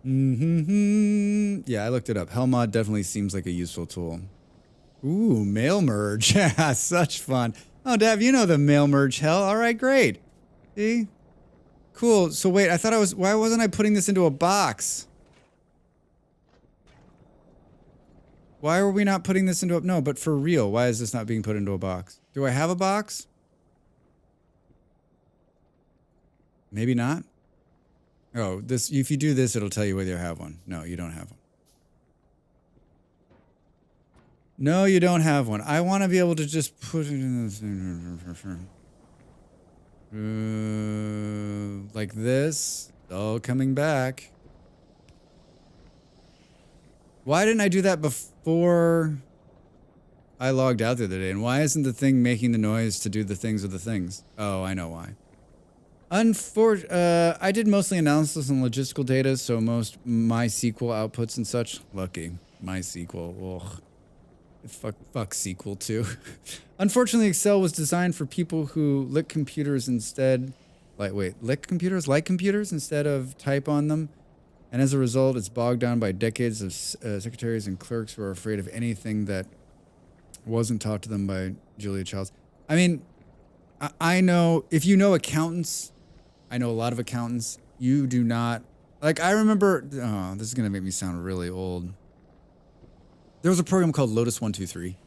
Yeah, I looked it up. Hellmod definitely seems like a useful tool. Ooh, mail merge. Yeah, such fun. Oh, Dav, you know the mail merge hell. All right, great. See? Cool. So wait, why wasn't I putting this into a box? Why are we not putting this into a, no, but for real, why is this not being put into a box? Do I have a box? Maybe not. Oh, this, if you do this, it'll tell you whether you have one. No, you don't have one. No, you don't have one. I want to be able to just put it in this. Like this. It's all coming back. Why didn't I do that before I logged out the other day? And why isn't the thing making the noise to do the things with the things? Oh, I know why. I did mostly analysis and logistical data, so most MySQL outputs and such. Lucky. MySQL. Ugh. Fuck SQL too. Unfortunately, Excel was designed for people who lick computers instead. Lick computers? Like computers instead of type on them. And as a result, it's bogged down by decades of secretaries and clerks who are afraid of anything that wasn't taught to them by Julia Childs. I mean, I know, if you know accountants, I know a lot of accountants. You do not... Like, I remember... Oh, this is going to make me sound really old. There was a program called Lotus 123,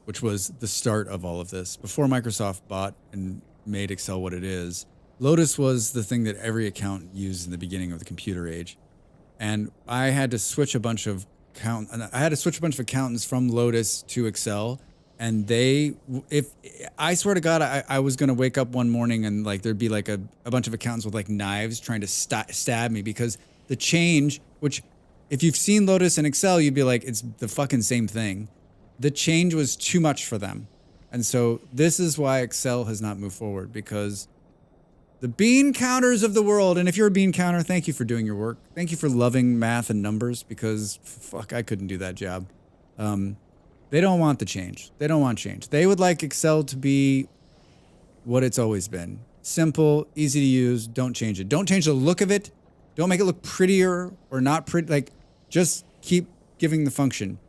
which was the start of all of this. Before Microsoft bought and made Excel what it is, Lotus was the thing that every accountant used in the beginning of the computer age. And I had to switch a bunch of count. And I had to switch a bunch of accountants from Lotus to Excel. And if I swear to God, I was going to wake up one morning and like there'd be like a bunch of accountants with like knives trying to stab me because the change, which if you've seen Lotus and Excel, you'd be like, it's the fucking same thing. The change was too much for them. And so this is why Excel has not moved forward, because the bean counters of the world, and if you're a bean counter, thank you for doing your work. Thank you for loving math and numbers, because fuck, I couldn't do that job. They don't want the change. They don't want change. They would like Excel to be what it's always been. Simple, easy to use, don't change it. Don't change the look of it. Don't make it look prettier or not pretty. Like, just keep giving the function.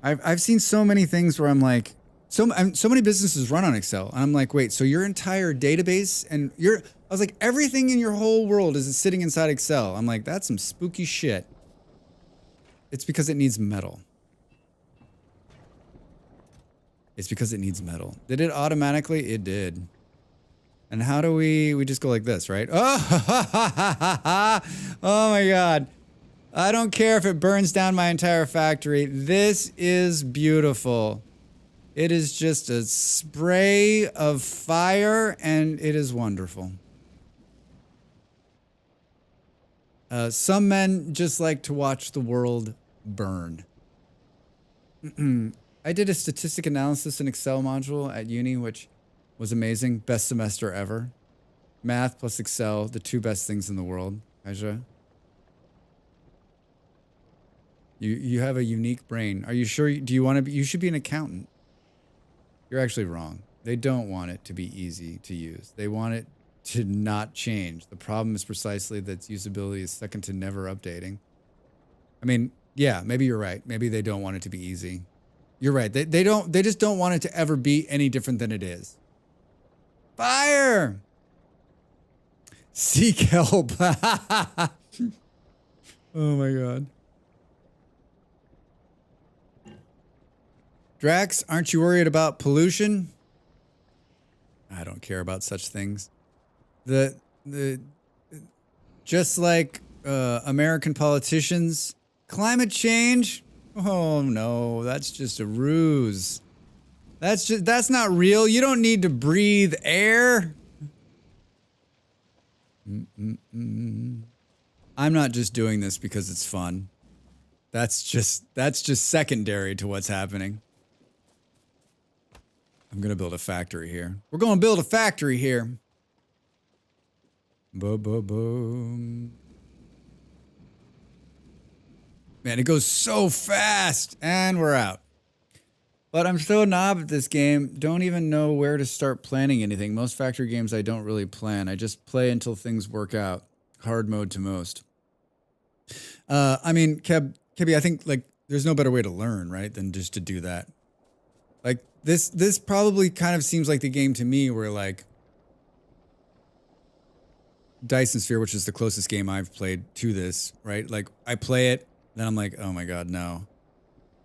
I've seen so many things where I'm like, so many businesses run on Excel, and I'm like, wait, so your entire database and I was like, everything in your whole world is sitting inside Excel. I'm like, that's some spooky shit. It's because it needs metal. It's because it needs metal. Did it automatically? It did. And how do we just go like this, right? Oh, oh my God. I don't care if it burns down my entire factory. This is beautiful. It is just a spray of fire, and it is wonderful. Some men just like to watch the world burn. I did a statistic analysis in Excel module at uni, which was amazing. Best semester ever. Math plus Excel, the two best things in the world. Aja. You have a unique brain. Are you sure? Do you want to be? You should be an accountant. You're actually wrong. They don't want it to be easy to use. They want it to not change. The problem is precisely that its usability is second to never updating. I mean, yeah, maybe you're right. Maybe they don't want it to be easy. You're right. They just don't want it to ever be any different than it is. Fire! Seek help. Oh my God. Drax, aren't you worried about pollution? I don't care about such things. Just like American politicians, climate change. Oh no, that's just a ruse. That's not real. You don't need to breathe air. I'm not just doing this because it's fun. That's just secondary to what's happening. I'm gonna build a factory here. We're gonna build a factory here. Boom. Man, it goes so fast, and we're out. But I'm so knob at this game, don't even know where to start planning anything. Most factory games I don't really plan. I just play until things work out. Hard mode to most. I mean, Kebby, I think like there's no better way to learn, right, than just to do that. Like this probably kind of seems like the game to me where like Dyson Sphere, which is the closest game I've played to this, right? Like I play it, then I'm like, oh my God, no.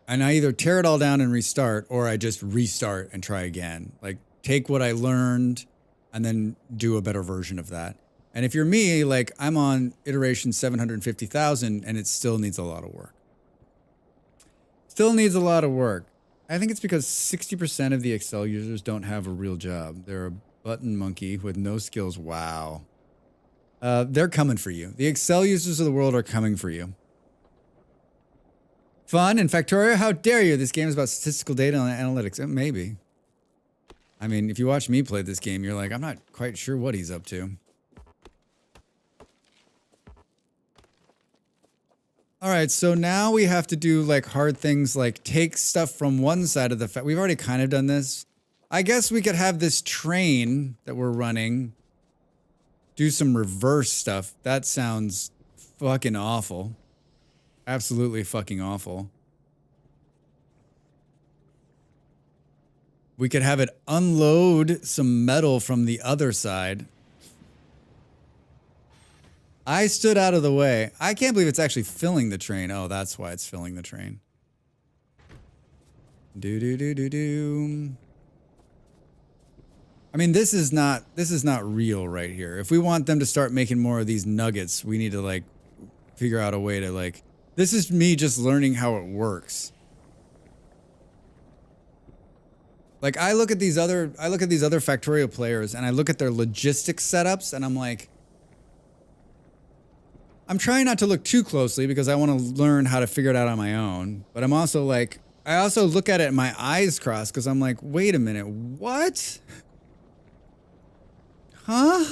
And I either tear it all down and restart, or I just restart and try again. Like take what I learned and then do a better version of that. And if you're me, like I'm on iteration 750,000 and it still needs a lot of work. Still needs a lot of work. I think it's because 60% of the Excel users don't have a real job. They're a button monkey with no skills. Wow. They're coming for you. The Excel users of the world are coming for you. Fun and Factorio, how dare you? This game is about statistical data and analytics. Maybe. I mean, if you watch me play this game, you're like, I'm not quite sure what he's up to. All right, so now we have to do like hard things like take stuff from one side of the we've already kind of done this. I guess we could have this train that we're running do some reverse stuff. That sounds fucking awful. Absolutely fucking awful. We could have it unload some metal from the other side. I stood out of the way. I can't believe it's actually filling the train. Oh, that's why it's filling the train. Do. I mean, this is not real right here. If we want them to start making more of these nuggets, we need to like figure out a way to like This is me just learning how it works. Like I look at these other Factorio players and I look at their logistics setups and I'm like, I'm trying not to look too closely because I want to learn how to figure it out on my own. But I'm also like, I also look at it and my eyes cross because I'm like, wait a minute, what? Huh?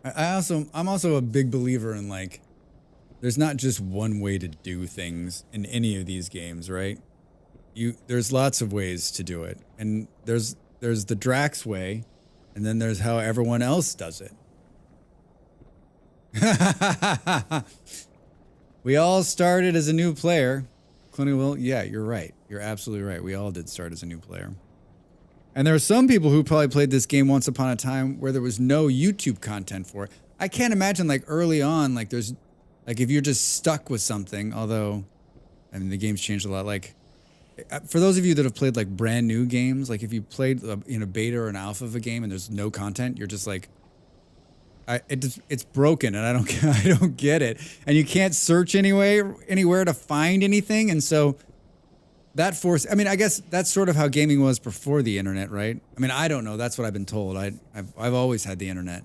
I'm also a big believer in like, there's not just one way to do things in any of these games, right? There's lots of ways to do it. And there's the Drax way, and then there's how everyone else does it. We all started as a new player. Clooney will, yeah, you're right. You're absolutely right. We all did start as a new player. And there are some people who probably played this game once upon a time where there was no YouTube content for it. I can't imagine like early on, like there's, like if you're just stuck with something, although, I mean, the game's changed a lot. Like, for those of you that have played like brand new games, like if you played in a beta or an alpha of a game and there's no content, you're just like, it's broken and I don't get it. And you can't search anywhere to find anything. And so that I mean, I guess that's sort of how gaming was before the internet, right? I mean, I don't know. That's what I've been told. I've always had the internet.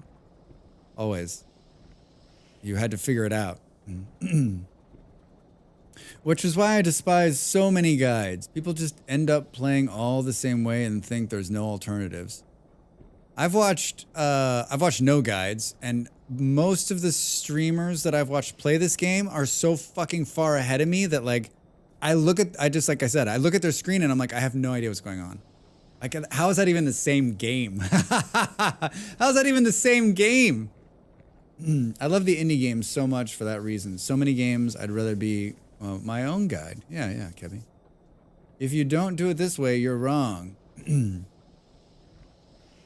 Always. You had to figure it out. Which is why I despise so many guides. People just end up playing all the same way and think there's no alternatives. I've watched no guides, and most of the streamers that I've watched play this game are so fucking far ahead of me that like, I look at their screen and I'm like, I have no idea what's going on. Like, how is that even the same game? How is that even the same game? I love the indie games so much for that reason. So many games, I'd rather be my own guide. Yeah, Kevin. If you don't do it this way, you're wrong.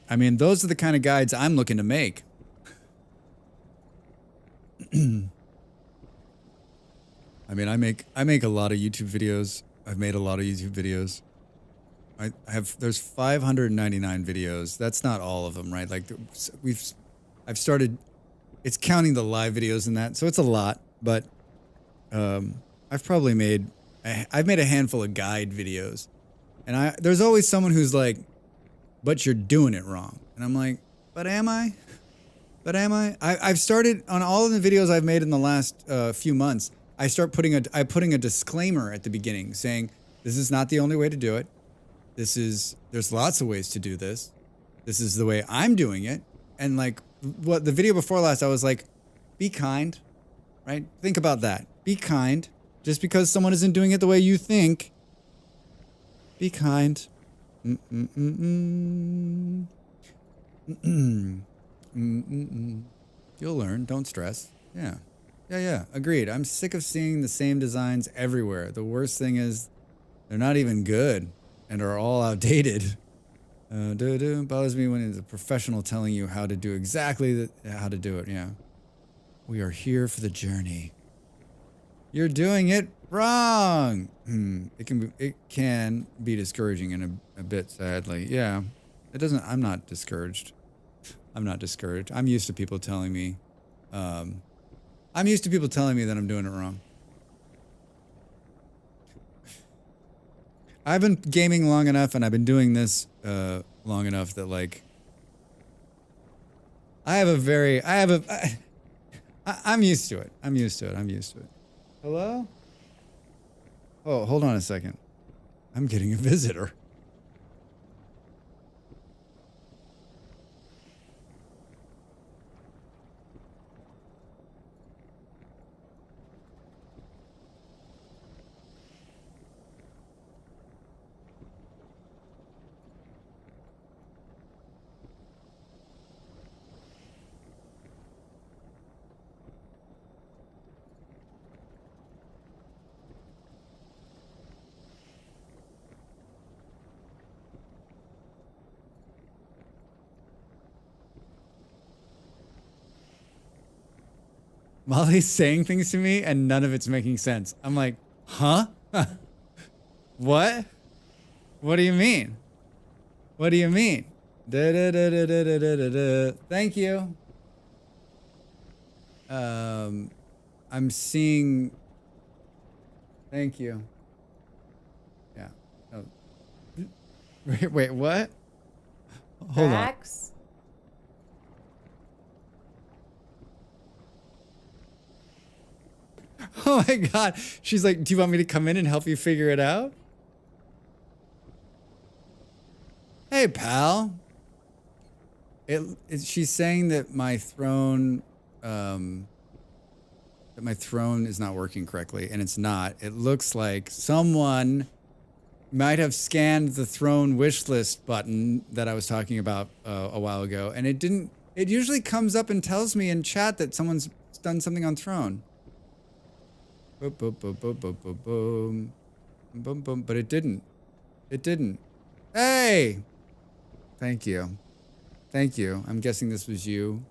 I mean, those are the kind of guides I'm looking to make. I mean, I make a lot of YouTube videos. I've made a lot of YouTube videos. There's 599 videos. That's not all of them, right? Like I've started, it's counting the live videos in that. So it's a lot, but I've made a handful of guide videos. And there's always someone who's like, but you're doing it wrong. And I'm like, but am I? I've started on all of the videos I've made in the last few months. I'm putting a disclaimer at the beginning saying, this is not the only way to do it. There's lots of ways to do this. This is the way I'm doing it. And like what the video before last, I was like, be kind, right? Think about that. Be kind. Just because someone isn't doing it the way you think, be kind. You'll learn. Don't stress. Yeah. Agreed. I'm sick of seeing the same designs everywhere. The worst thing is they're not even good and are all outdated. Bothers me when it's a professional telling you how to do exactly how to do it. Yeah. We are here for the journey. You're doing it wrong. It can be discouraging in a bit, sadly. Yeah. I'm not discouraged. I'm used to people telling me that I'm doing it wrong. I've been gaming long enough and I've been doing this long enough that like I'm used to it. I'm used to it. Hello? Oh, hold on a second. I'm getting a visitor. Molly's saying things to me and none of it's making sense. I'm like, huh? What? What do you mean? What do you mean? Thank you. I'm seeing. Thank you. Yeah. Oh. Wait, what? Hold on. Drax? Oh my God. She's like, do you want me to come in and help you figure it out? Hey, pal. She's saying that my throne, is not working correctly, and it's not. It looks like someone might have scanned the throne wish list button that I was talking about a while ago, and it didn't. It usually comes up and tells me in chat that someone's done something on throne. Boom, boom, boom, boom, boom, boom, boom, boom, boom. But it didn't. It didn't. Hey! Thank you. Thank you. I'm guessing this was you.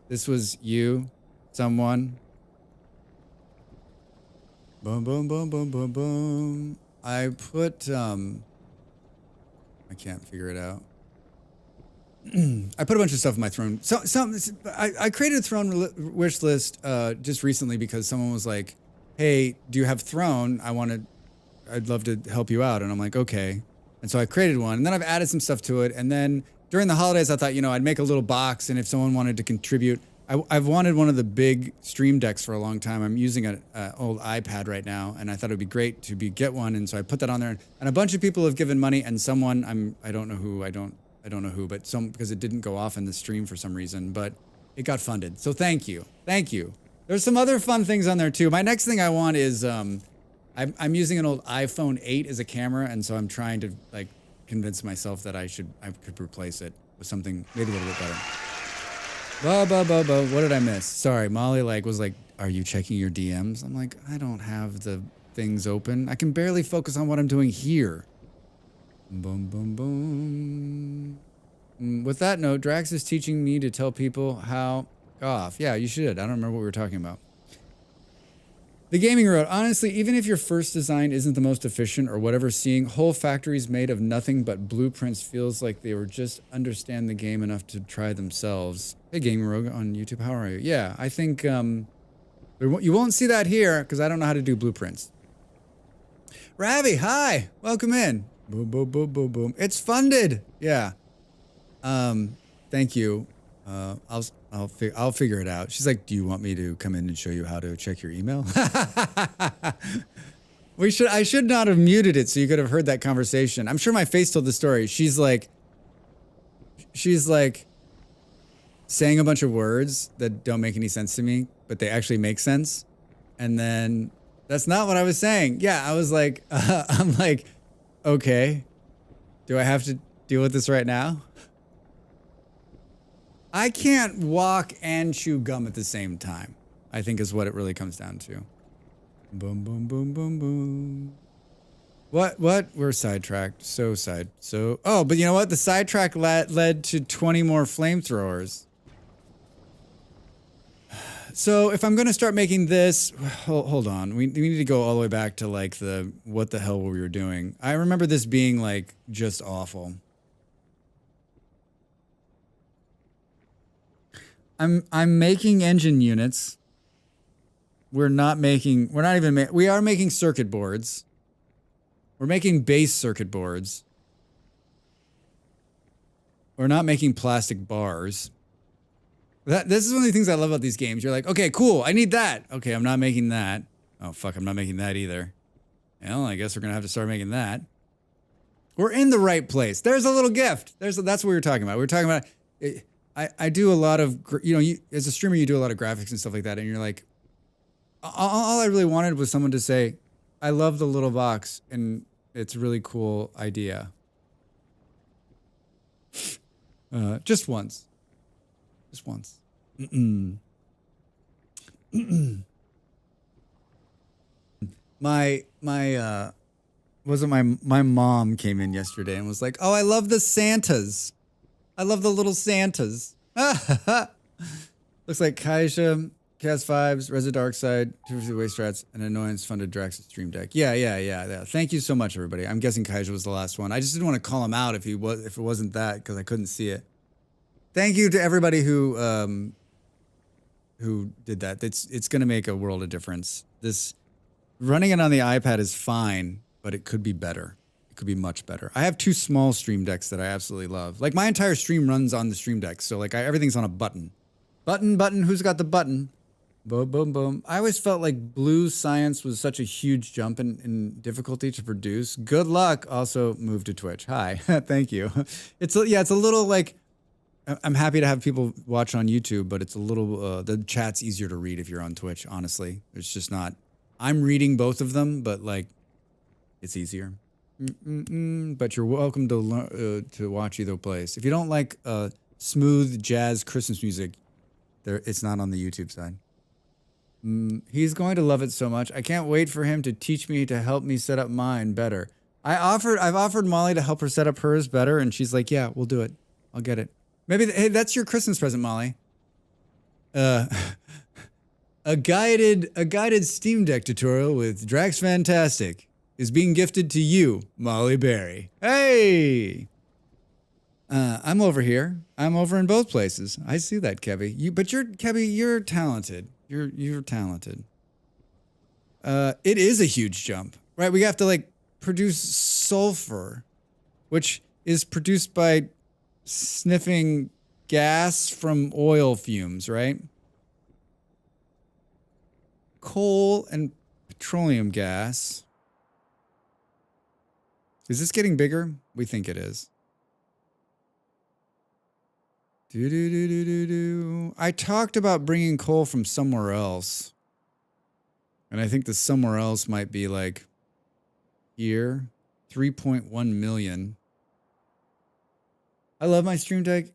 This was you. Someone. Boom, boom, boom, boom, boom, boom. I put, I can't figure it out. I put a bunch of stuff in my throne. I created a throne wish list just recently because someone was like, hey, do you have throne? I'd love to help you out. And I'm like, okay. And so I created one, and then I've added some stuff to it. And then during the holidays, I thought, I'd make a little box, and if someone wanted to contribute, I've wanted one of the big stream decks for a long time. I'm using an old iPad right now, and I thought it'd be great to get one. And so I put that on there, and a bunch of people have given money, and someone I don't know who, but because it didn't go off in the stream for some reason, but it got funded. So thank you. There's some other fun things on there too. My next thing I want is I'm using an old iPhone 8 as a camera, and so I'm trying to convince myself that I could replace it with something maybe a little bit better. What did I miss? Sorry, Molly was like, are you checking your DMs? I'm like, I don't have the things open. I can barely focus on what I'm doing here. Boom, boom, boom. With that note, Drax is teaching me to tell people how off. Yeah, you should. I don't remember what we were talking about. The gaming road. Honestly, even if your first design isn't the most efficient or whatever, seeing whole factories made of nothing but blueprints feels like they were just understand the game enough to try themselves. Hey, Gaming Rogue on YouTube, how are you? Yeah, I think you won't see that here because I don't know how to do blueprints. Ravi, hi, welcome in. Boom, boom, boom, boom, boom. It's funded. Yeah. Thank you. I'll figure it out. She's like, do you want me to come in and show you how to check your email? I should not have muted it so you could have heard that conversation. I'm sure my face told the story. She's like saying a bunch of words that don't make any sense to me, but they actually make sense. And then that's not what I was saying. Yeah, I was like, I'm like, okay, do I have to deal with this right now? I can't walk and chew gum at the same time, I think is what it really comes down to. Boom, boom, boom, boom, boom. What? We're sidetracked. Oh, but you know what? The sidetrack led to 20 more flamethrowers. So if I'm going to start making this, hold on. We need to go all the way back to what the hell we were doing. I remember this being just awful. I'm making engine units. We are making circuit boards. We're making base circuit boards. We're not making plastic bars. This is one of the things I love about these games. You're like, okay, cool, I need that. Okay, I'm not making that. Oh, fuck, I'm not making that either. Well, I guess we're gonna have to start making that. We're in the right place. There's a little gift. That's what we were talking about. We were talking about it. I do a lot of, as a streamer, you do a lot of graphics and stuff like that. And you're like, all I really wanted was someone to say, I love the little box and it's a really cool idea. Just once. Just once. My mom came in yesterday and was like, oh, I love the Santas. I love the little Santas. Looks like Kaisha, Cast Vibes, Reza Darkside, 250 Waste Strats, and Annoyance funded Drax Stream Deck. Yeah. Thank you so much, everybody. I'm guessing Kaisha was the last one. I just didn't want to call him out if it wasn't that because I couldn't see it. Thank you to everybody who who did that. It's going to make a world of difference. This running it on the iPad is fine, but it could be better. It could be much better. I have 2 small Stream Decks that I absolutely love. Like my entire stream runs on the Stream Deck, so like everything's on a button. Button. Who's got the button? Boom, boom, boom. I always felt like Blue Science was such a huge jump in difficulty to produce. Good luck. Also, move to Twitch. Hi, thank you. It's a little like I'm happy to have people watch on YouTube, but it's a little the chat's easier to read if you're on Twitch. Honestly, it's just not. I'm reading both of them, but like it's easier. But you're welcome to watch either place. If you don't like smooth jazz Christmas music, it's not on the YouTube side. He's going to love it so much. I can't wait for him to teach me to help me set up mine better. I've offered Molly to help her set up hers better, and she's like, "Yeah, we'll do it. I'll get it." Maybe hey, that's your Christmas present, Molly. A guided Steam Deck tutorial with Drax Fantastic is being gifted to you, Molly Berry. Hey. I'm over here. I'm over in both places. I see that, Kevy. Kevy, you're talented. You're talented. It is a huge jump, right? We have to like produce sulfur, which is produced by sniffing gas from oil fumes, right? Coal and petroleum gas. Is this getting bigger? We think it is. I talked about bringing coal from somewhere else. And I think the somewhere else might be like here, 3.1 million. I love my Stream Deck.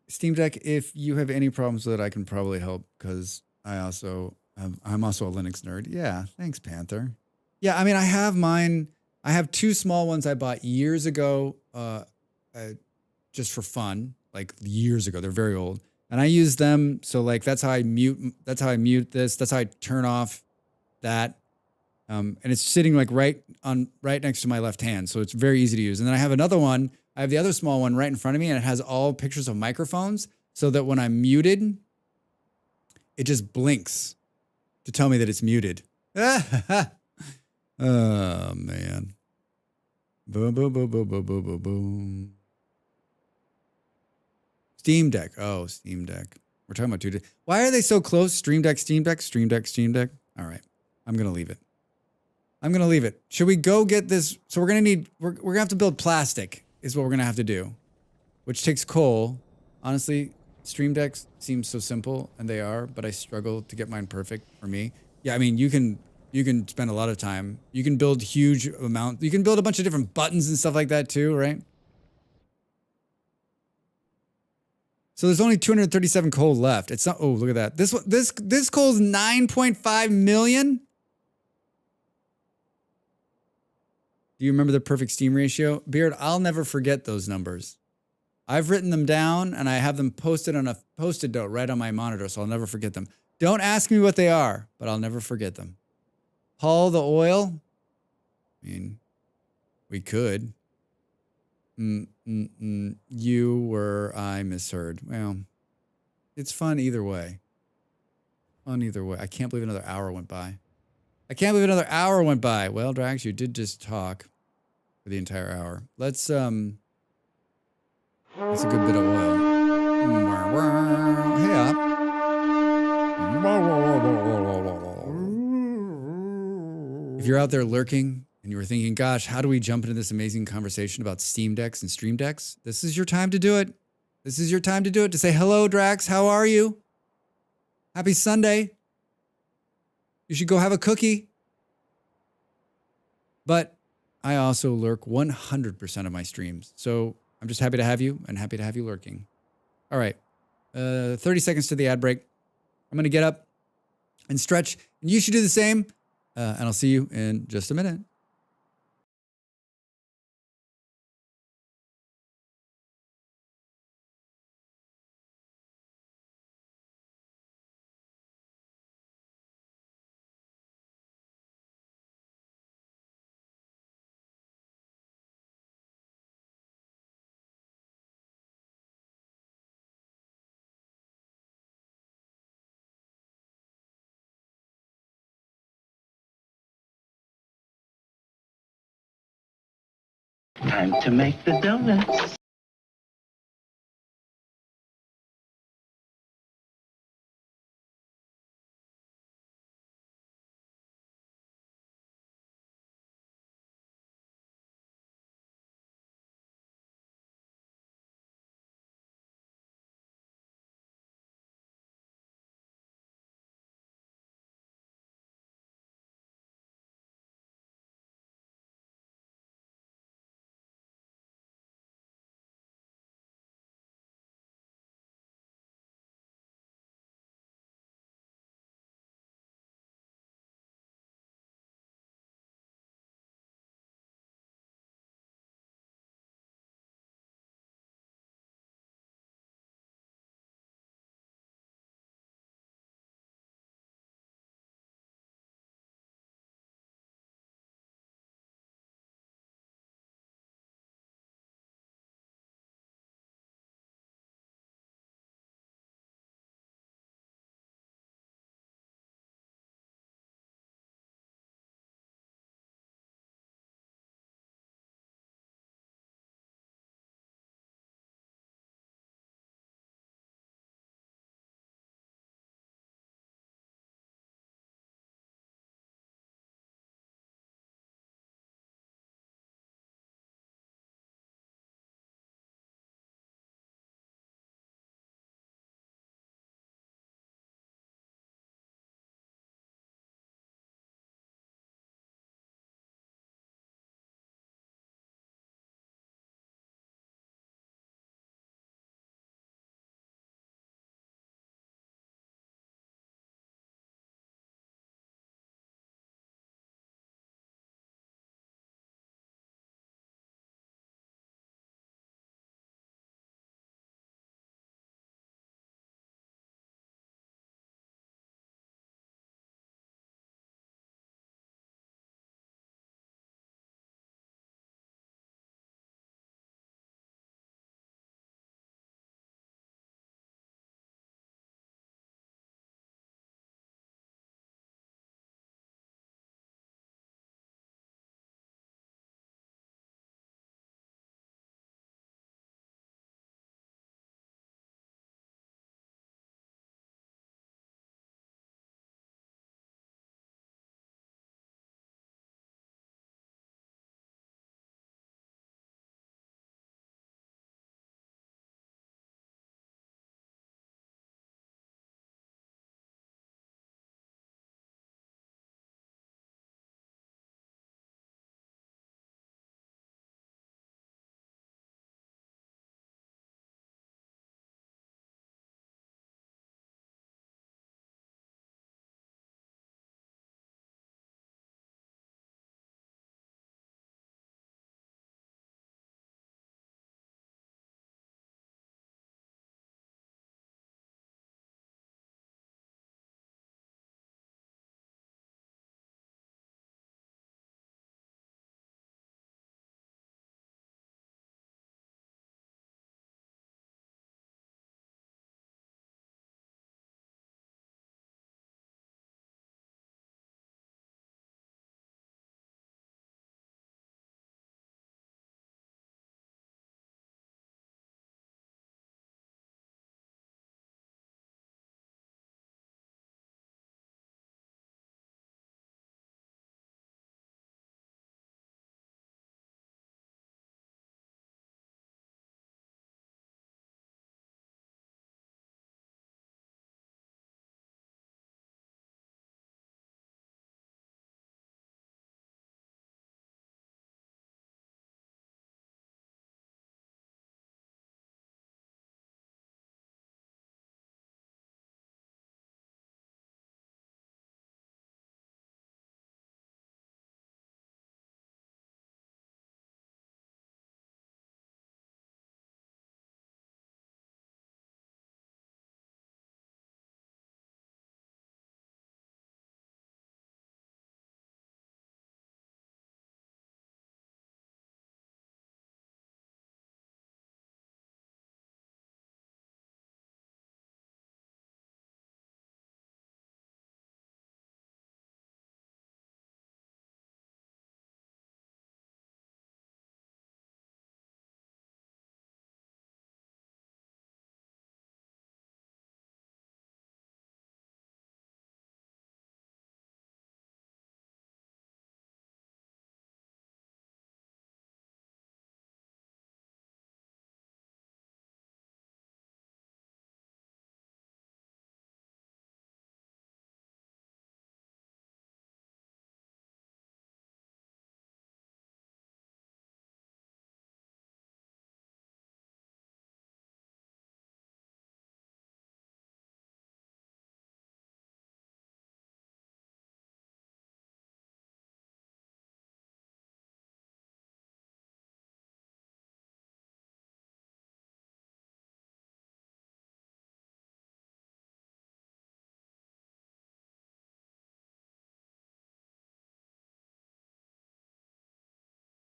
Steam Deck. If you have any problems with it, I can probably help because I'm also a Linux nerd. Yeah, thanks, Panther. Yeah, I mean, I have mine. I have 2 small ones I bought years ago, just for fun. Like years ago, they're very old, and I use them. So like that's how I mute. That's how I mute this. That's how I turn off that. And it's sitting like right next to my left hand, so it's very easy to use. And then I have another one. I have the other small one right in front of me, and it has all pictures of microphones, so that when I'm muted, it just blinks to tell me that it's muted. Oh man! Boom, boom, boom, boom, boom, boom, boom, boom. Steam Deck. Oh, Steam Deck. We're talking about 2 days. Why are they so close? Stream Deck, Steam Deck, Stream Deck, Steam Deck. All right. I'm going to leave it. I'm going to leave it. Should we go get this? So we're going to have to build plastic is what we're going to have to do, which takes coal. Honestly, Stream Decks seem so simple, and they are, but I struggle to get mine perfect for me. Yeah, I mean, you can spend a lot of time. You can build huge amounts. You can build a bunch of different buttons and stuff like that too, right? So there's only 237 coal left. It's not. Oh, look at that. This coal is 9.5 million. Do you remember the perfect steam ratio? Beard, I'll never forget those numbers. I've written them down and I have them posted on a Post-it note right on my monitor, so I'll never forget them. Don't ask me what they are, but I'll never forget them. Haul the oil? I mean, we could. I misheard. Well, it's fun either way. I can't believe another hour went by. Well, Drax, you did just talk for the entire hour. That's a good bit of oil. Hey up. If you're out there lurking and you were thinking, gosh, how do we jump into this amazing conversation about Steam Decks and Stream Decks? This is your time to do it. To say, hello, Drax, how are you? Happy Sunday. You should go have a cookie. But I also lurk 100% of my streams. So I'm just happy to have you and happy to have you lurking. All right. 30 seconds to the ad break. I'm going to get up and stretch. And you should do the same. And I'll see you in just a minute. Time to make the donuts.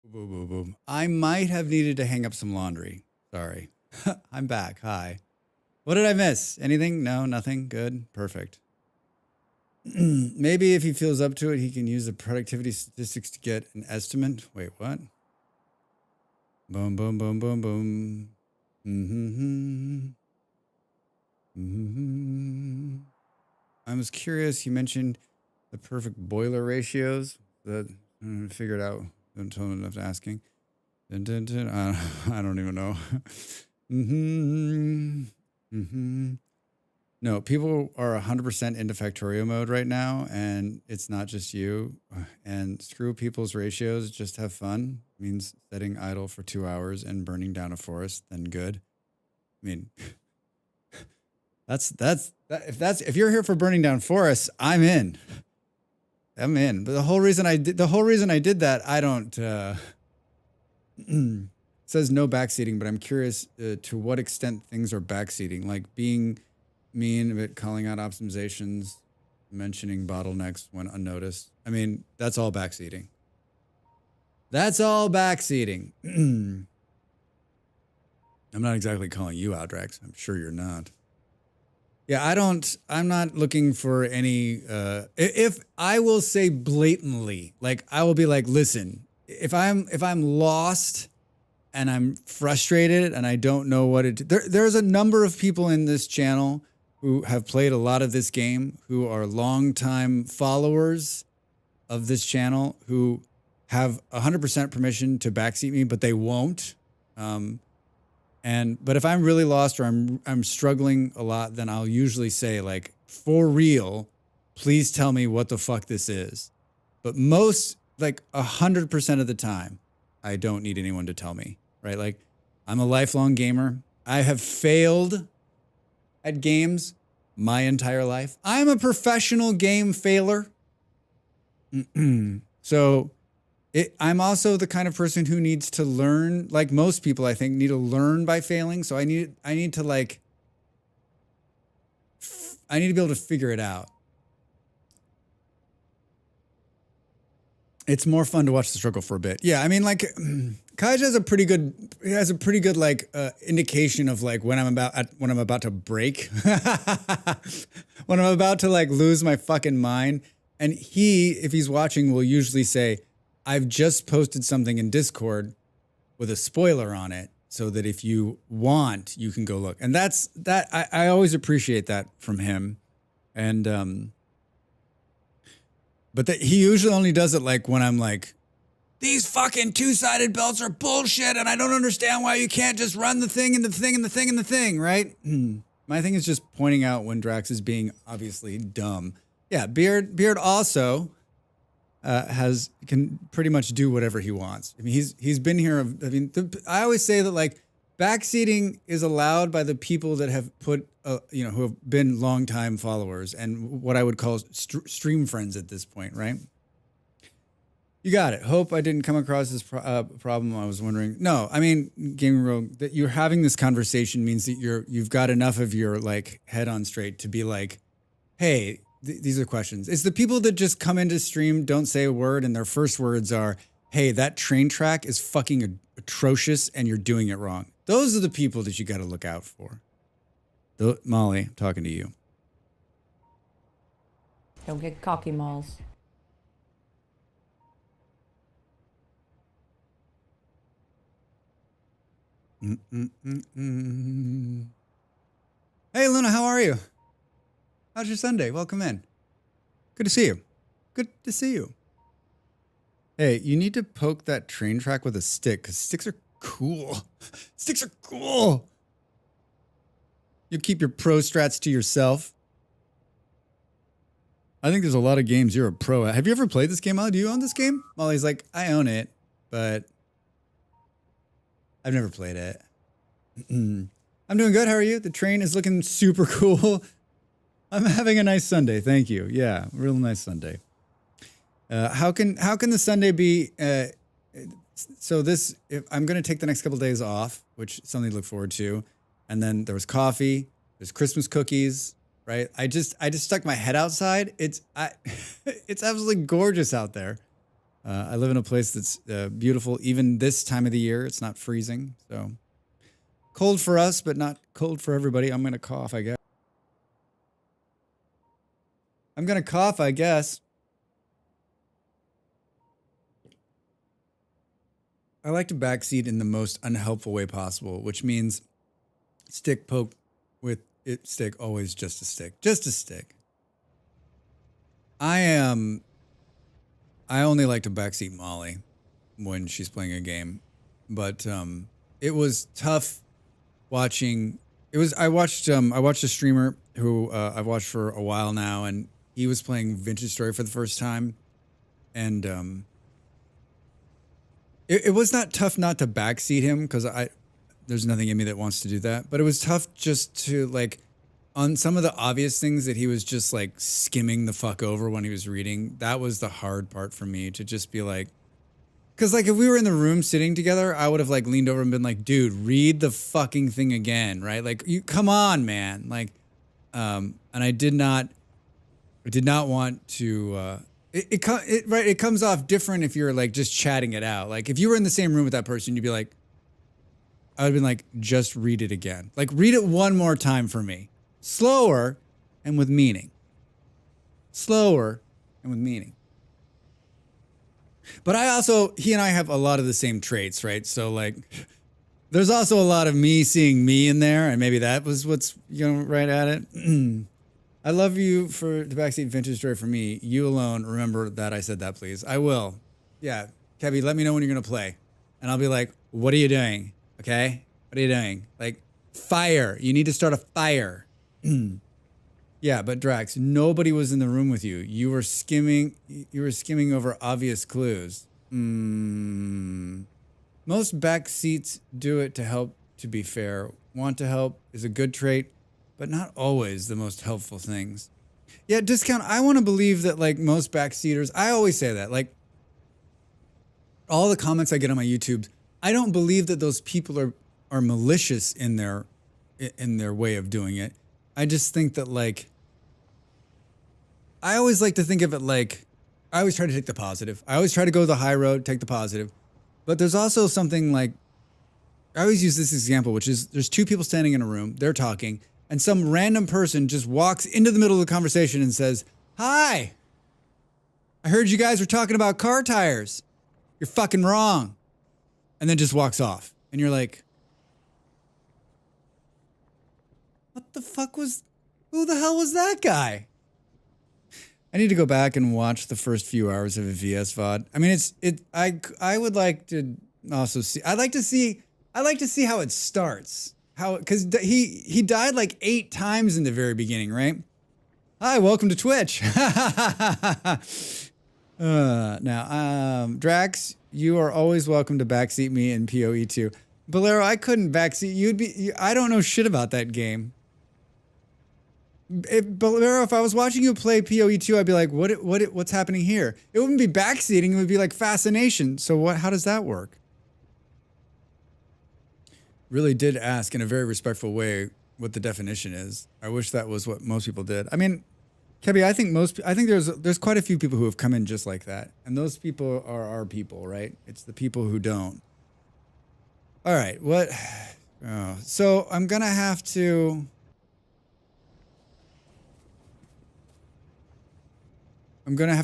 Boom, boom, boom. I might have needed to hang up some laundry. Sorry. I'm back. Hi. What did I miss? Anything? No, nothing. Good. Perfect. Maybe if he feels up to it, he can use the productivity statistics to get an estimate. Wait, what? Boom, boom, boom, boom, boom. Mm-hmm. Mm-hmm. I was curious. You mentioned the perfect boiler ratios. That figured out. Don't tell him enough asking. Dun, dun, dun. I don't even know. Mm-hmm. Mm-hmm. No, people are 100% into Factorio mode right now, and it's not just you. And screw people's ratios, just have fun. Means setting idle for 2 hours and burning down a forest, then good. I mean, if you're here for burning down forests, I'm in. I'm in. But the whole reason I did that, I don't. It says no backseating, but I'm curious to what extent things are backseating, like being mean, but calling out optimizations, mentioning bottlenecks when unnoticed. I mean, that's all backseating. That's all backseating. I'm not exactly calling you out, Drax. I'm sure you're not. Yeah, I'm not looking for any, if I will say blatantly, like I will be like, listen, if I'm lost and I'm frustrated and I don't know what there's a number of people in this channel who have played a lot of this game, who are longtime followers of this channel, who have 100% permission to backseat me, but they won't. But if I'm really lost or I'm struggling a lot, then I'll usually say, like, for real, please tell me what the fuck this is. But most, like 100% of the time, I don't need anyone to tell me, right? Like, I'm a lifelong gamer. I have failed at games my entire life. I'm a professional game failer. So I'm also the kind of person who needs to learn, like most people, I think, need to learn by failing. So I need to like, I need to be able to figure it out. It's more fun to watch the struggle for a bit. Yeah, I mean, like, Kaija has a pretty good like indication of like when I'm about to break, when I'm about to like lose my fucking mind. And he, if he's watching, will usually say, I've just posted something in Discord with a spoiler on it so that if you want, you can go look. And I always appreciate that from him. And, but he usually only does it like when I'm like, these fucking two-sided belts are bullshit and I don't understand why you can't just run the thing and the thing and the thing and the thing, right? My thing is just pointing out when Drax is being obviously dumb. Yeah, Beard also can pretty much do whatever he wants. I mean, he's been here. I mean, I always say that like backseating is allowed by the people that have put, who have been longtime followers and what I would call stream friends at this point, right? You got it. Hope I didn't come across this problem. I was wondering. No, I mean, Gaming Rogue, that you're having this conversation means that you've got enough of your like head on straight to be like, hey, these are questions. It's the people that just come into stream, don't say a word, and their first words are, hey, that train track is fucking atrocious and you're doing it wrong. Those are the people that you got to look out for. Molly, I'm talking to you. Don't get cocky, Malls. Hey, Luna, how are you? How's your Sunday? Welcome in. Good to see you. Good to see you. Hey, you need to poke that train track with a stick because sticks are cool. Sticks are cool. You keep your pro strats to yourself. I think there's a lot of games you're a pro at. Have you ever played this game, Molly? Do you own this game? Molly's like, I own it, but I've never played it. I'm doing good. How are you? The train is looking super cool. I'm having a nice Sunday. Thank you. Yeah, real nice Sunday. How can the Sunday be? So if I'm going to take the next couple of days off, which is something to look forward to, and then there was coffee. There's Christmas cookies, right? I just stuck my head outside. It's absolutely gorgeous out there. I live in a place that's beautiful. Even this time of the year, it's not freezing. So cold for us, but not cold for everybody. I'm going to cough, I guess. I like to backseat in the most unhelpful way possible, which means stick poke with it stick, always just a stick. Just a stick. I only like to backseat Molly when she's playing a game. But it was tough watching I watched a streamer who I've watched for a while now, and he was playing Vintage Story for the first time. And it was not tough not to backseat him because there's nothing in me that wants to do that. But it was tough just to like on some of the obvious things that he was just like skimming the fuck over when he was reading. That was the hard part for me to just be like, because like if we were in the room sitting together, I would have like leaned over and been like, dude, read the fucking thing again, right? Like you come on, man. Like and I did not want to it comes off different if you're like just chatting it out. Like if you were in the same room with that person, you'd be like, I would have been like, just read it again. Like read it one more time for me. Slower and with meaning. Slower and with meaning. But he and I have a lot of the same traits, right? So like there's also a lot of me seeing me in there, and maybe that was what's right at it. I love you for the Backseat Vintage Story for me. You alone. Remember that I said that, please. I will. Yeah. Kevy, let me know when you're going to play. And I'll be like, what are you doing? Okay? What are you doing? Like, fire. You need to start a fire. Yeah, but Drax, nobody was in the room with you. You were skimming over obvious clues. Most backseats do it to help, to be fair. Want to help is a good trait, but not always the most helpful things. Yeah, Discount, I want to believe that like most backseaters, I always say that, like all the comments I get on my YouTube, I don't believe that those people are malicious in their way of doing it. I just think that like, I always like to think of it like, I always try to take the positive. I always try to go the high road, take the positive. But there's also something like, I always use this example, which is there's two people standing in a room, they're talking, and some random person just walks into the middle of the conversation and says, hi, I heard you guys were talking about car tires. You're fucking wrong. And then just walks off. And you're like, what the fuck who the hell was that guy? I need to go back and watch the first few hours of a VS VOD. I mean, I would like to also see, I'd like to see how it starts. Because he died like 8 times in the very beginning, right? Hi, welcome to Twitch. Now, Drax, you are always welcome to backseat me in PoE2. Bolero, I couldn't backseat. I don't know shit about that game. Bolero, if I was watching you play PoE2, I'd be like, what's happening here? It wouldn't be backseating. It would be like fascination. So how does that work? Really did ask in a very respectful way what the definition is. I wish that was what most people did. I mean, Kebby, I think there's quite a few people who have come in just like that. And those people are our people, right? It's the people who don't. All right, what? Oh, so I'm going to have to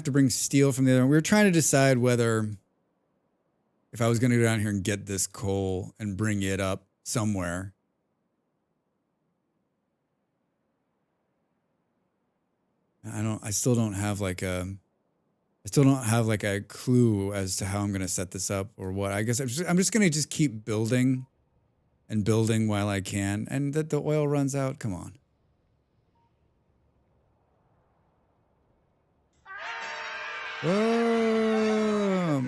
bring steel from the other one. We were trying to decide whether if I was going to go down here and get this coal and bring it up somewhere. I still don't have like a clue as to how I'm going to set this up or what. I guess I'm just going to just keep building and building while I can, and that the oil runs out. Come on. Whoa.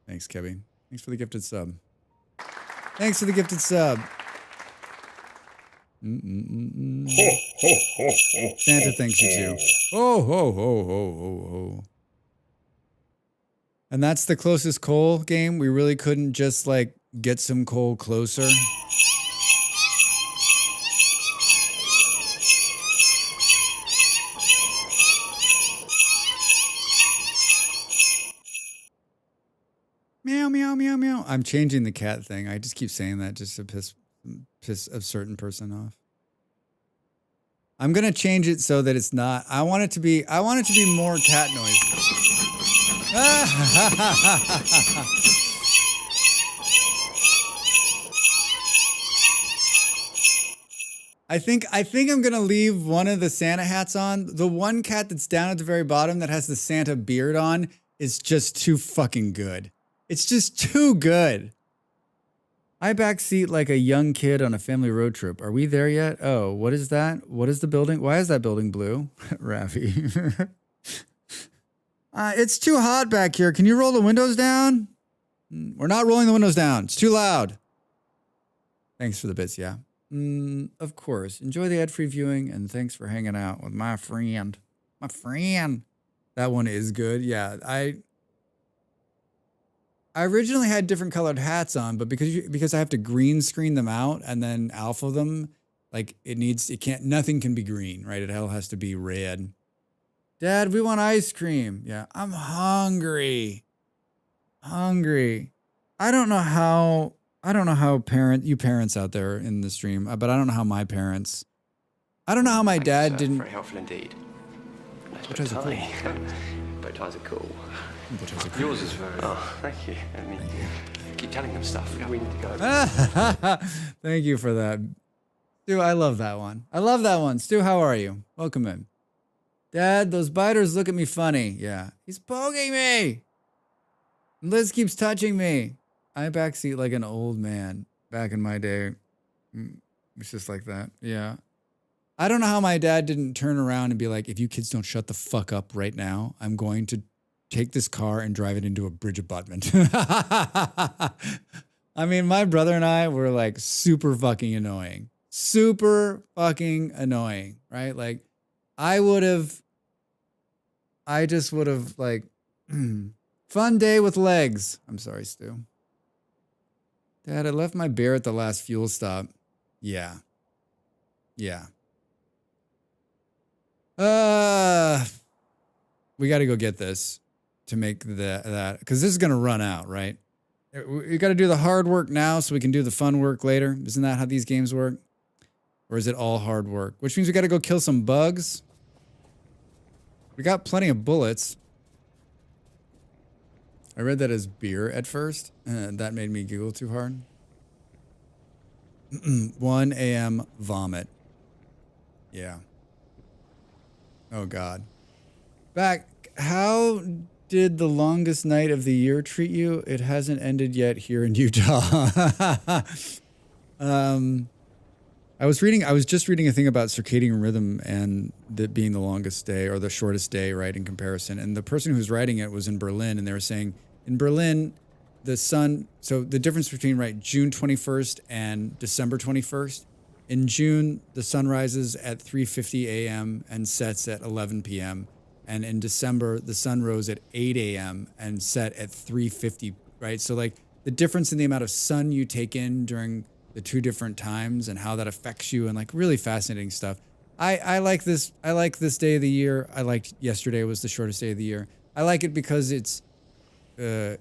Thanks, Kevin. Thanks for the gifted sub. Santa thanks you too. Oh, ho, ho, ho, ho, ho. And that's the closest coal game. We really couldn't just like get some coal closer. meow, meow, meow. I'm changing the cat thing. I just keep saying that just to piss a certain person off. I'm gonna change it so that it's not. I want it to be more cat noises. I think I'm gonna leave one of the Santa hats on. The one cat that's down at the very bottom that has the Santa beard on is just too fucking good. It's just too good. I backseat like a young kid on a family road trip. Are we there yet? Oh, what is that? What is the building? Why is that building blue? Raffy. It's too hot back here. Can you roll the windows down? We're not rolling the windows down. It's too loud. Thanks for the bits, yeah. Of course. Enjoy the ad-free viewing, and thanks for hanging out with my friend. My friend. That one is good. Yeah, I originally had different colored hats on, but because I have to green screen them out and then alpha them, like nothing can be green, right? It all has to be red. Dad, we want ice cream. Yeah, I'm hungry. Hungry. I don't know how you parents out there in the stream, but I don't know how my parents. I don't know how my dad didn't. Very helpful indeed. Bow ties are cool. Bow ties are cool. Bow ties are cool. Yours is very. Oh, thank you. I mean, keep telling them stuff. We need to go. Thank you for that, Stu. I love that one. I love that one. Stu, how are you? Welcome in. Dad, those biters look at me funny. Yeah, he's poking me. Liz keeps touching me. I backseat like an old man back in my day. It's just like that. Yeah. I don't know how my dad didn't turn around and be like, if you kids don't shut the fuck up right now, I'm going to take this car and drive it into a bridge abutment. I mean, my brother and I were like super fucking annoying. Super fucking annoying, right? Like, I just would have like, fun day with legs. I'm sorry, Stu. Dad, I left my bear at the last fuel stop. Yeah. Yeah. We got to go get this to make that because this is going to run out, right? We got to do the hard work now so we can do the fun work later. Isn't that how these games work? Or is it all hard work? Which means we got to go kill some bugs. We got plenty of bullets. I read that as beer at first, and that made me giggle too hard. 1 a.m. vomit. Yeah. Oh, God. Back, how did the longest night of the year treat you? It hasn't ended yet here in Utah. I was just reading a thing about circadian rhythm and that being the longest day or the shortest day, right, in comparison. And the person who's writing it was in Berlin, and they were saying in Berlin, the sun, so the difference between, right, June 21st and December 21st, in June, the sun rises at 3:50 a.m. and sets at 11 p.m. And in December, the sun rose at 8 a.m. and set at 3:50, right? So like the difference in the amount of sun you take in during the two different times and how that affects you and like really fascinating stuff. I like this. I like this day of the year. I liked yesterday was the shortest day of the year. I like it because it's like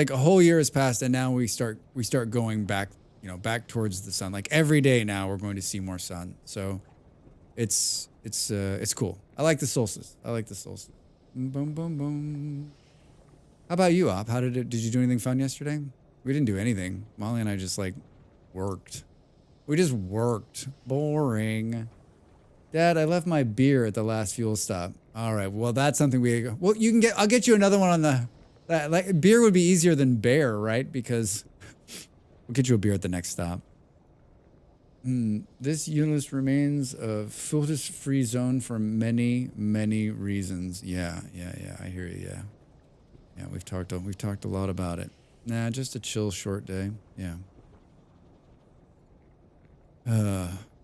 a whole year has passed and now we start going back, back towards the sun. Like every day now we're going to see more sun. So it's cool. I like the solstice. Boom, boom, boom. How about you, Op? Did you do anything fun yesterday? We didn't do anything. Molly and I just like worked. We just worked. Boring. Dad, I left my beer at the last fuel stop. All right. Well, that's something I'll get you another one on like beer would be easier than bear, right? Because we'll get you a beer at the next stop. This unit remains a filter-free zone for many, many reasons. Yeah. I hear you. Yeah. We've talked a lot about it. Nah, just a chill, short day. Yeah.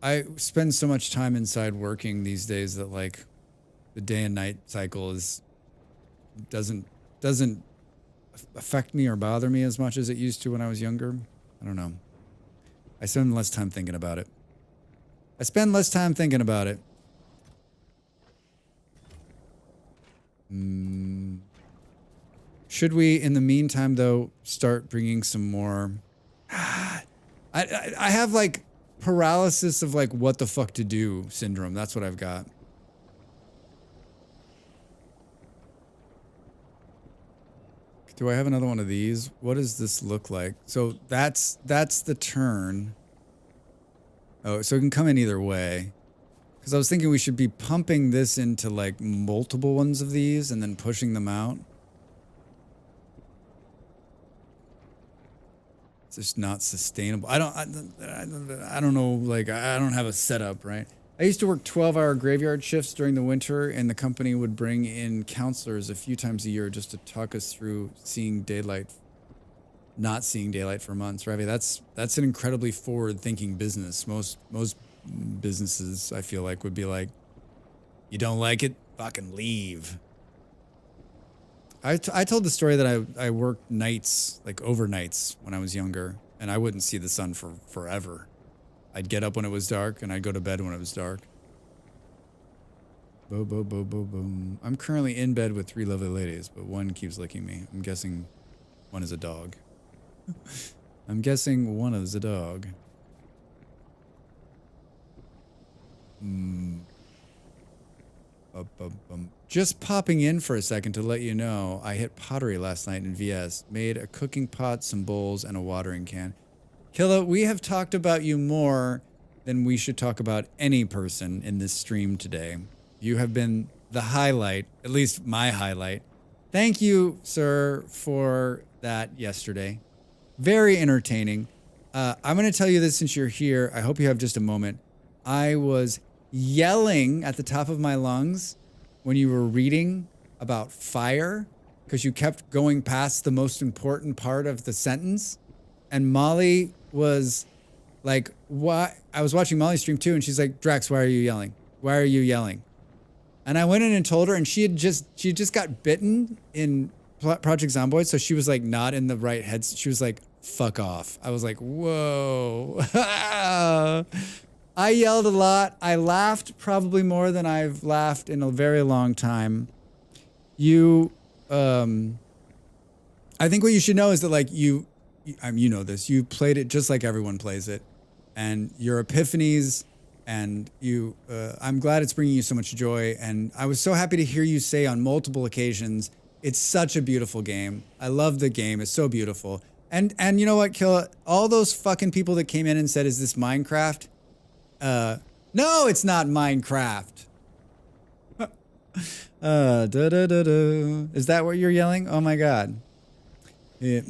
I spend so much time inside working these days that like the day and night cycle doesn't affect me or bother me as much as it used to when I was younger. I don't know. I spend less time thinking about it. Should we, in the meantime, though, start bringing some more? I have like paralysis of like what the fuck to do syndrome. That's what I've got. Do I have another one of these? What does this look like? So that's the turn. Oh, so it can come in either way. Because I was thinking we should be pumping this into like multiple ones of these and then pushing them out. It's just not sustainable. I don't know, like I don't have a setup, right? I used to work 12-hour graveyard shifts during the winter, and the company would bring in counselors a few times a year just to talk us through seeing daylight, not seeing daylight for months. Ravi, that's an incredibly forward-thinking business. Most businesses, I feel like, would be like, you don't like it, fucking leave. I told the story that I worked nights, like overnights when I was younger, and I wouldn't see the sun for forever. I'd get up when it was dark, and I'd go to bed when it was dark. Boom, boom, boom, boom, boom. I'm currently in bed with 3 lovely ladies, but one keeps licking me. I'm guessing one is a dog. I'm guessing one is a dog. Just popping in for a second to let you know, I hit pottery last night in VS. Made a cooking pot, some bowls, and a watering can. Killa, we have talked about you more than we should talk about any person in this stream today. You have been the highlight, at least my highlight. Thank you, sir, for that yesterday. Very entertaining. I'm going to tell you this since you're here. I hope you have just a moment. I was yelling at the top of my lungs when you were reading about fire because you kept going past the most important part of the sentence. And Molly was like, "What?" I was watching Molly stream too, and she's like, "Drax, why are you yelling? Why are you yelling?" And I went in and told her, and she just got bitten in Project Zomboid, so she was like not in the right head. She was like, "Fuck off." I was like, "Whoa." I yelled a lot. I laughed probably more than I've laughed in a very long time. You, I think what you should know is that like you know this, you played it just like everyone plays it, and your epiphanies, and I'm glad it's bringing you so much joy, and I was so happy to hear you say on multiple occasions, it's such a beautiful game. I love the game. It's so beautiful. And you know what, Killa? All those fucking people that came in and said, is this Minecraft? No, it's not Minecraft. Is that what you're yelling? Oh my God. Yeah,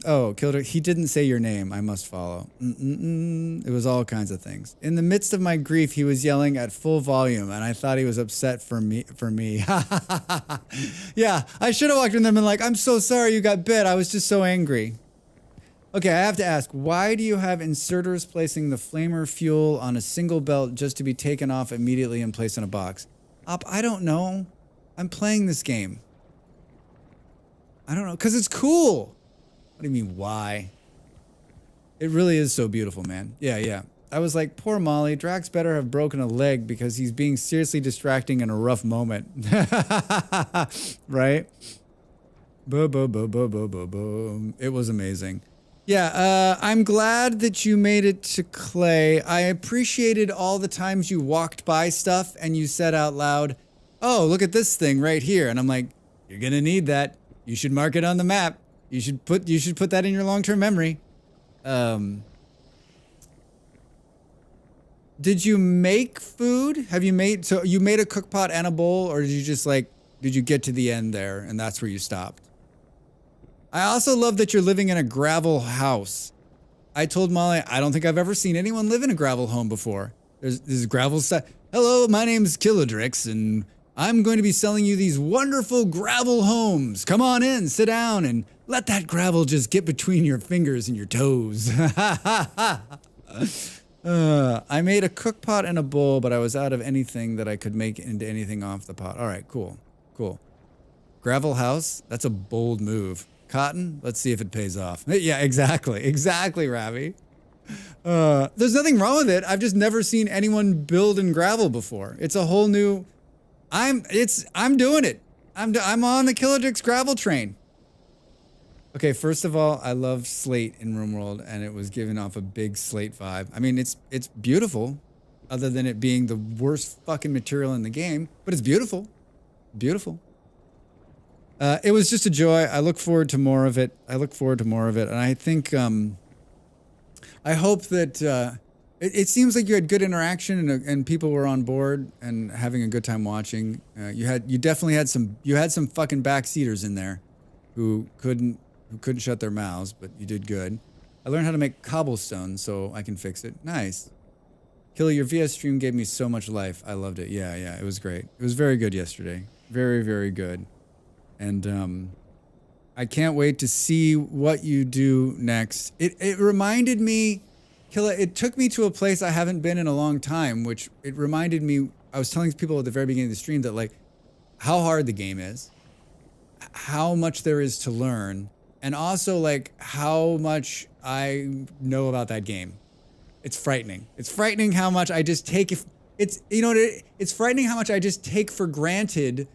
Oh, Kilder, he didn't say your name. I must follow. It was all kinds of things. In the midst of my grief, he was yelling at full volume, and I thought he was upset for me. Yeah, I should have walked in them and like, I'm so sorry you got bit. I was just so angry. Okay, I have to ask, why do you have inserters placing the flamer fuel on a single belt just to be taken off immediately and placed in a box? I don't know. I'm playing this game. I don't know, because it's cool. What do you mean, why? It really is so beautiful, man. Yeah. I was like, poor Molly, Drax better have broken a leg because he's being seriously distracting in a rough moment. Right? Boom. It was amazing. Yeah, I'm glad that you made it to Clay. I appreciated all the times you walked by stuff and you said out loud, oh, look at this thing right here. And I'm like, you're going to need that. You should mark it on the map. You should put that in your long-term memory. Did you make food? So you made a cook pot and a bowl, or did you just like, did you get to the end there and that's where you stopped? I also love that you're living in a gravel house. I told Molly, I don't think I've ever seen anyone live in a gravel home before. There's gravel stuff. Hello, my name's Kilodrix, and I'm going to be selling you these wonderful gravel homes. Come on in, sit down, and let that gravel just get between your fingers and your toes. I made a cook pot and a bowl, but I was out of anything that I could make into anything off the pot. All right, cool. Gravel house, that's a bold move. Cotton, let's see if it pays off. Yeah, exactly, Ravi. There's nothing wrong with it. I've just never seen anyone build in gravel before. It's a whole new... I'm doing it. I'm on the Kilodrix gravel train. Okay, first of all, I love slate in RimWorld, and it was giving off a big slate vibe. I mean, it's beautiful, other than it being the worst fucking material in the game, but it's beautiful. Beautiful. It was just a joy. I look forward to more of it. And I think, I hope that, it seems like you had good interaction and people were on board and having a good time watching. You definitely had some fucking backseaters in there who couldn't shut their mouths, but you did good. I learned how to make cobblestone so I can fix it. Nice. Killer, your VS stream gave me so much life. I loved it. Yeah, it was great. It was very good yesterday. Very, very good. And I can't wait to see what you do next. It reminded me, Killer, it took me to a place I haven't been in a long time, which it reminded me, I was telling people at the very beginning of the stream that like how hard the game is, how much there is to learn, and also like how much I know about that game. It's frightening. It's frightening how much I just take, it's frightening how much I just take for granted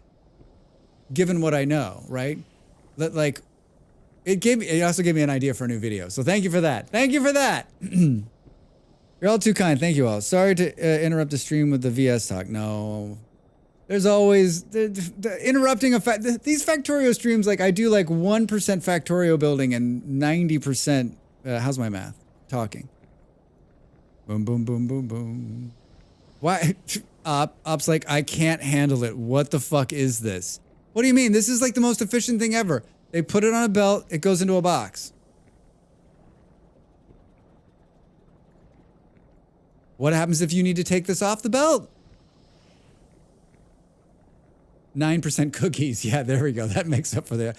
given what I know, right? That like, it also gave me an idea for a new video. So thank you for that. Thank you for that. You're all too kind. Thank you all. Sorry to interrupt the stream with the VS talk. No, there's always the interrupting effect. These Factorio streams, like I do like 1% Factorio building and 90%, how's my math? Talking. Boom, boom, boom, boom, boom. Why? Op's like, I can't handle it. What the fuck is this? What do you mean? This is like the most efficient thing ever. They put it on a belt, it goes into a box. What happens if you need to take this off the belt? 9% cookies. Yeah, there we go. That makes up for that.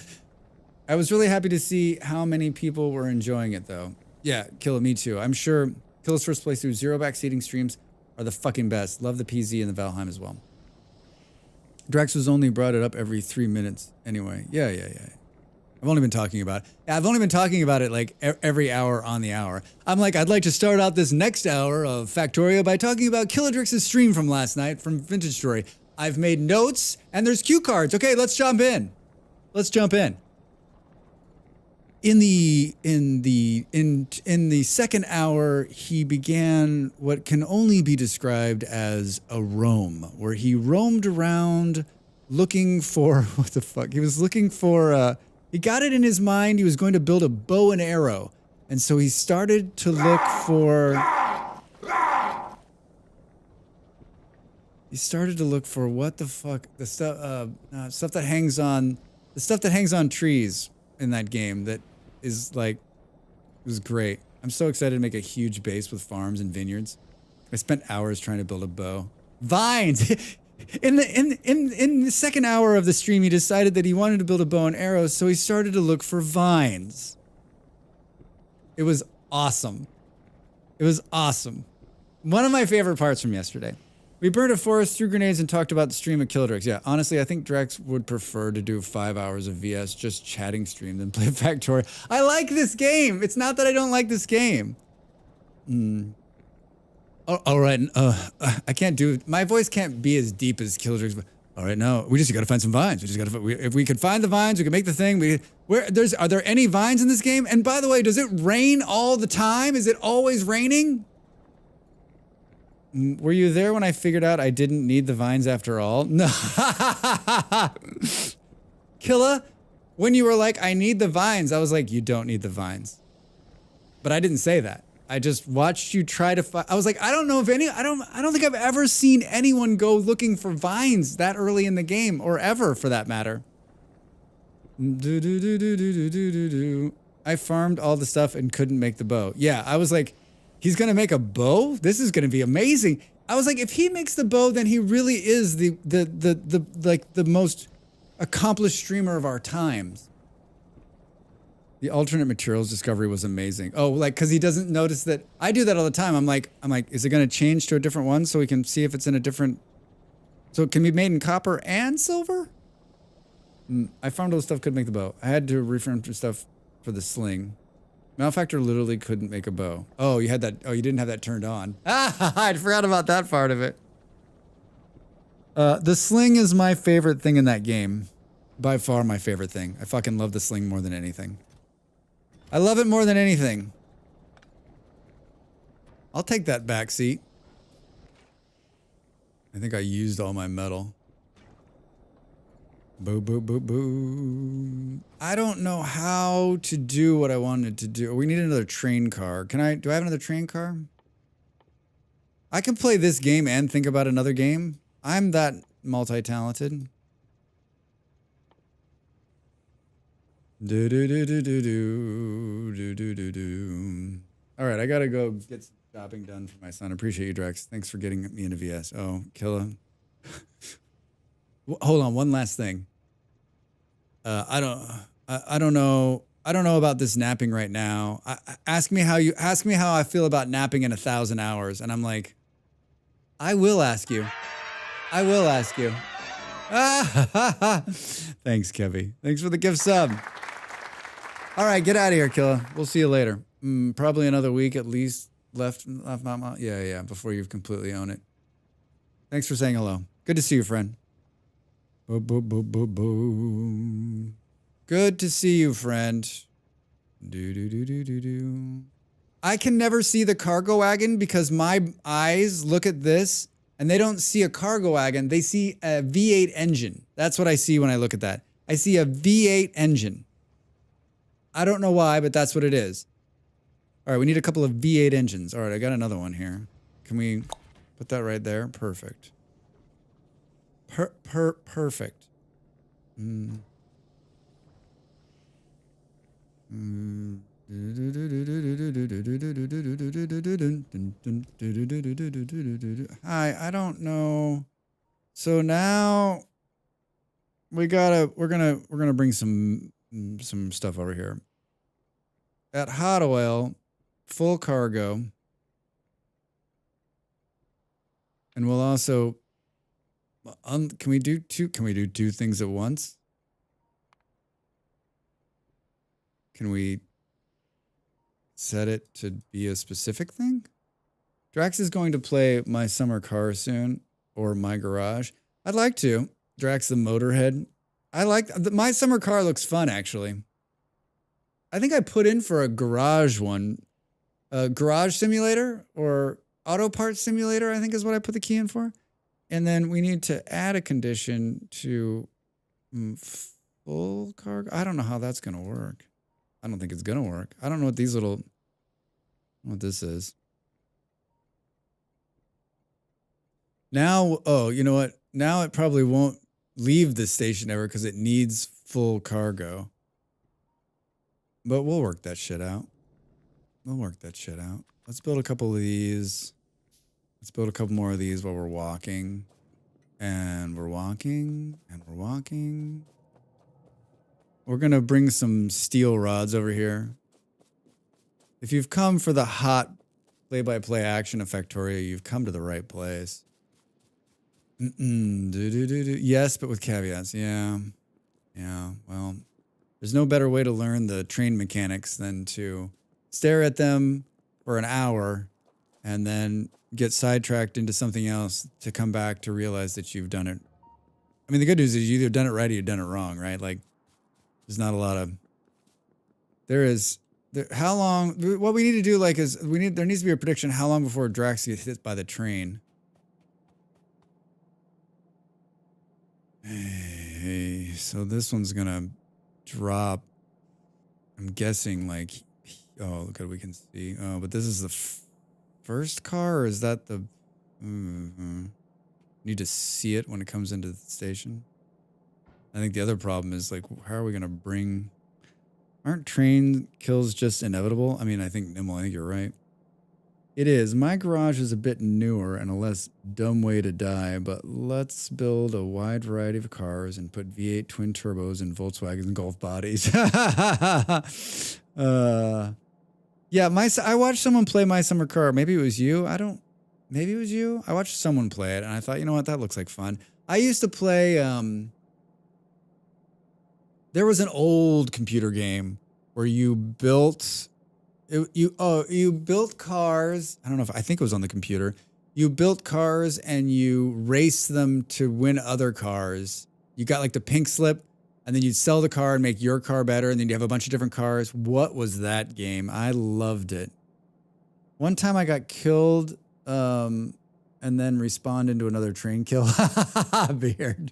I was really happy to see how many people were enjoying it, though. Yeah, Killa, me too. I'm sure Killa's first playthrough, 0 backseating streams are the fucking best. Love the PZ and the Valheim as well. Drax was only brought it up every 3 minutes anyway. Yeah. I've only been talking about it. I've only been talking about it like every hour on the hour. I'm like, I'd like to start out this next hour of Factorio by talking about Kilodrix's stream from last night from Vintage Story. I've made notes and there's cue cards. Okay, let's jump in. In the second hour, he began what can only be described as a roam, where he roamed around looking for what the fuck? He was looking for. He got it in his mind. He was going to build a bow and arrow, and so he started to look for. He started to look for what the fuck? The stuff that hangs on trees in that game that is like, it was great. I'm so excited to make a huge base with farms and vineyards. I spent hours trying to build a bow. Vines! In the second hour of the stream, he decided that he wanted to build a bow and arrow, so he started to look for vines. It was awesome. One of my favorite parts from yesterday. We burned a forest, threw grenades, and talked about the stream of Kilodrix. Yeah, honestly, I think Drex would prefer to do 5 hours of VS just chatting stream than play Factorio. I like this game. It's not that I don't like this game. Oh, all right. I can't do. My voice can't be as deep as Kilodrix. But all right, no, we just got to find some vines. If we could find the vines, we could make the thing. Are there any vines in this game? And by the way, does it rain all the time? Is it always raining? Were you there when I figured out I didn't need the vines after all? No. Killa, when you were like, I need the vines, I was like, you don't need the vines. But I didn't say that. I just watched you try to find. I was like, I don't know if I don't think I've ever seen anyone go looking for vines that early in the game, or ever for that matter. I farmed all the stuff and couldn't make the bow. Yeah, I was like, he's gonna make a bow? This is gonna be amazing. I was like, if he makes the bow, then he really is the most accomplished streamer of our times. The alternate materials discovery was amazing. Oh, like, cause he doesn't notice that. I do that all the time. I'm like, is it gonna change to a different one so we can see if it's in a different, so it can be made in copper and silver? I found all the stuff couldn't make the bow. I had to reframe stuff for the sling. Malfactor literally couldn't make a bow. Oh, you had that. Oh, you didn't have that turned on. I forgot about that part of it. The sling is my favorite thing in that game. by far my favorite thing. I fucking love the sling more than anything. I love it more than anything. I'll take that back seat. I think I used all my metal. Boo, boo, boo, boo. I don't know how to do what I wanted to do. We need another train car. Do I have another train car? I can play this game and think about another game. I'm that multi-talented. Do do do do do do do do do do. All right, I gotta go get some shopping done for my son. Appreciate you, Drex. Thanks for getting me into VS. Oh, Killa. Hold on, one last thing. I don't know about this napping right now. Ask me how I feel about napping in 1,000 hours, and I'm like, I will ask you. I will ask you. Thanks, Kevy. Thanks for the gift sub. All right, get out of here, Killa. We'll see you later. Probably another week at least left. Yeah, before you completely own it. Thanks for saying hello. Good to see you, friend. Good to see you, friend. I can never see the cargo wagon because my eyes look at this and they don't see a cargo wagon. They see a V8 engine. That's what I see when I look at that. I see a V8 engine. I don't know why, but that's what it is. All right, we need a couple of V8 engines. All right, I got another one here. Can we put that right there? Perfect. Perfect. Hi, I don't know. So now we're gonna bring some stuff over here. At Hot Oil, full cargo. And we'll also can we do two things at once? Can we set it to be a specific thing? Drax is going to play My Summer Car soon, or My Garage. I'd like to. Drax the Motorhead. I like My Summer Car looks fun, actually. I think I put in for a garage one. A garage simulator or auto parts simulator, I think is what I put the key in for. And then we need to add a condition to full cargo. I don't know how that's going to work. I don't think it's going to work. I don't know what this is. Now, oh, you know what? Now it probably won't leave the station ever because it needs full cargo. But we'll work that shit out. Let's build a couple of these. Let's build a couple more of these while we're walking. And we're walking. We're going to bring some steel rods over here. If you've come for the hot play-by-play action of Factorio, you've come to the right place. Yes, but with caveats. Yeah, well, there's no better way to learn the train mechanics than to stare at them for an hour and then get sidetracked into something else to come back to realize that you've done it. I mean, the good news is you either done it right or you've done it wrong, right? Like, there's not a lot of... How long... What we need to do, like, is... There needs to be a prediction how long before Drax gets hit by the train. Hey, so this one's gonna drop. I'm guessing, like... Oh, look, we can see. Oh, but this is the first car, or is that the... Need to see it when it comes into the station. I think the other problem is, like, how are we gonna bring... Aren't train kills just inevitable? I mean, I think you're right. It is. My garage is a bit newer and a less dumb way to die, but let's build a wide variety of cars and put V8 twin turbos in Volkswagen and Golf bodies. Yeah, I watched someone play My Summer Car. Maybe it was you. Maybe it was you. I watched someone play it, and I thought, you know what, that looks like fun. I used to play, there was an old computer game where you built... You built cars. I don't know I think it was on the computer. You built cars and you raced them to win other cars. You got like the pink slip and then you'd sell the car and make your car better, and then you have a bunch of different cars. What was that game? I loved it. One time I got killed and then respawned into another train kill. Beard.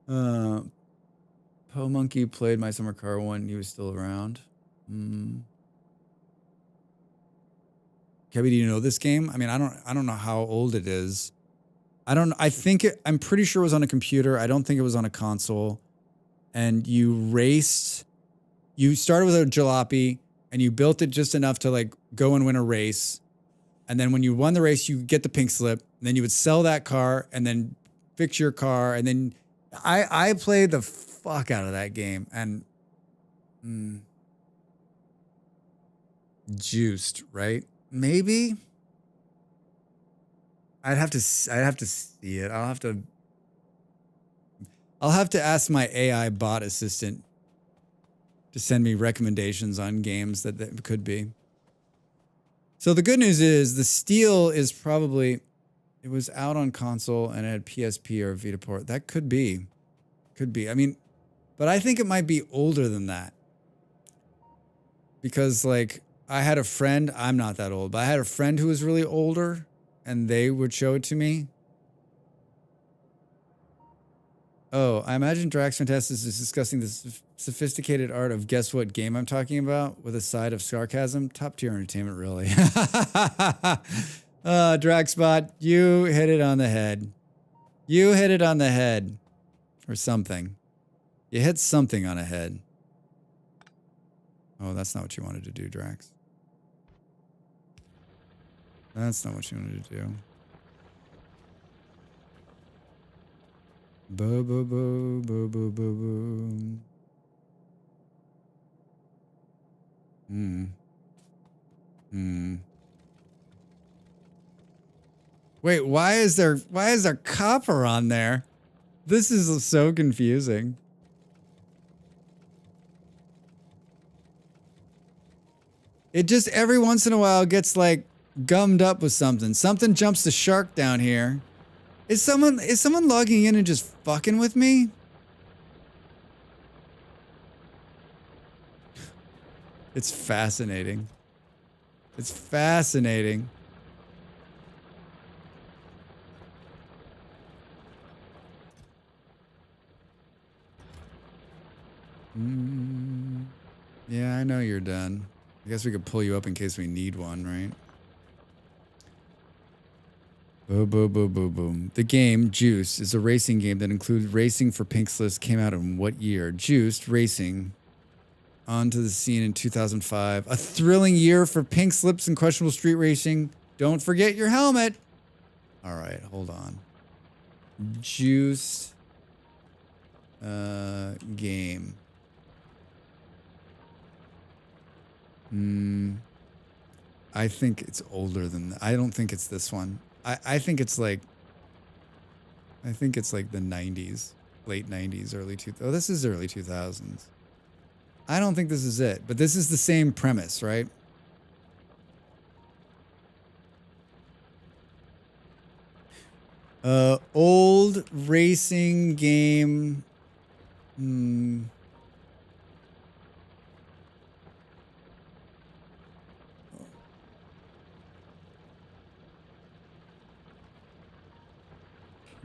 Po Monkey played my summer car when he was still around. Kevin, do you know this game? I mean, I don't know how old it is. I'm pretty sure it was on a computer. I don't think it was on a console. And you started with a jalopy and you built it just enough to like go and win a race. And then when you won the race, you get the pink slip. And then you would sell that car and then fix your car. And then I played the fuck out of that game. And Juiced, right? Maybe. I'd have to see it. I'll have to ask my AI bot assistant to send me recommendations on games that could be. So the good news is the Steel is probably, it was out on console and it had PSP or Vita port. That could be. I mean, but I think it might be older than that. Because like I had a friend, I'm not that old, but I had a friend who was really older and they would show it to me. Oh, I imagine Drax Fantastic is discussing the sophisticated art of guess what game I'm talking about with a side of sarcasm. Top tier entertainment, really. Draxbot, you hit it on the head. You hit it on the head. Or something. You hit something on a head. Oh, that's not what you wanted to do, Drax. That's not what you wanted to do. Boo, boo, boo, boo, boo, boo, boo. Wait, why is there copper on there? This is so confusing. It just every once in a while gets like gummed up with something. Something jumps the shark down here. Is someone logging in and just fucking with me? It's fascinating. It's fascinating. Yeah, I know you're done. I guess we could pull you up in case we need one, right? Boom, boom, boom, boom, boom. The game, Juice, is a racing game that includes racing for pink slips. Came out in what year? Juiced Racing. Onto the scene in 2005. A thrilling year for pink slips and questionable street racing. Don't forget your helmet. All right, hold on. Juiced game. I think it's older than that. I don't think it's this one. I think it's like the 90s, late 90s, early 2000s. Oh, this is early 2000s. I don't think this is it, but this is the same premise, right? Old racing game.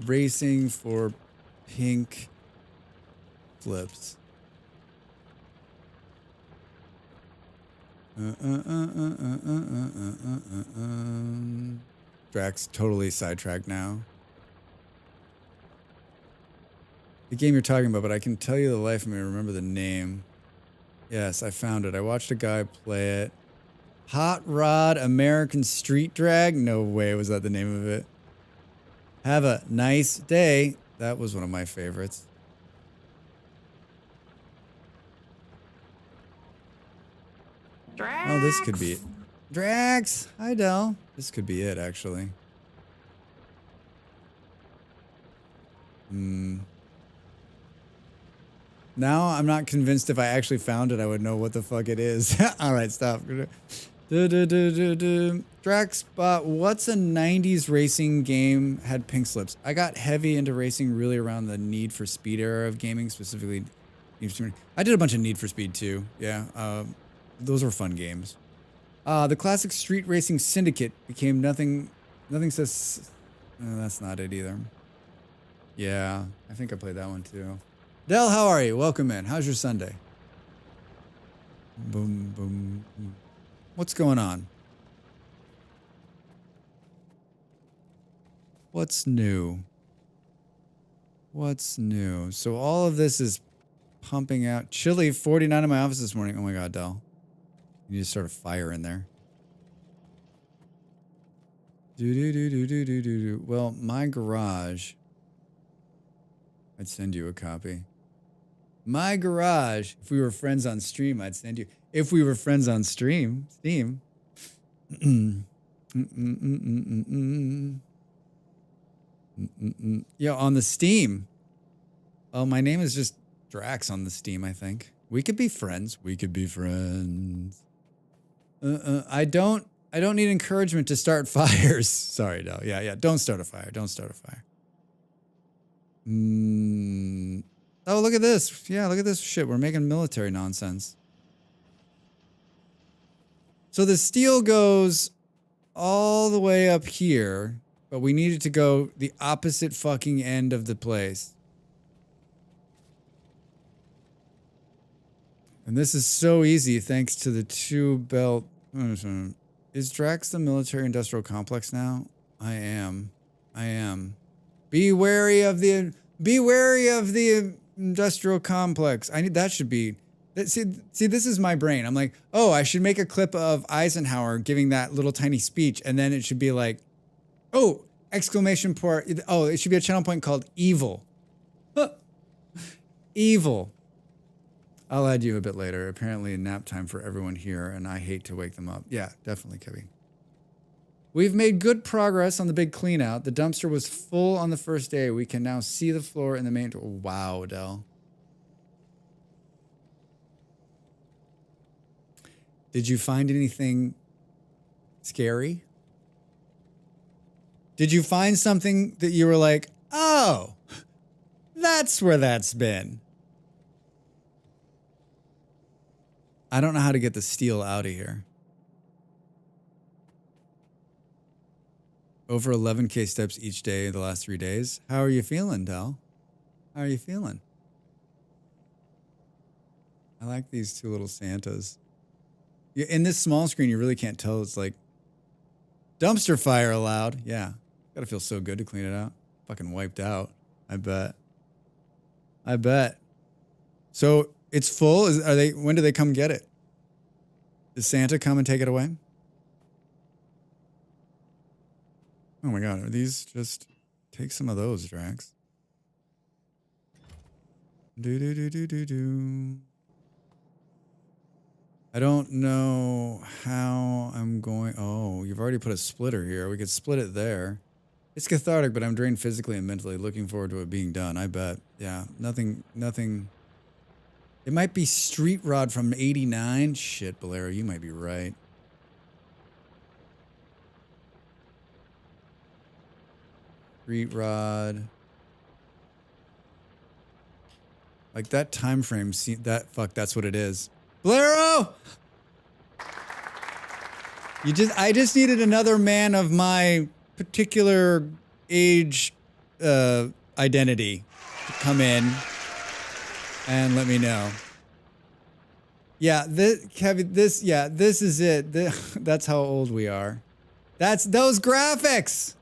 Racing for pink flips. Drax totally sidetracked now. The game you're talking about, but I can tell you the life of me remember the name. Yes, I found it. I watched a guy play it. Hot Rod American Street Drag? No way was that the name of it. Have a nice day. That was one of my favorites. Drax. Oh, this could be it. Drax! Hi, Del. This could be it, actually. Now I'm not convinced if I actually found it, I would know what the fuck it is. All right, stop. Draxbot, what's a 90s racing game had pink slips? I got heavy into racing really around the Need for Speed era of gaming, specifically. I did a bunch of Need for Speed too. Yeah, those were fun games. The classic Street Racing Syndicate became nothing. Nothing says. That's not it either. Yeah, I think I played that one too. Del, how are you? Welcome in. How's your Sunday? Boom, boom, boom. What's going on? What's new? What's new? So all of this is pumping out. Chili 49 in my office this morning. Oh my God, Del. You need to start a fire in there. Do. Well, my garage. I'd send you a copy. My garage. If we were friends on stream, I'd send you. If we were friends on Steam. Yeah, on the Steam. Oh, my name is just Drax on the Steam, I think. We could be friends. We could be friends. I don't need encouragement to start fires. Sorry, no. Yeah. Don't start a fire. Don't start a fire. Oh, look at this. Yeah, look at this shit. We're making military nonsense. So the steel goes all the way up here, but we need it to go the opposite fucking end of the place. And this is so easy thanks to the two belt. Is Drax the military industrial complex now? I am. Be wary of the industrial complex. That should be. See, this is my brain. I'm like, oh, I should make a clip of Eisenhower giving that little tiny speech, and then it should be like, oh, exclamation point. Oh, it should be a channel point called evil. Evil. I'll add you a bit later. Apparently nap time for everyone here, and I hate to wake them up. Yeah, definitely, Kevin. We've made good progress on the big clean out. The dumpster was full on the first day. We can now see the floor in the main. Wow, Del. Did you find anything scary? Did you find something that you were like, oh, that's where that's been? I don't know how to get the steel out of here. Over 11K steps each day the last 3 days. How are you feeling, Del? How are you feeling? I like these two little Santas. In this small screen, you really can't tell. It's like dumpster fire allowed. Yeah. Gotta feel so good to clean it out. Fucking wiped out. I bet. So it's full. When do they come get it? Does Santa come and take it away? Oh my God. Are these just take some of those, Drax? Do. I don't know how I'm going. Oh, you've already put a splitter here. We could split it there. It's cathartic, but I'm drained physically and mentally. Looking forward to it being done. I bet. Yeah. Nothing. It might be Street Rod from '89. Shit, Bolero, you might be right. Street Rod. Like that time frame. That's what it is. Bolero! I just needed another man of my particular age identity to come in and let me know. Yeah, Kevin, this is it. That's how old we are. That's those graphics.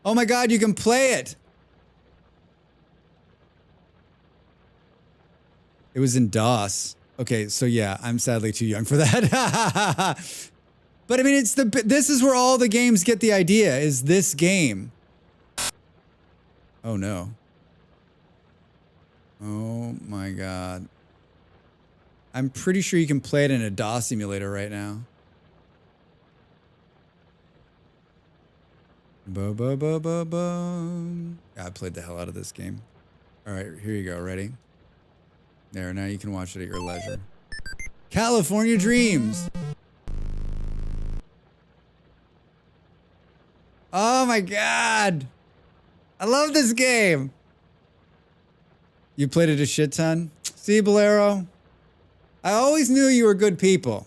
Oh my God, you can play it. It was in DOS. Okay, so yeah, I'm sadly too young for that. But I mean, this is where all the games get the idea, is this game. Oh no. Oh my God. I'm pretty sure you can play it in a DOS emulator right now. Yeah, I played the hell out of this game. All right, here you go. Ready? There, now you can watch it at your leisure. California Dreams. Oh my God. I love this game. You played it a shit ton? See, Bolero? I always knew you were good people.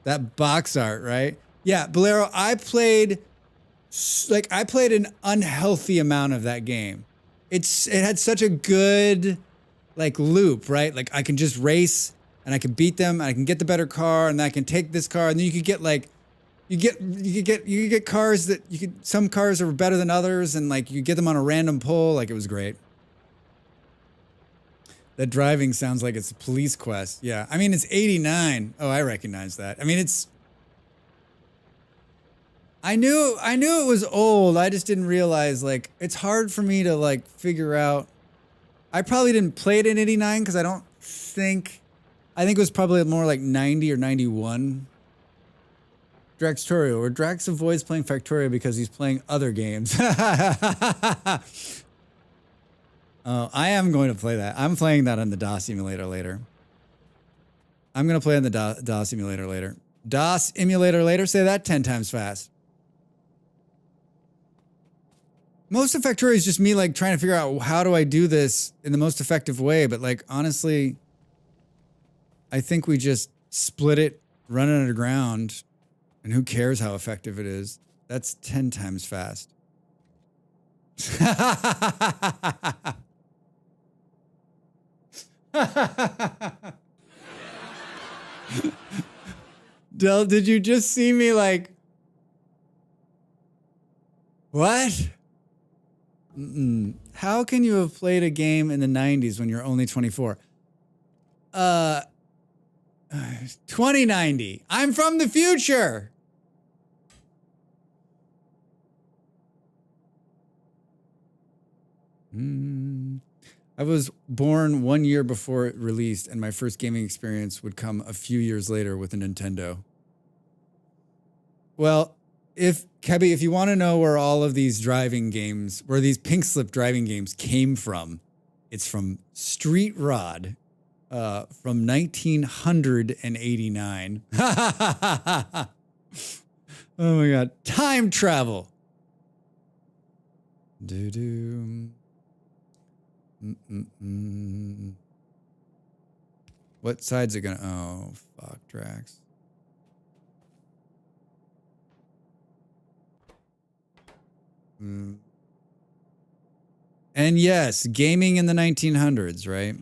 That box art, right? Yeah, Bolero, I played an unhealthy amount of that game. It had such a good like loop, right? Like I can just race and I can beat them and I can get the better car and I can take this car and then you could get like you could get cars that some cars are better than others and like you get them on a random pull. Like it was great. That driving sounds like it's a police quest. Yeah. I mean, it's 89. Oh, I recognize that. I mean, I knew it was old. I just didn't realize like it's hard for me to like figure out. I probably didn't play it in 89 because I think it was probably more like 90 or 91. Draxtorio, or Drax avoids playing Factorio because he's playing other games. I am going to play that. I'm playing that on the DOS emulator later. I'm going to play on the DOS emulator later. DOS emulator later? Say that 10 times fast. Most of Factorio is just me like trying to figure out how do I do this in the most effective way. But like, honestly, I think we just split it, run it underground, and who cares how effective it is? That's 10 times fast. Del, did you just see me like... What? How can you have played a game in the 90s when you're only 24? 2090. I'm from the future. I was born 1 year before it released, and my first gaming experience would come a few years later with a Nintendo. Well, Kebby, if you want to know where all of these driving games, where these pink slip driving games came from, it's from Street Rod, from 1989. Oh my God. Time travel. Doo-doo. What side's it gonna... Oh, fuck, Drax. And yes, gaming in the 1900s, right?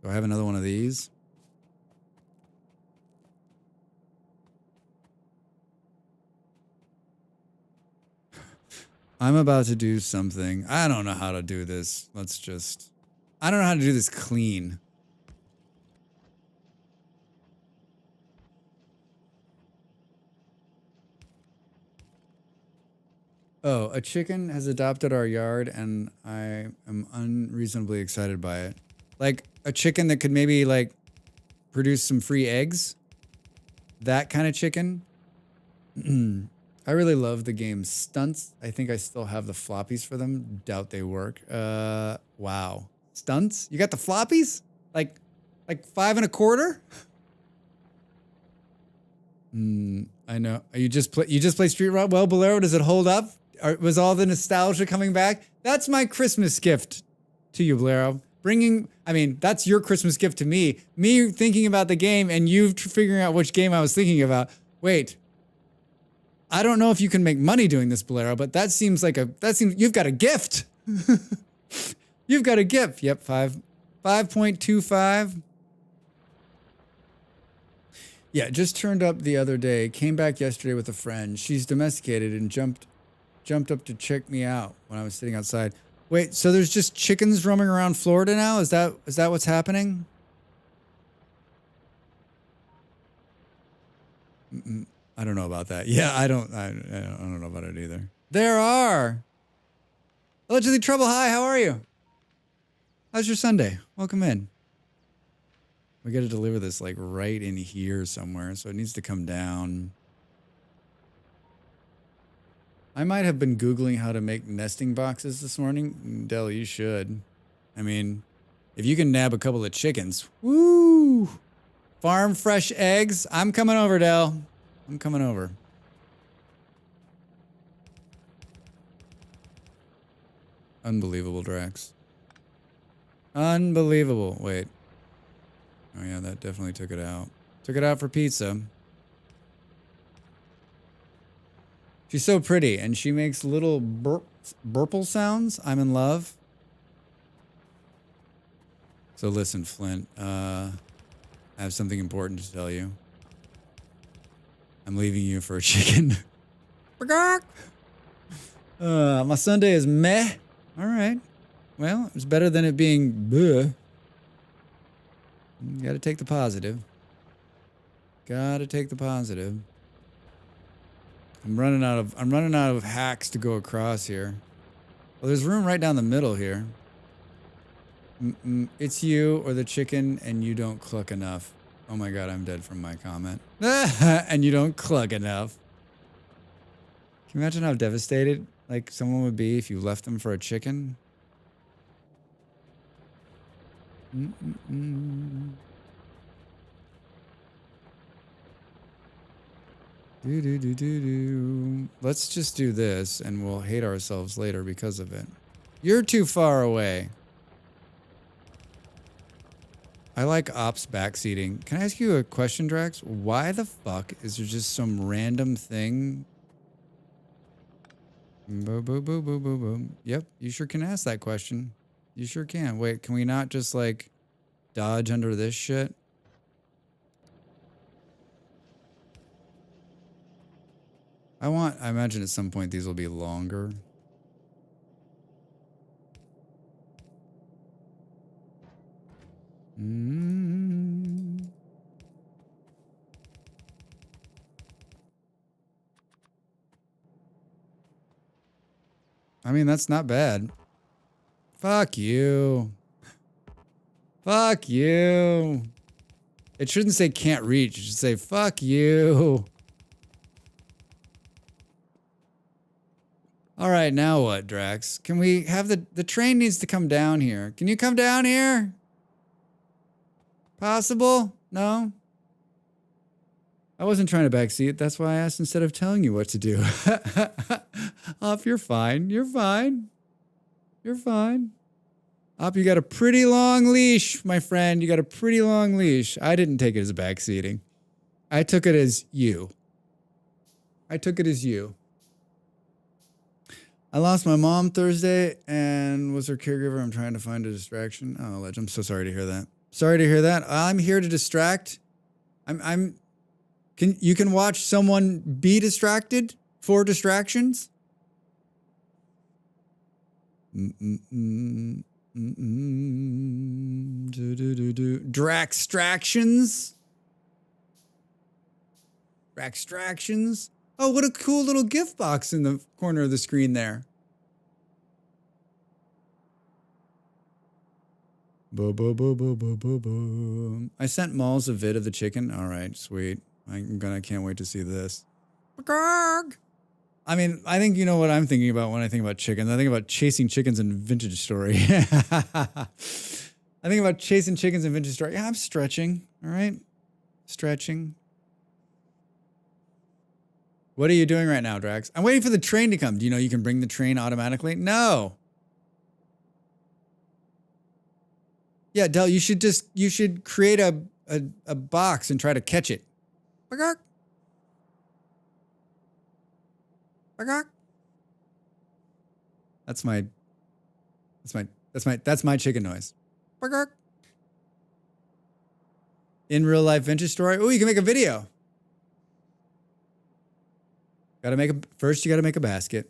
Do I have another one of these? I'm about to do something. I don't know how to do this. I don't know how to do this clean. Oh, a chicken has adopted our yard and I am unreasonably excited by it. Like a chicken that could maybe like produce some free eggs. That kind of chicken. I really love the game Stunts. I think I still have the floppies for them. Doubt they work. Wow. Stunts? You got the floppies? Like 5 1/4? I know. You just play Street Rod? Well, Bolero, does it hold up? Was all the nostalgia coming back? That's my Christmas gift to you, Bolero. That's your Christmas gift to me. Me thinking about the game and you figuring out which game I was thinking about. Wait. I don't know if you can make money doing this, Bolero, but you've got a gift. You've got a gift. Yep, 5.25. Yeah, just turned up the other day. Came back yesterday with a friend. She's domesticated and jumped up to check me out when I was sitting outside. Wait, so there's just chickens roaming around Florida now? Is that what's happening? I don't know about that. Yeah, I don't know about it either. There are. Allegedly Trouble, hi, how are you? How's your Sunday? Welcome in. We got to deliver this like right in here somewhere, so it needs to come down. I might have been Googling how to make nesting boxes this morning. Del, you should. I mean, if you can nab a couple of chickens, woo! Farm fresh eggs. I'm coming over, Del. I'm coming over. Unbelievable, Drax. Unbelievable. Wait. Oh, yeah, that definitely took it out. Took it out for pizza. She's so pretty, and she makes little burple sounds. I'm in love. So listen, Flint. I have something important to tell you. I'm leaving you for a chicken. My Sunday is meh. All right. Well, it's better than it being bleh. You gotta take the positive. Gotta take the positive. I'm running out of hacks to go across here. Well, there's room right down the middle here. It's you or the chicken, and you don't cluck enough. Oh my god, I'm dead from my comment. And you don't cluck enough. Can you imagine how devastated like someone would be if you left them for a chicken? Let's just do this, and we'll hate ourselves later because of it. You're too far away. I like ops backseating. Can I ask you a question, Drax? Why the fuck is there just some random thing? Boom, boom, boom, boom, boom, boom. Yep, you sure can ask that question. You sure can. Wait, can we not just like dodge under this shit? I imagine at some point these will be longer. I mean, that's not bad. Fuck you. Fuck you. It shouldn't say can't reach. It should say fuck you. All right, now what, Drax? Can we have the train needs to come down here. Can you come down here? Possible? No? I wasn't trying to backseat. That's why I asked instead of telling you what to do. Op, you're fine. You're fine. You're fine. Op, you got a pretty long leash, my friend. You got a pretty long leash. I didn't take it as backseating. I took it as you. I took it as you. I lost my mom Thursday and was her caregiver. I'm trying to find a distraction. Oh, Ledge, I'm so sorry to hear that. Sorry to hear that. I'm here to distract. You can watch someone be distracted for distractions. Draxtractions. Draxtractions. Oh, what a cool little gift box in the corner of the screen there. I sent Malls a vid of the chicken. All right, sweet. I can't wait to see this. I mean, I think you know what I'm thinking about when I think about chickens. I think about chasing chickens in Vintage Story. I think about chasing chickens in Vintage Story. Yeah, I'm stretching. All right, stretching. What are you doing right now, Drax? I'm waiting for the train to come. Do you know you can bring the train automatically? No. Yeah, Del, you should create a box and try to catch it. That's my chicken noise. In real life Vintage Story. Oh, you can make a video. First you gotta make a basket.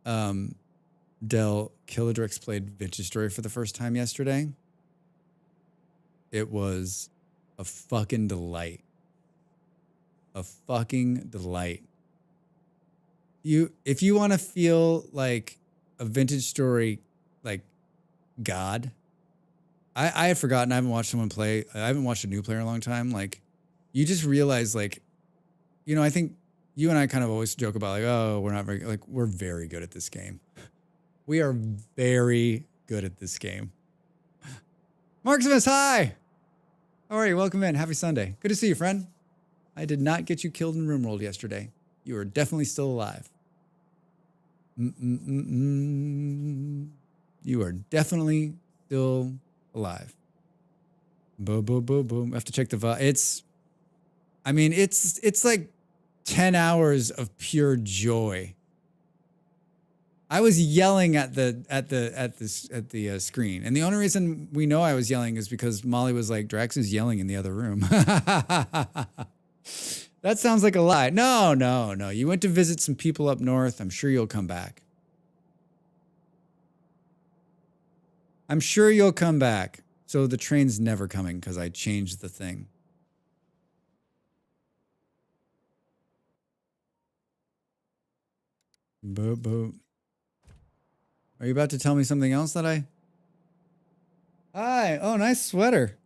Del Killadrix played Vintage Story for the first time yesterday. It was a fucking delight. A fucking delight. If you want to feel like a Vintage Story, like God, I had forgotten. I haven't watched someone play. I haven't watched a new player in a long time. Like, you just realize, like, I think you and I kind of always joke about, like, oh, we're not very, like, we're very good at this game. We are very good at this game. Marximus, hi. How are you? Welcome in. Happy Sunday. Good to see you, friend. I did not get you killed in RimWorld yesterday. You are definitely still alive. You are definitely still alive. Boom, boom, boom, boom. I have to check the it's like 10 hours of pure joy. I was yelling at the screen, and the only reason we know I was yelling is because Molly was like, "Drax is yelling in the other room." That sounds like a lie. No, no, no. You went to visit some people up north. I'm sure you'll come back. I'm sure you'll come back. So the train's never coming because I changed the thing. Boo, boo. Are you about to tell me something else that I... Hi. Oh, nice sweater.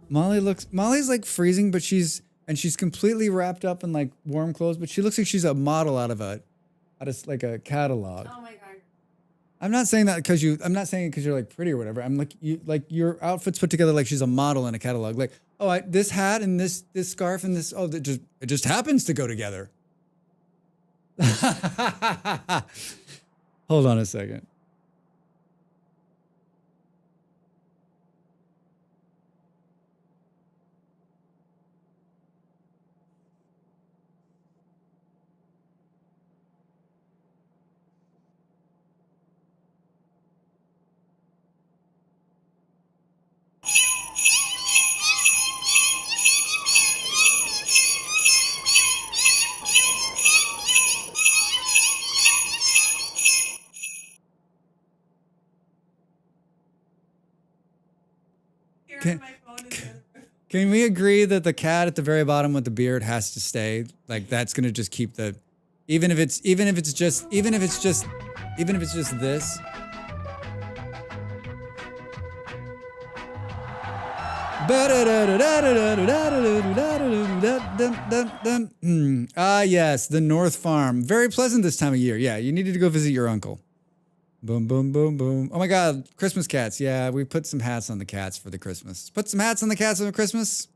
Molly's like freezing, but she's completely wrapped up in like warm clothes, but she looks like she's a model out of like a catalog. Oh my god. I'm not saying that because I'm not saying it because you're like pretty or whatever. I'm like, your outfit's put together like she's a model in a catalog. Like, oh, this hat and this scarf and this, it just happens to go together. Hold on a second. Can we agree that the cat at the very bottom with the beard has to stay? Like, that's gonna just keep the, even if it's just this. Ah, yes, the North Farm. Very pleasant this time of year. Yeah, you needed to go visit your uncle. Boom, boom, boom, boom. Oh my God, Christmas cats. Yeah, we put some hats on the cats for the Christmas. Put some hats on the cats for the Christmas.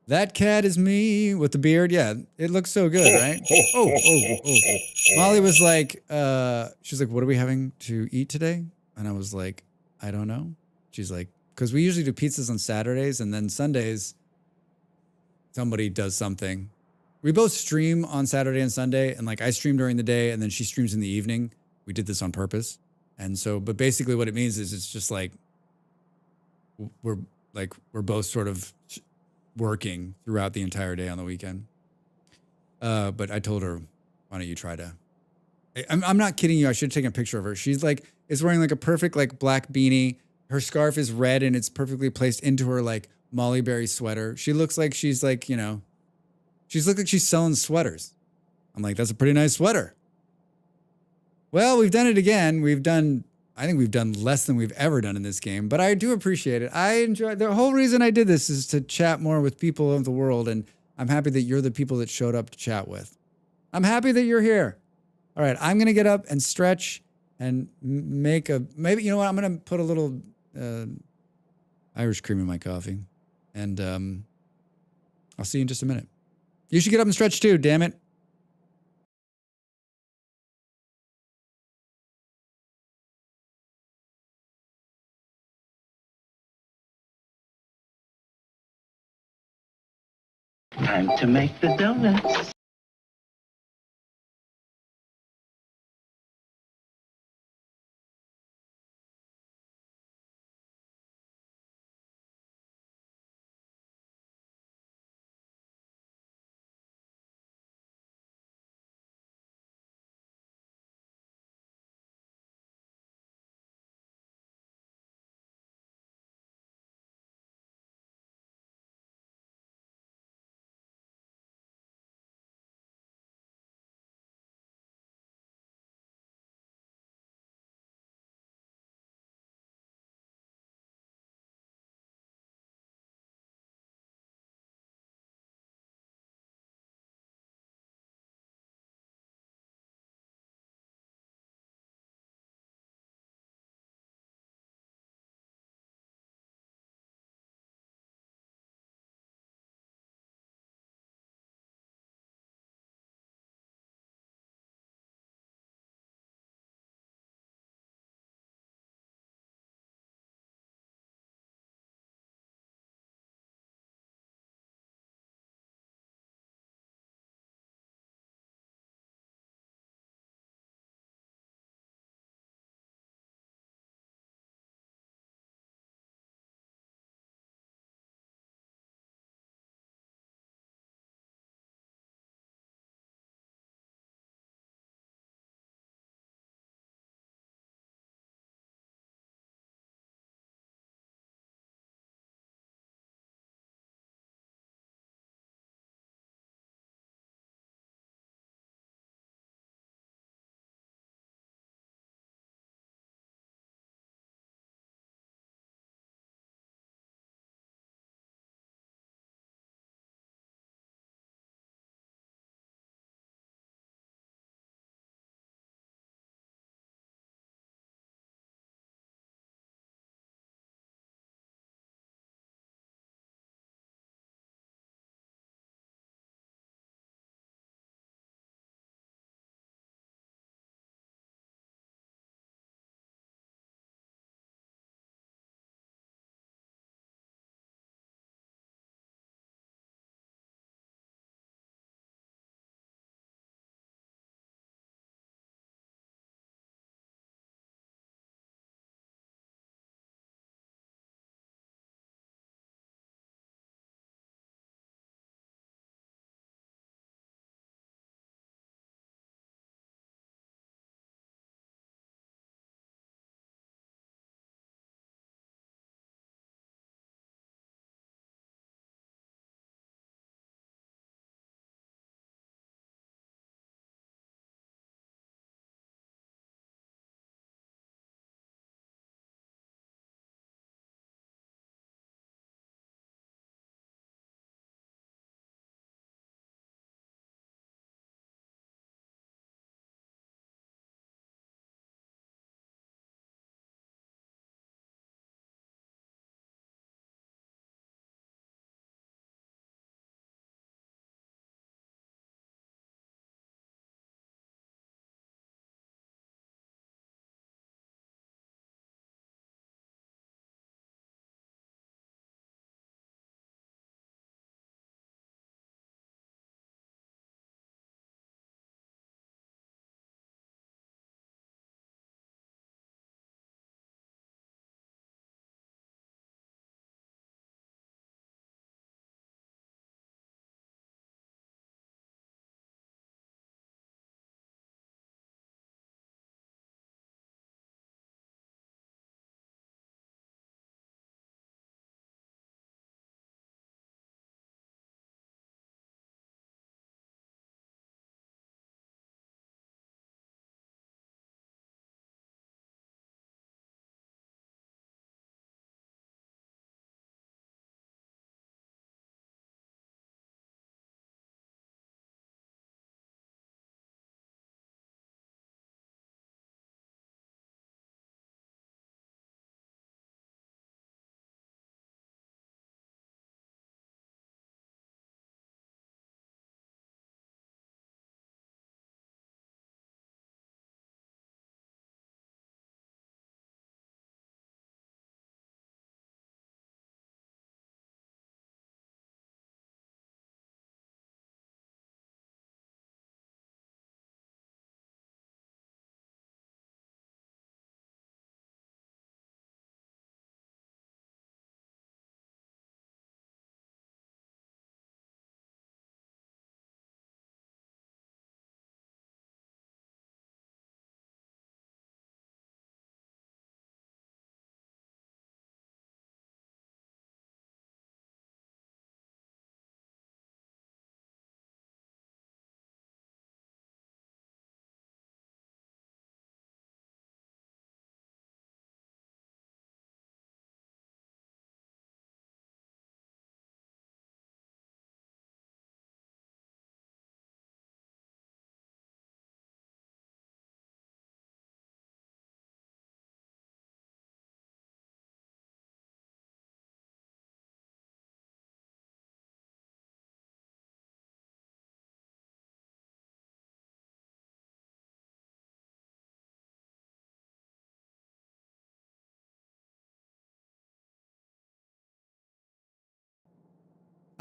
That cat is me with the beard. Yeah, it looks so good, right? Oh. Molly was like, she's like, what are we having to eat today? And I was like, I don't know. She's like, because we usually do pizzas on Saturdays and then Sundays, somebody does something. We both stream on Saturday and Sunday, and like I stream during the day and then she streams in the evening. We did this on purpose. And so, but basically what it means is it's just like, we're both sort of working throughout the entire day on the weekend. But I told her, why don't you try to, I'm not kidding you. I should have taken a picture of her. She's like, is wearing like a perfect like black beanie. Her scarf is red and it's perfectly placed into her like Molly Berry sweater. She looks like she's like, she's looked like she's selling sweaters. I'm like, that's a pretty nice sweater. Well, we've done it again. I think we've done less than we've ever done in this game, but I do appreciate it. I enjoy, the whole reason I did this is to chat more with people of the world, and I'm happy that you're the people that showed up to chat with. I'm happy that you're here. All right, I'm going to get up and stretch and maybe, you know what? I'm going to put a little Irish cream in my coffee, and I'll see you in just a minute. You should get up and stretch too, damn it. Time to make the donuts.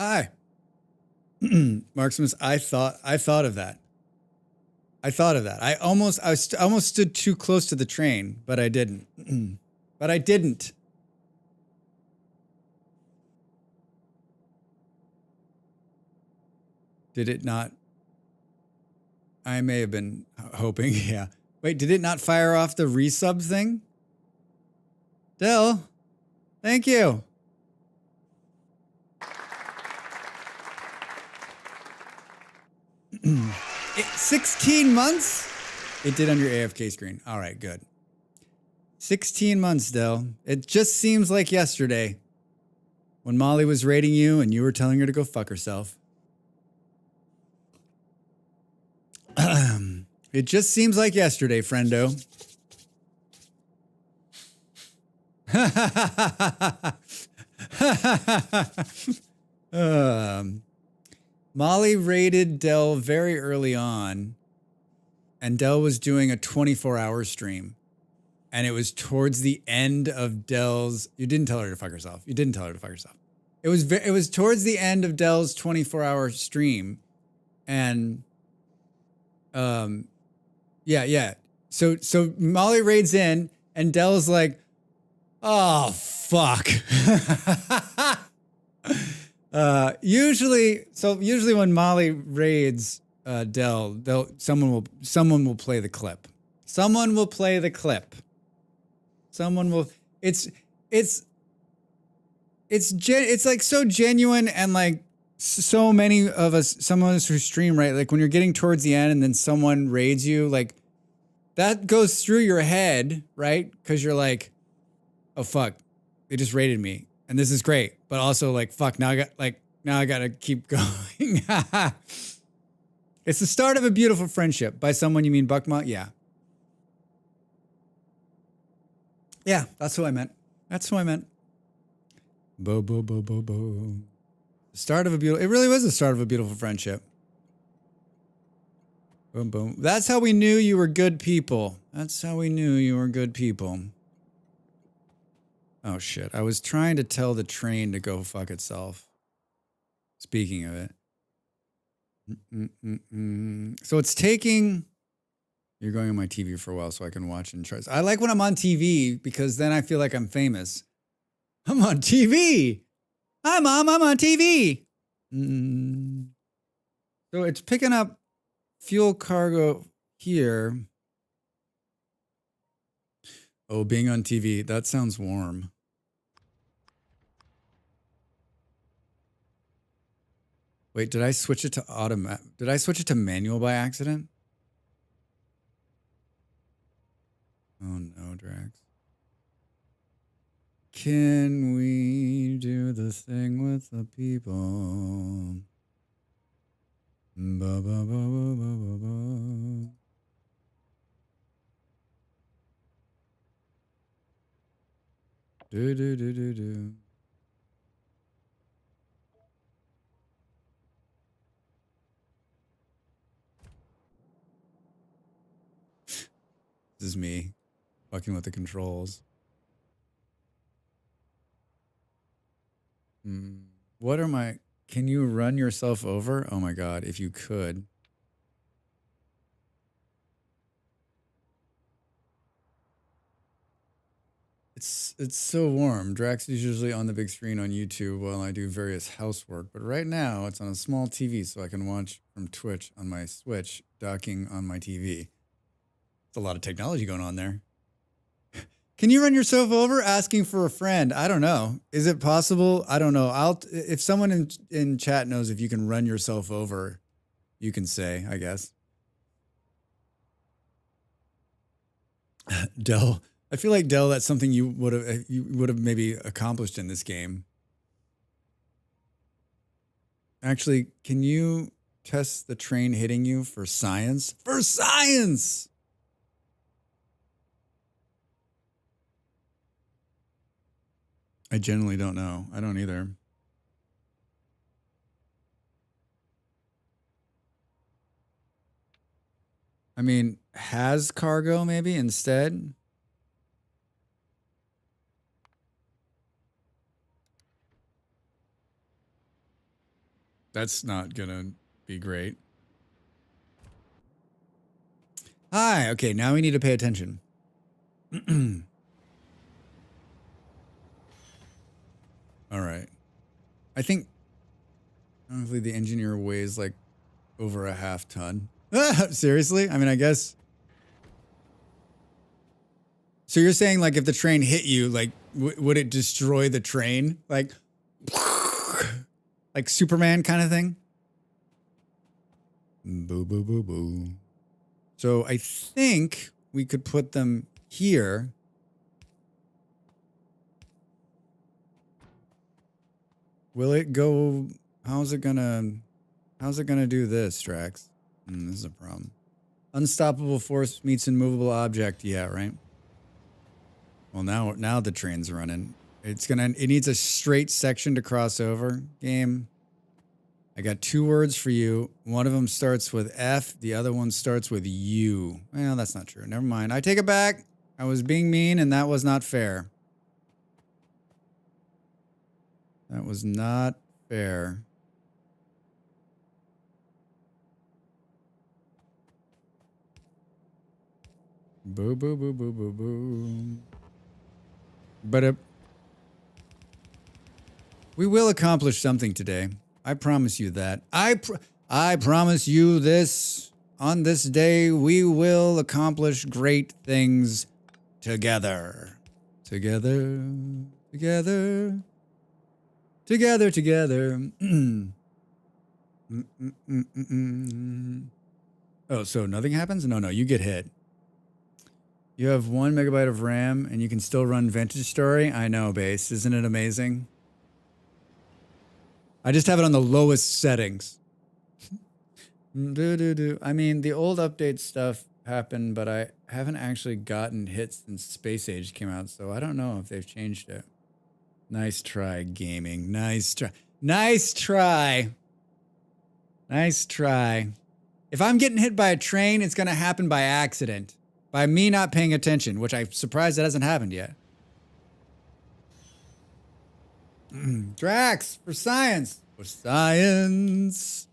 Hi. Marksman's, I thought of that. I almost stood too close to the train, but I didn't. But I didn't. Did it not? I may have been hoping, yeah. Wait, did it not fire off the resub thing? Dell, thank you. 16 months? It did on your AFK screen. All right, good. 16 months, Dell. It just seems like yesterday when Molly was rating you and you were telling her to go fuck herself. It just seems like yesterday, friendo. Molly rated Dell very early on, and Dell was doing a 24-hour stream. And it was towards the end of Dell's. You didn't tell her to fuck herself. You didn't tell her to fuck herself. It was towards the end of Dell's 24-hour stream, and yeah. So Molly raids in, and Dell's like, oh fuck. Usually when Molly raids Dell, someone will play the clip. Someone will play the clip. Someone will. It's like so genuine, and like so many of us, some of us who stream, right? Like when you're getting towards the end and then someone raids you, like that goes through your head, right? Because you're like, oh fuck, they just raided me, and this is great, but also like fuck, now I gotta keep going. It's the start of a beautiful friendship. By someone you mean Buckma? Yeah. Yeah, that's who I meant. Bo. Start of a beautiful. It really was the start of a beautiful friendship. Boom, boom. That's how we knew you were good people. Oh shit! I was trying to tell the train to go fuck itself. Speaking of it. So it's taking. You're going on my TV for a while so I can watch and try. I like when I'm on TV because then I feel like I'm famous. I'm on TV. Hi, Mom. I'm on TV. So it's picking up fuel cargo here. Oh, being on TV. That sounds warm. Wait, did I switch it to automatic? Did I switch it to manual by accident? Oh no, Drax. Can we do the thing with the people? Ba, ba, ba, ba, ba, ba, ba. Do, do, do, do, do. This is me fucking with the controls. What are my... Can you run yourself over? Oh my God, if you could. It's so warm. Drax is usually on the big screen on YouTube while I do various housework, but right now it's on a small TV so I can watch from Twitch on my Switch, docking on my TV. It's a lot of technology going on there. Can you run yourself over? Asking for a friend. I don't know. Is it possible? I don't know. If someone in chat knows if you can run yourself over, you can say, I guess. Dell. I feel like Dell, that's something you would have maybe accomplished in this game. Actually, can you test the train hitting you for science? For science! I generally don't know. I don't either. I mean, has cargo maybe instead? That's not gonna be great. Hi. Okay, now we need to pay attention. All right. I think hopefully the engineer weighs like over a half ton. Seriously? I mean, I guess. So you're saying like if the train hit you, like would it destroy the train? Like Superman kind of thing? Boo, boo, boo, boo. So I think we could put them here. Will it go? How's it gonna do this, Drax? This is a problem. Unstoppable force meets immovable object. Yeah, right. Well, now the train's running. It needs a straight section to cross over. Game. I got 2 words for you. One of them starts with F. The other one starts with U. Well, that's not true. Never mind. I take it back. I was being mean, and that was not fair. That was not fair. Boo, boo, boo, boo, boo, boo. But we will accomplish something today. I promise you that. I promise you this. On this day, we will accomplish great things together. Together. Together. Together, together. Oh, so nothing happens? No, you get hit. You have 1 megabyte of RAM and you can still run Vintage Story? I know, Base. Isn't it amazing? I just have it on the lowest settings. I mean, the old update stuff happened, but I haven't actually gotten hits since Space Age came out, so I don't know if they've changed it. Nice try, gaming. Nice try. Nice try. Nice try. If I'm getting hit by a train, it's going to happen by accident. By me not paying attention, which I'm surprised that hasn't happened yet. Drax, for science. For science.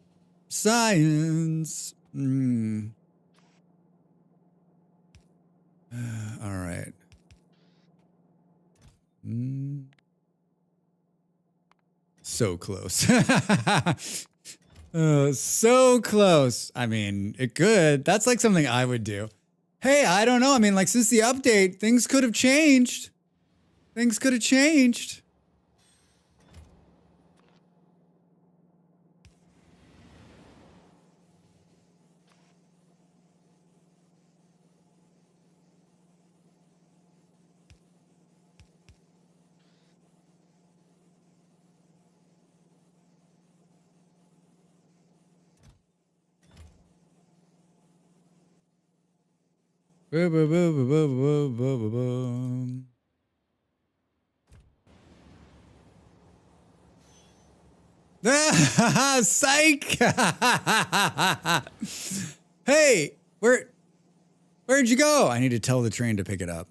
Science. All right. So close. So close. I mean, it could. That's like something I would do. Hey, I don't know. I mean, like, since the update, things could have changed. Things could have changed. Boo, boo, boo, boo, boo, boo, boo, boo. Psych! Hey, where'd you go? I need to tell the train to pick it up.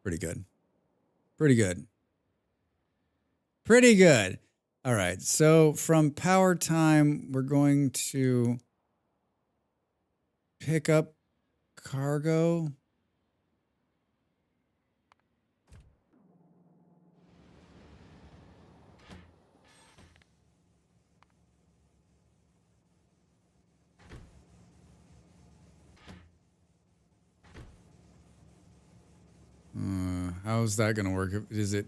Pretty good. Pretty good. Pretty good. All right, so from power time, we're going to pick up cargo. How's that going to work? Is it...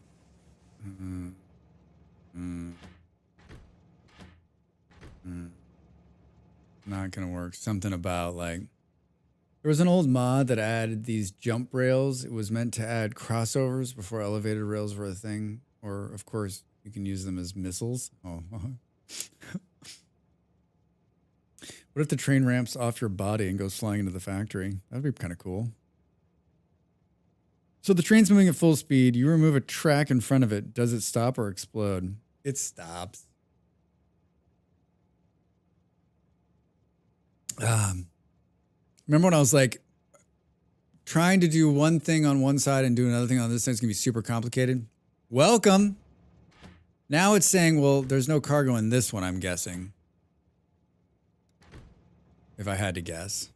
Not going to work. Something about, like... There was an old mod that added these jump rails. It was meant to add crossovers before elevated rails were a thing. Or, of course, you can use them as missiles. Oh. What if the train ramps off your body and goes flying into the factory? That'd be kind of cool. So the train's moving at full speed. You remove a track in front of it. Does it stop or explode? It stops. Remember when I was like trying to do one thing on one side and do another thing on this side? It's gonna be super complicated. Welcome. Now it's saying, well, there's no cargo in this one, I'm guessing. If I had to guess.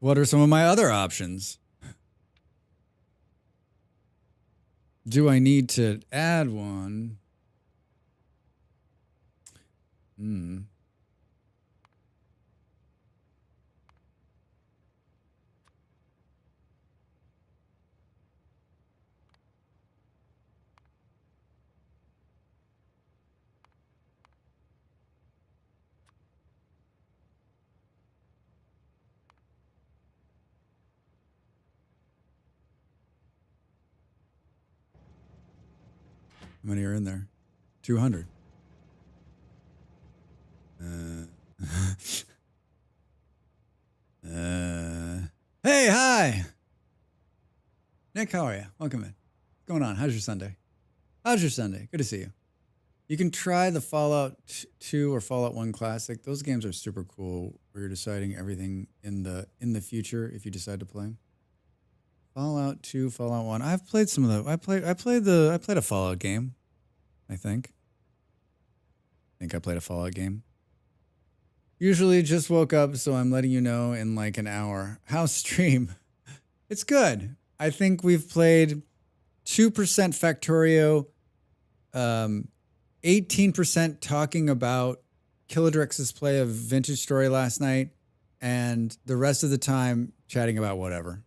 What are some of my other options? Do I need to add one? Hmm. How many are in there? 200. Hey, hi. Nick, how are you? Welcome in. What's going on? How's your Sunday? How's your Sunday? Good to see you. You can try the Fallout 2 or Fallout 1 Classic. Those games are super cool where you're deciding everything in the future if you decide to play. Fallout 2, Fallout 1. I've played some of the I played a Fallout game, I think. I played a Fallout game. Usually just woke up, so I'm letting you know in like an hour. How's stream? It's good. I think we've played 2% Factorio, 18% talking about Kilodrex's play of Vintage Story last night, and the rest of the time chatting about whatever.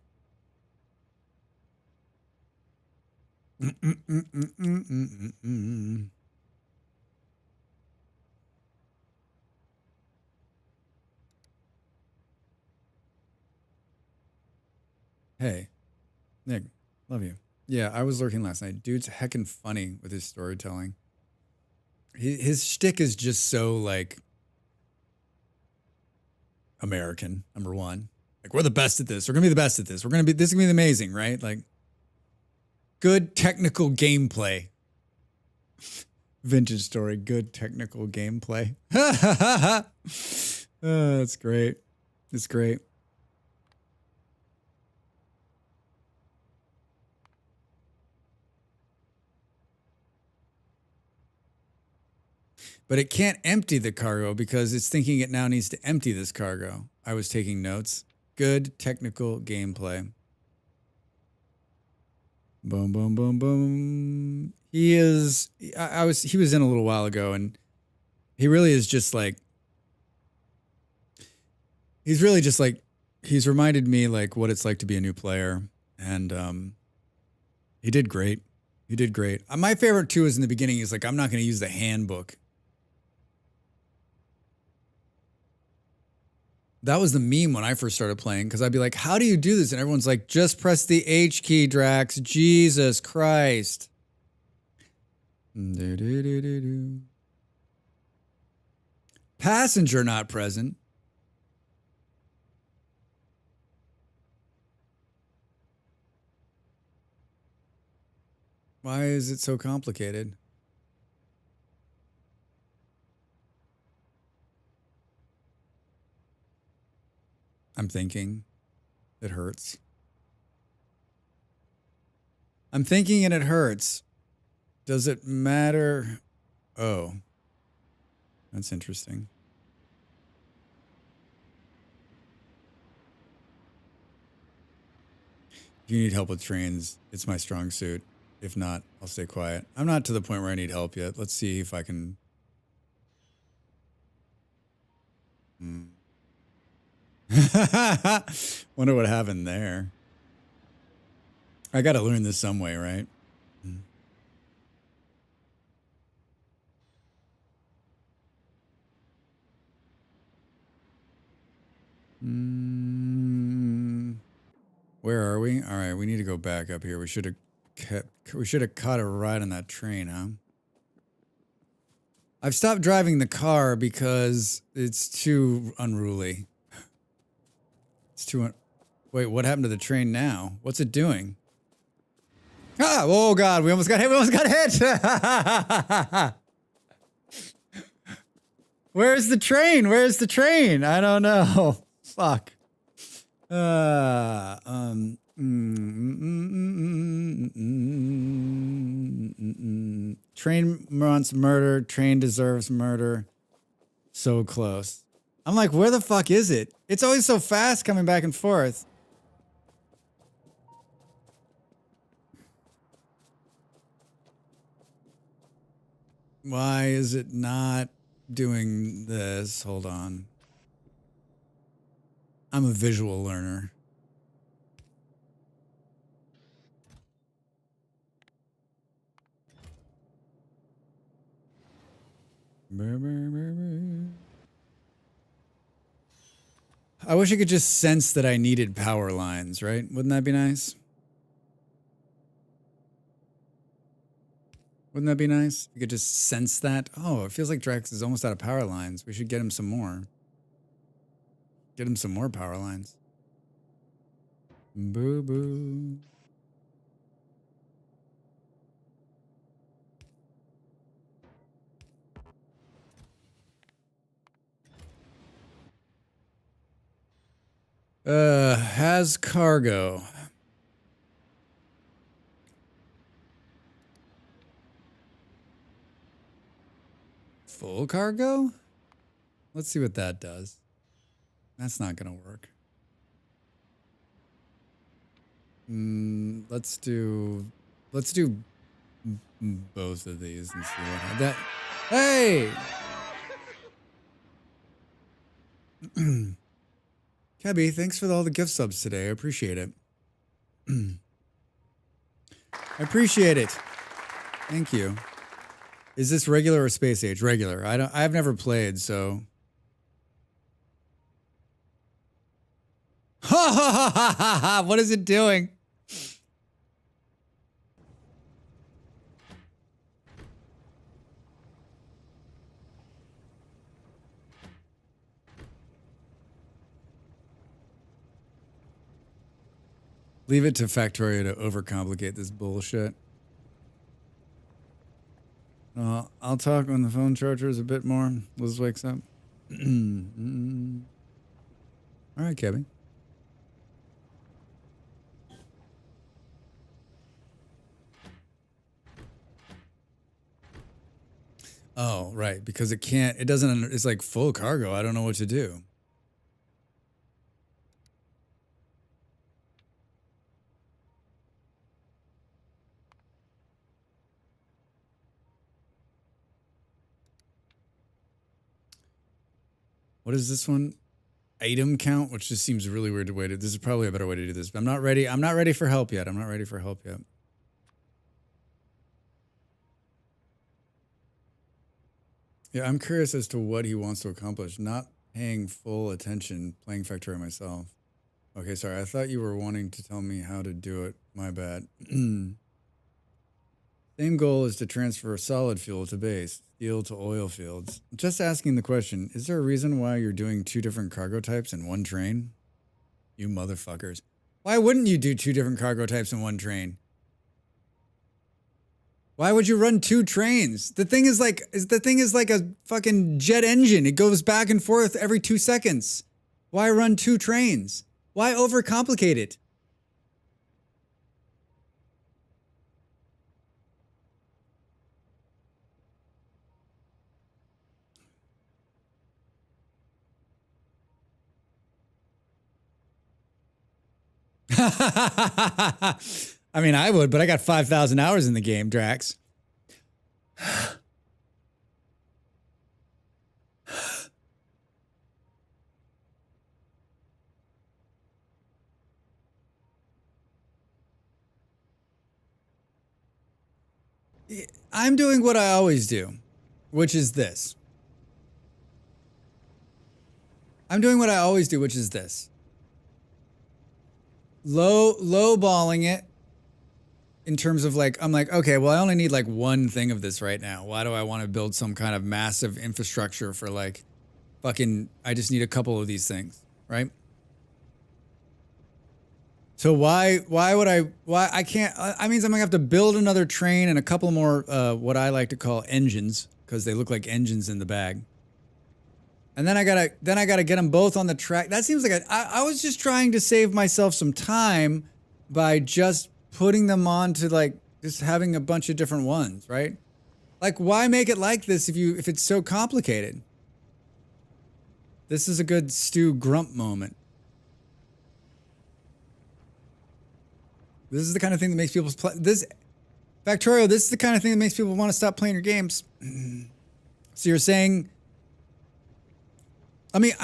Hey, Nick, love you. Yeah, I was lurking last night. Dude's heckin' funny with his storytelling. His shtick is just so like American, number one. Like, we're the best at this. We're gonna be the best at this. This is gonna be amazing, right? Like, good technical gameplay. Vintage Story, good technical gameplay. Oh, that's great. It's great. But it can't empty the cargo because it's thinking it now needs to empty this cargo. I was taking notes. Good technical gameplay. Boom, boom, boom, boom. He was in a little while ago, and he really is just like, he's reminded me like what it's like to be a new player. And he did great. He did great. My favorite too is in the beginning, he's like, I'm not going to use the handbook. That was the meme when I first started playing, because I'd be like, how do you do this? And everyone's like, just press the H key, Drax. Jesus Christ. Passenger not present. Why is it so complicated? I'm thinking it hurts. I'm thinking and it hurts. Does it matter? Oh, that's interesting. If you need help with trains, it's my strong suit. If not, I'll stay quiet. I'm not to the point where I need help yet. Let's see if I can. Wonder what happened there. I got to learn this some way, right? Where are we? All right, we need to go back up here. We should have caught a ride on that train, huh? I've stopped driving the car because it's too unruly. It's too wait, what happened to the train now? What's it doing? Ah, oh God, we almost got hit. We almost got hit. Where's the train? Where's the train? I don't know. Fuck. Train wants murder. Train deserves murder. So close. I'm like, where the fuck is it? It's always so fast coming back and forth. Why is it not doing this? Hold on. I'm a visual learner. I wish I could just sense that I needed power lines, right? Wouldn't that be nice? Wouldn't that be nice? You could just sense that. Oh, it feels like Drax is almost out of power lines. We should get him some more. Get him some more power lines. Boo boo. Has cargo. Full cargo? Let's see what that does. That's not gonna work. Let's do both of these and see what that. Hey! Kebby, thanks for all the gift subs today. I appreciate it. I appreciate it. Thank you. Is this regular or space age? Regular. I've never played, so. Ha ha ha ha ha ha! What is it doing? Leave it to Factorio to overcomplicate this bullshit. I'll talk when the phone charger is a bit more. Liz wakes up. All right, Kevin. Oh, right. Because it doesn't, it's like full cargo. I don't know what to do. What is this one? Item count, which just seems a really weird way to. This is probably a better way to do this. But I'm not ready. I'm not ready for help yet. I'm not ready for help yet. Yeah, I'm curious as to what he wants to accomplish. Not paying full attention, playing Factorio myself. Okay, sorry. I thought you were wanting to tell me how to do it. My bad. Same goal is to transfer solid fuel to base, steel to oil fields. Just asking the question, is there a reason why you're doing two different cargo types in one train? You motherfuckers. Why wouldn't you do two different cargo types in one train? Why would you run two trains? The thing is like a fucking jet engine. It goes back and forth every 2 seconds. Why run two trains? Why overcomplicate it? I mean, I would, but I got 5,000 hours in the game, Drax. I'm doing what I always do, which is this. I'm doing what I always do, which is this. Low balling it in terms of like, I'm like, okay, well, I only need like one thing of this right now. Why do I want to build some kind of massive infrastructure for like fucking, I just need a couple of these things, right? So why I can't, I means I'm gonna have to build another train and a couple more, what I like to call engines, because they look like engines in the bag. And then I gotta get them both on the track. That seems like I was just trying to save myself some time by just putting them on to like just having a bunch of different ones, right? Like, why make it like this if it's so complicated? This is a good Stu Grump moment. This is the kind of thing that makes people play this. Factorio, this is the kind of thing that makes people want to stop playing your games. So you're saying, let me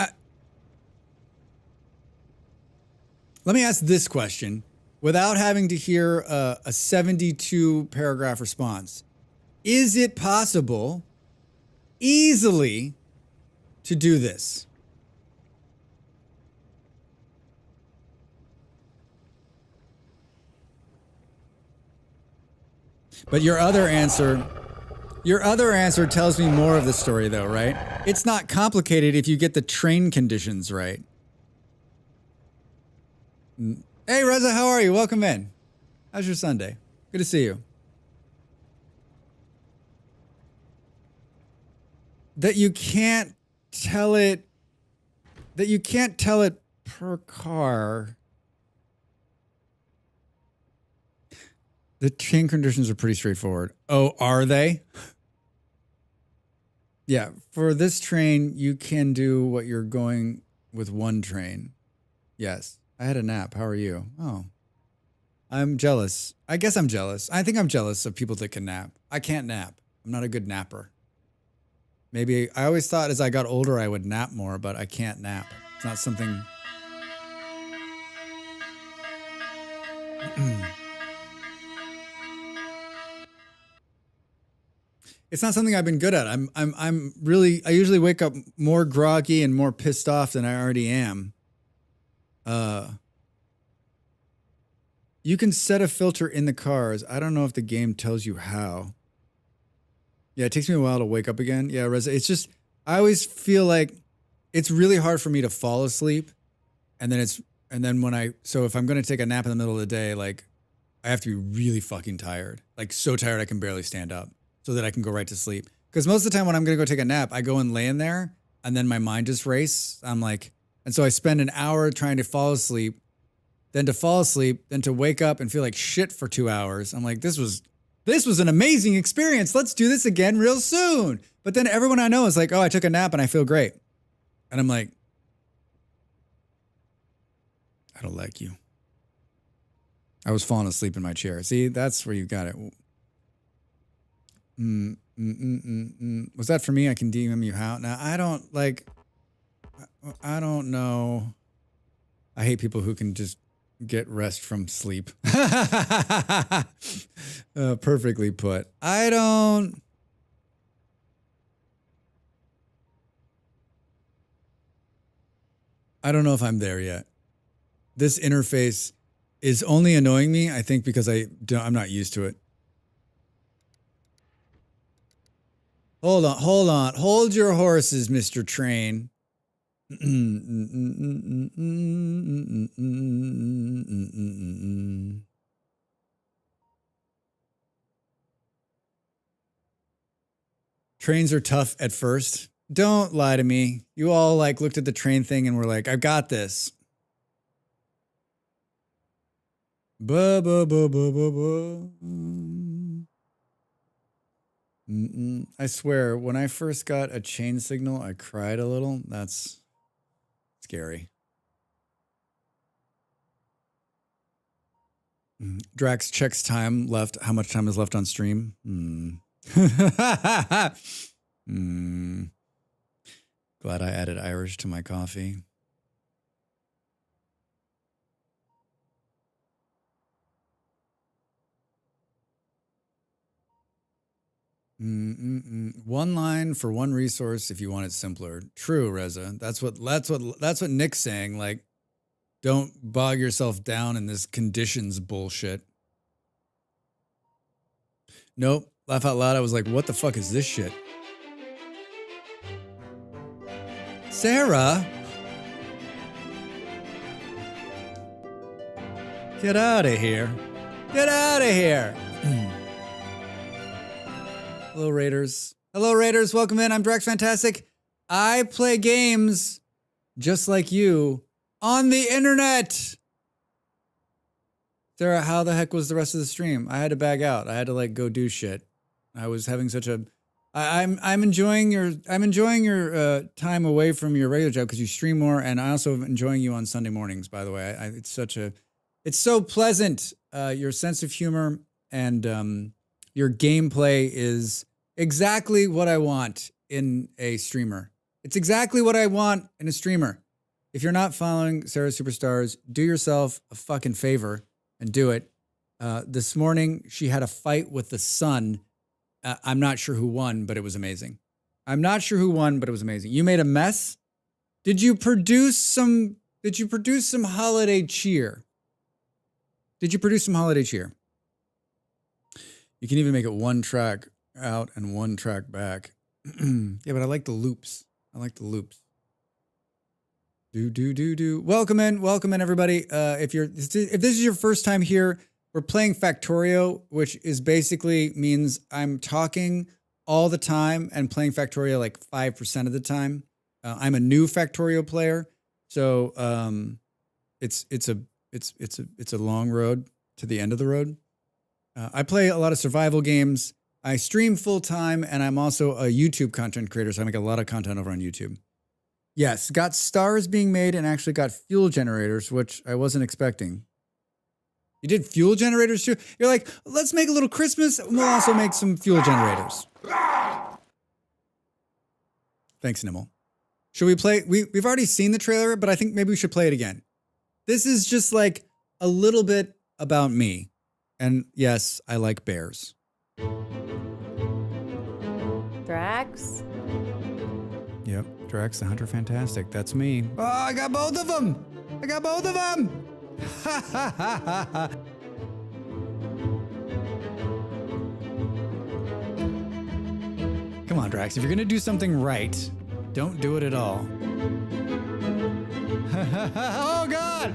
ask this question without having to hear a 72 paragraph response. Is it possible easily to do this? But your other answer tells me more of the story though, right? It's not complicated if you get the train conditions right. Hey Reza, how are you? Welcome in. How's your Sunday? Good to see you. That you can't tell it per car. The train conditions are pretty straightforward. Oh, are they? Yeah, for this train, you can do what you're going with one train. Yes, I had a nap. How are you? Oh, I'm jealous. I guess I'm jealous. I think I'm jealous of people that can nap. I can't nap. I'm not a good napper. Maybe I always thought as I got older I would nap more, but I can't nap. It's not something... It's not something I've been good at. I'm really, I usually wake up more groggy and more pissed off than I already am. You can set a filter in the cars. I don't know if the game tells you how. Yeah, it takes me a while to wake up again. Yeah, Reza, it's just, I always feel like it's really hard for me to fall asleep. And then so if I'm going to take a nap in the middle of the day, like I have to be really fucking tired. Like so tired I can barely stand up. So that I can go right to sleep. Because most of the time when I'm going to go take a nap, I go and lay in there and then my mind just races. I'm like, and so I spend an hour trying to fall asleep, then to wake up and feel like shit for 2 hours. I'm like, this was an amazing experience. Let's do this again real soon. But then everyone I know is like, oh, I took a nap and I feel great. And I'm like, I don't like you. I was falling asleep in my chair. See, that's where you got it. Was that for me? I can DM you how? Now, I don't know. I hate people who can just get rest from sleep. Perfectly put. I don't know if I'm there yet. This interface is only annoying me, I think, because I'm not used to it. Hold on. Hold your horses, Mr. Train. Trains are tough at first. Don't lie to me. You all like looked at the train thing and were like, I've got this. I swear, when I first got a chain signal, I cried a little. That's scary. Drax checks time left. How much time is left on stream? Glad I added Irish to my coffee. One line for one resource if you want it simpler. True, Reza. That's what Nick's saying. Like, don't bog yourself down in this conditions bullshit. Nope. Laugh out loud. I was like, what the fuck is this shit? Sarah? Get out of here. Get out of here. Hello, Raiders. Hello, Raiders. Welcome in. I'm Drax Fantastic. I play games just like you on the internet. Sarah, how the heck was the rest of the stream? I had to bag out. I had to like go do shit. I was having such a. I'm enjoying your time away from your regular job because you stream more, and I also am enjoying you on Sunday mornings. By the way, it's so pleasant. Your sense of humor and your gameplay is exactly what I want in a streamer. It's exactly what I want in a streamer. If you're not following Sarah Superstars, do yourself a fucking favor and do it. This morning, she had a fight with the sun. I'm not sure who won, but it was amazing. I'm not sure who won, but it was amazing. You made a mess. Did you produce some holiday cheer? Did you produce some holiday cheer? You can even make it one track out and one track back. Yeah, but I like the loops. Do. Welcome in, everybody. If this is your first time here, we're playing Factorio, which is basically means I'm talking all the time and playing Factorio like 5% of the time. I'm a new Factorio player, so it's a long road to the end of the road. I play a lot of survival games. I stream full time, and I'm also a YouTube content creator, so I make a lot of content over on YouTube. Yes, got stars being made and actually got fuel generators, which I wasn't expecting. You did fuel generators too? You're like, let's make a little Christmas, and we'll also make some fuel generators. Thanks, Nimble. Should we play? We've already seen the trailer, but I think maybe we should play it again. This is just like a little bit about me. And yes, I like bears. Drax? Yep, Drax the Hunter Fantastic. That's me. Oh, I got both of them! Come on, Drax. If you're gonna do something right, don't do it at all. Oh, God!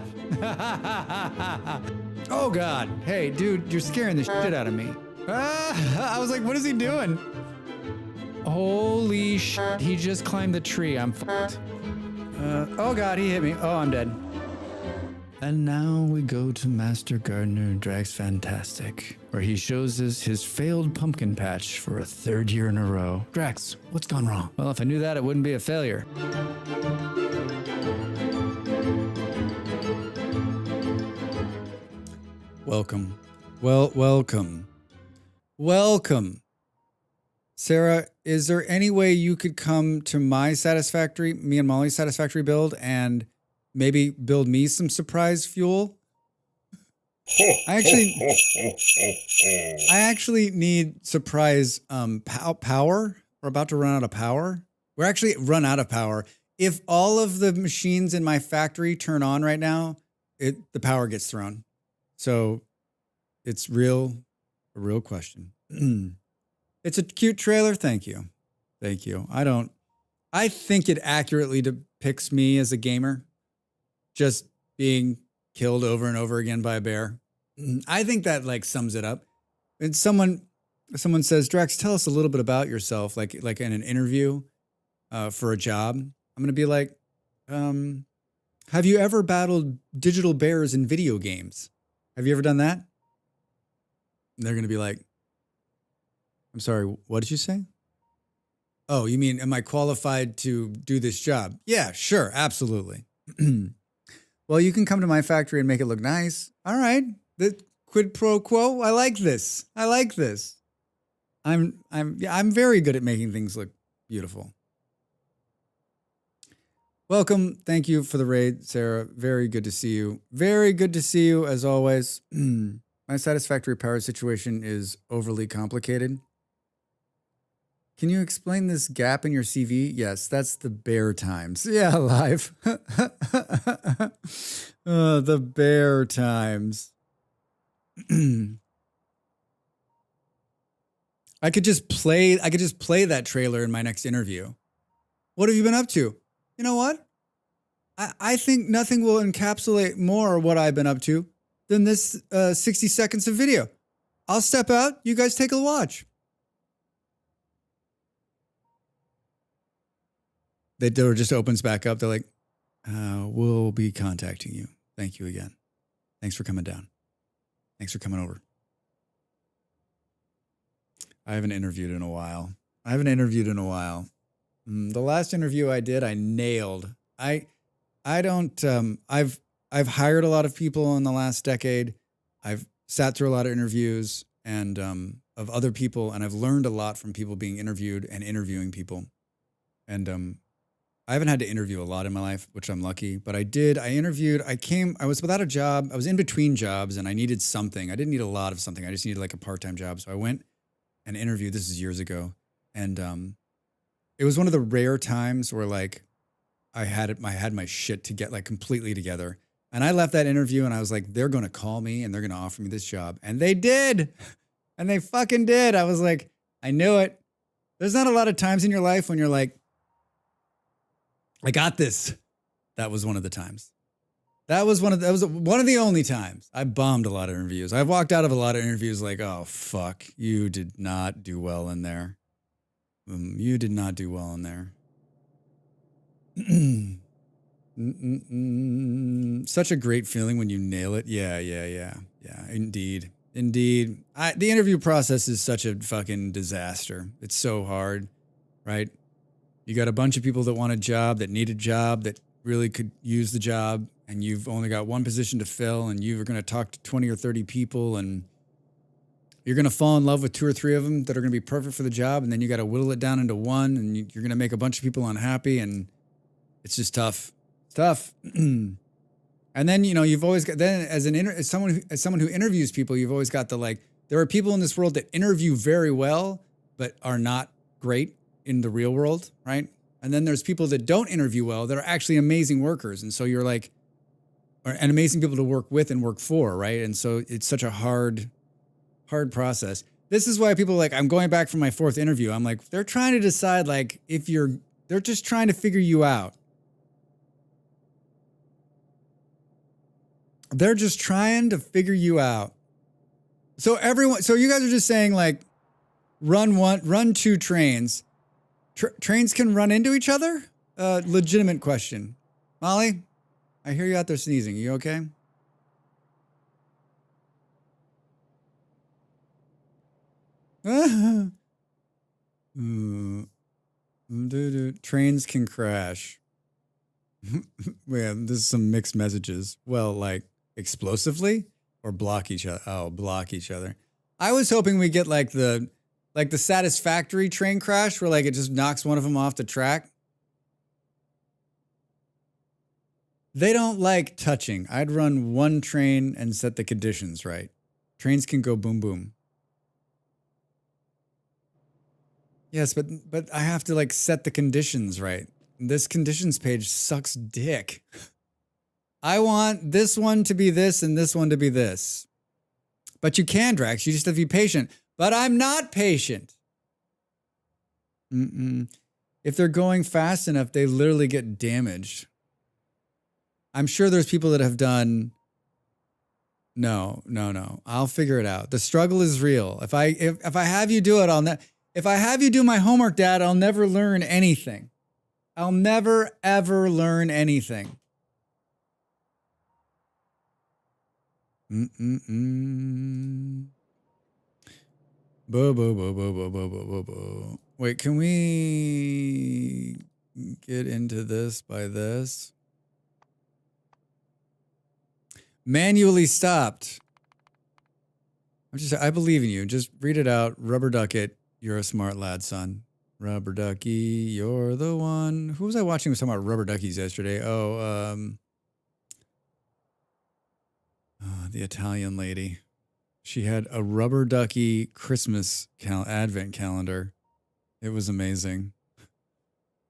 Oh, God. Hey, dude, you're scaring the shit out of me. I was like, what is he doing? Holy shit, he just climbed the tree. I'm fucked. Oh, God, he hit me. Oh, I'm dead. And now we go to Master Gardener Drax Fantastic, where he shows us his failed pumpkin patch for a third year in a row. Drax, what's gone wrong? Well, if I knew that, it wouldn't be a failure. Welcome. Welcome. Sarah, is there any way you could come to me and Molly's Satisfactory build and maybe build me some surprise fuel? I actually need surprise power. We're about to run out of power. We're actually run out of power. If all of the machines in my factory turn on right now, the power gets thrown. So it's a real question. It's a cute trailer. Thank you. I think it accurately depicts me as a gamer, just being killed over and over again by a bear. I think that like sums it up. And someone says, Drax, tell us a little bit about yourself, like in an interview for a job. I'm going to be like, have you ever battled digital bears in video games? Have you ever done that? And they're going to be like, I'm sorry, what did you say? Oh, you mean, am I qualified to do this job? Yeah, sure, absolutely. Well, you can come to my factory and make it look nice. All right, the quid pro quo. I like this. I'm very good at making things look beautiful. Welcome. Thank you for the raid, Sarah. Very good to see you. Very good to see you, as always. My satisfactory power situation is overly complicated. Can you explain this gap in your CV? Yes, that's the bear times. Yeah, live. The bear times. I could just play that trailer in my next interview. What have you been up to? You know what? I think nothing will encapsulate more what I've been up to than this 60 seconds of video. I'll step out. You guys take a watch. The door just opens back up. They're like, we'll be contacting you. Thank you again. Thanks for coming down. Thanks for coming over. I haven't interviewed in a while. The last interview I did, I nailed. I don't. I've hired a lot of people in the last decade. I've sat through a lot of interviews and of other people, and I've learned a lot from people being interviewed and interviewing people. And I haven't had to interview a lot in my life, which I'm lucky. But I did. I interviewed. I was without a job. I was in between jobs, and I needed something. I didn't need a lot of something. I just needed like a part-time job. So I went and interviewed. This is years ago, and it was one of the rare times where like I had my shit to get like completely together. And I left that interview and I was like, they're going to call me and they're going to offer me this job. And they did. And they fucking did. I was like, I knew it. There's not a lot of times in your life when you're like, I got this. That was one of the times. That was one of the only times. I bombed a lot of interviews. I've walked out of a lot of interviews like, oh, fuck, you did not do well in there. You did not do well in there. Such a great feeling when you nail it. Yeah, indeed. The interview process is such a fucking disaster. It's so hard, right? You got a bunch of people that want a job, that need a job, that really could use the job, and you've only got one position to fill, and you're going to talk to 20 or 30 people, and you're going to fall in love with 2 or 3 of them that are going to be perfect for the job, and then you got to whittle it down into one, and you're going to make a bunch of people unhappy, and it's just tough. It's tough. And then, you've always got, then as someone who interviews people, you've always got there are people in this world that interview very well, but are not great in the real world, right? And then there's people that don't interview well that are actually amazing workers. And so you're like, and amazing people to work with and work for, right? And so it's such a hard process. This is why people are like, I'm going back for my 4th interview. I'm like, they're trying to decide they're just trying to figure you out. They're just trying to figure you out. So you guys are just saying like, run 2 trains. Trains can run into each other? Legitimate question. Molly, I hear you out there sneezing. You okay? Trains can crash. Yeah, this is some mixed messages. Well, like explosively or block each other? Oh, block each other. I was hoping we get like the Satisfactory train crash where like it just knocks one of them off the track. They don't like touching. I'd run 1 train and set the conditions right. Trains can go boom, boom. Yes, but I have to like set the conditions right. This conditions page sucks dick. I want this one to be this and this one to be this. But you can, Drax. You just have to be patient. But I'm not patient. If they're going fast enough, they literally get damaged. I'm sure there's people that have done. No. I'll figure it out. The struggle is real. If I have you do it, if I have you do my homework, Dad, I'll never learn anything. I'll never, ever learn anything. Wait, can we get into this by this? Manually stopped. I believe in you. Just read it out. Rubber duck it. You're a smart lad, son. Rubber ducky, you're the one. Who was I watching? Was talking about rubber duckies yesterday. The Italian lady. She had a rubber ducky Christmas advent calendar. It was amazing.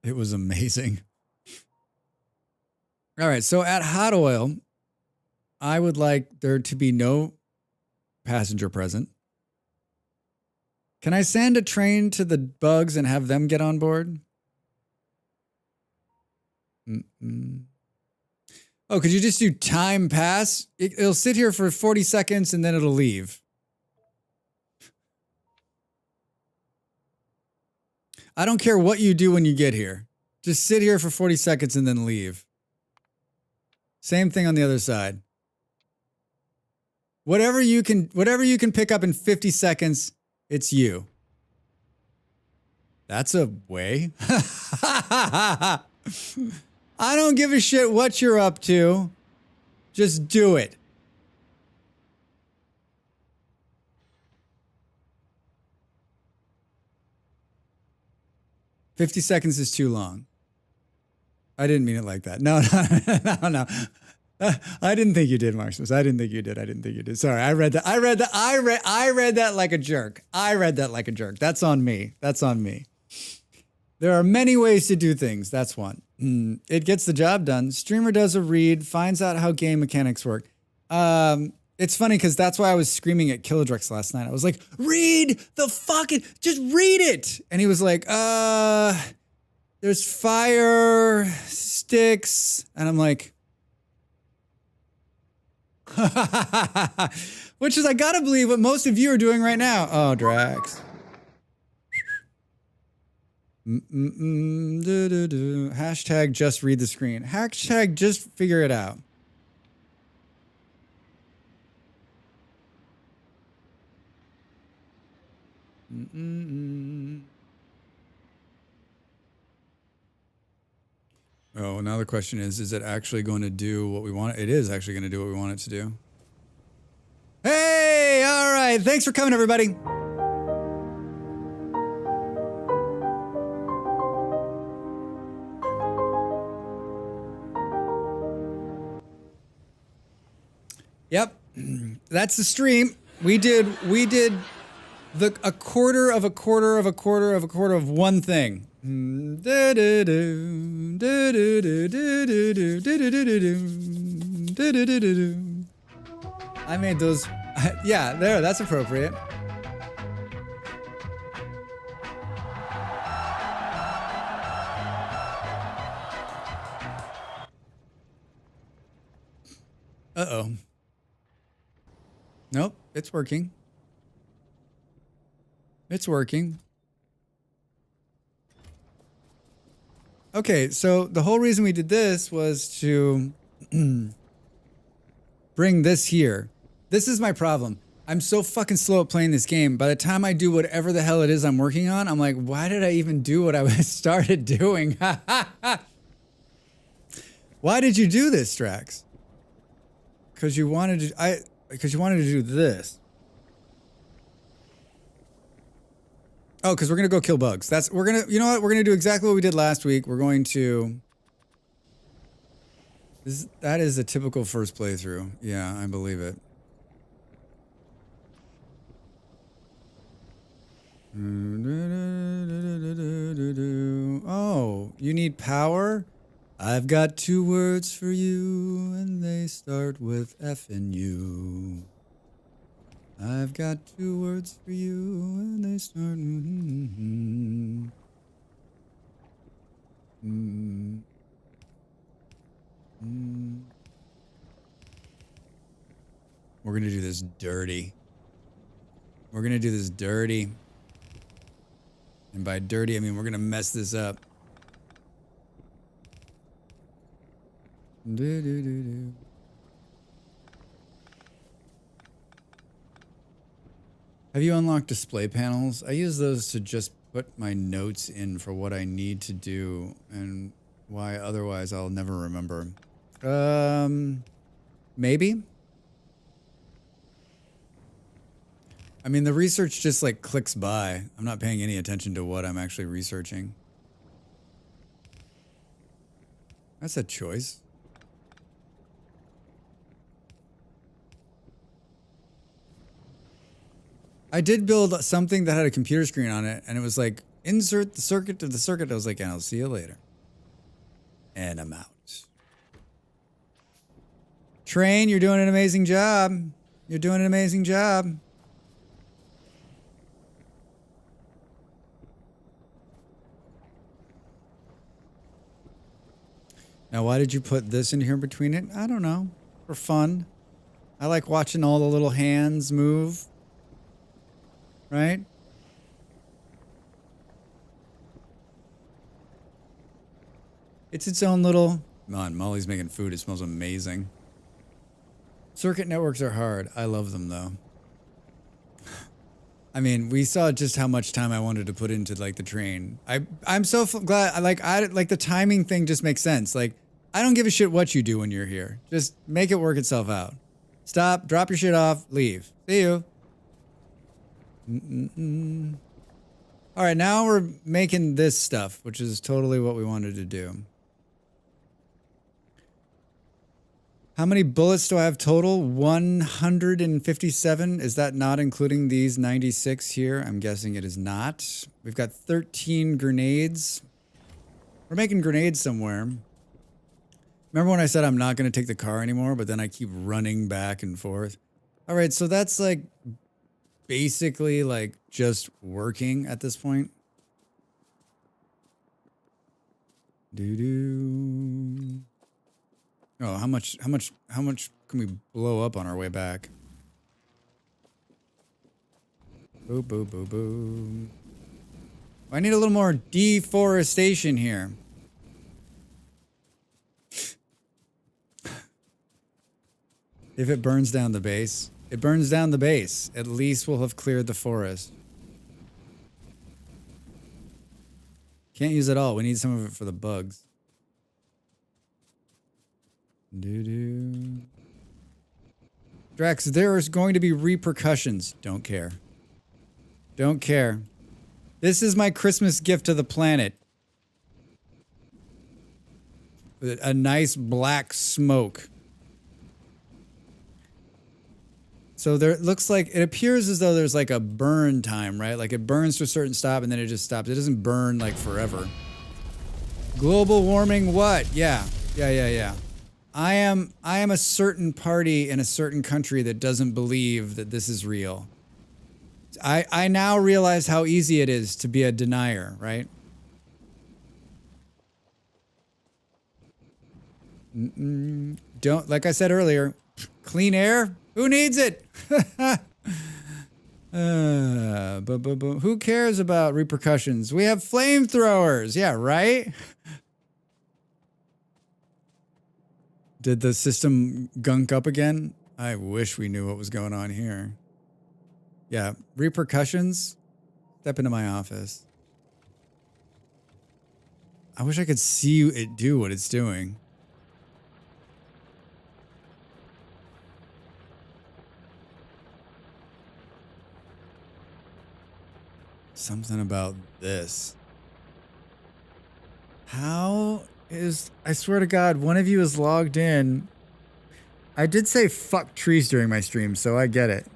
It was amazing. All right, so at Hot Oil, I would like there to be no passenger present. Can I send a train to the bugs and have them get on board? Oh, could you just do time pass? It'll sit here for 40 seconds and then it'll leave. I don't care what you do when you get here. Just sit here for 40 seconds and then leave. Same thing on the other side. Whatever you can pick up in 50 seconds, it's you. That's a way. I don't give a shit what you're up to. Just do it. "50 seconds is too long." I didn't mean it like that. No. I didn't think you did, Marximus. I didn't think you did. Sorry, I read that like a jerk. That's on me. There are many ways to do things. That's one. It gets the job done. Streamer does a read, finds out how game mechanics work. It's funny because that's why I was screaming at Kilodrex last night. I was like, just read it. And he was like, there's fire, sticks. And I'm like, which is, I gotta believe what most of you are doing right now. Oh, Drax. Hashtag just read the screen. Hashtag just figure it out. Oh, now the question is it actually going to do what we want? It is actually going to do what we want it to do. Hey, all right. Thanks for coming, everybody. Yep. That's the stream. We did a quarter of one thing. I made those. Yeah, there, that's appropriate. Uh-oh. Nope, it's working. It's working. Okay, so the whole reason we did this was to bring this here. This is my problem. I'm so fucking slow at playing this game. By the time I do whatever the hell it is I'm working on, I'm like, why did I even do what I started doing? Why did you do this, Strax? Because you wanted to do this. Oh, because we're gonna go kill bugs. You know what? We're gonna do exactly what we did last week. We're going to. That is a typical first playthrough. Yeah, I believe it. Oh, you need power? I've got 2 words for you, and they start with F and U. I've got 2 words for you, and they start with We're gonna do this dirty. And by dirty, I mean we're gonna mess this up. Have you unlocked display panels? I use those to just put my notes in for what I need to do and why otherwise I'll never remember. Maybe? I mean, the research just like clicks by. I'm not paying any attention to what I'm actually researching. That's a choice. I did build something that had a computer screen on it, and it was like, insert the circuit to the circuit. I was like, I'll see you later. And I'm out. Train, you're doing an amazing job. You're doing an amazing job. Now, why did you put this in here between it? I don't know. For fun. I like watching all the little hands move. Right? It's its own little... Come on, Molly's making food. It smells amazing. Circuit networks are hard. I love them though. I mean, we saw just how much time I wanted to put into like the train. I'm so glad. I like the timing thing just makes sense. Like I don't give a shit what you do when you're here. Just make it work itself out. Stop, drop your shit off, leave. See you. All right, now we're making this stuff, which is totally what we wanted to do. How many bullets do I have total? 157. Is that not including these 96 here? I'm guessing it is not. We've got 13 grenades. We're making grenades somewhere. Remember when I said I'm not going to take the car anymore, but then I keep running back and forth? All right, so that's like basically like just working at this point. Doo-doo. Oh, how much can we blow up on our way back? Boo, boo, boo, boo. I need a little more deforestation here. If it burns down the base, it burns down the base. At least we'll have cleared the forest. Can't use it all. We need some of it for the bugs. Doo-doo. Drax, there's going to be repercussions. Don't care. Don't care. This is my Christmas gift to the planet. A nice black smoke. So there it looks like, it appears as though there's like a burn time, right? Like it burns to a certain stop and then it just stops. It doesn't burn like forever. Global warming what? Yeah. I am a certain party in a certain country that doesn't believe that this is real. I now realize how easy it is to be a denier, right? Don't, like I said earlier, clean air? Who needs it? Who cares about repercussions? We have flamethrowers. Yeah, right? Did the system gunk up again? I wish we knew what was going on here. Yeah, repercussions? Step into my office. I wish I could see it do what it's doing. Something about this. How is... I swear to God, one of you is logged in. I did say fuck trees during my stream, so I get it.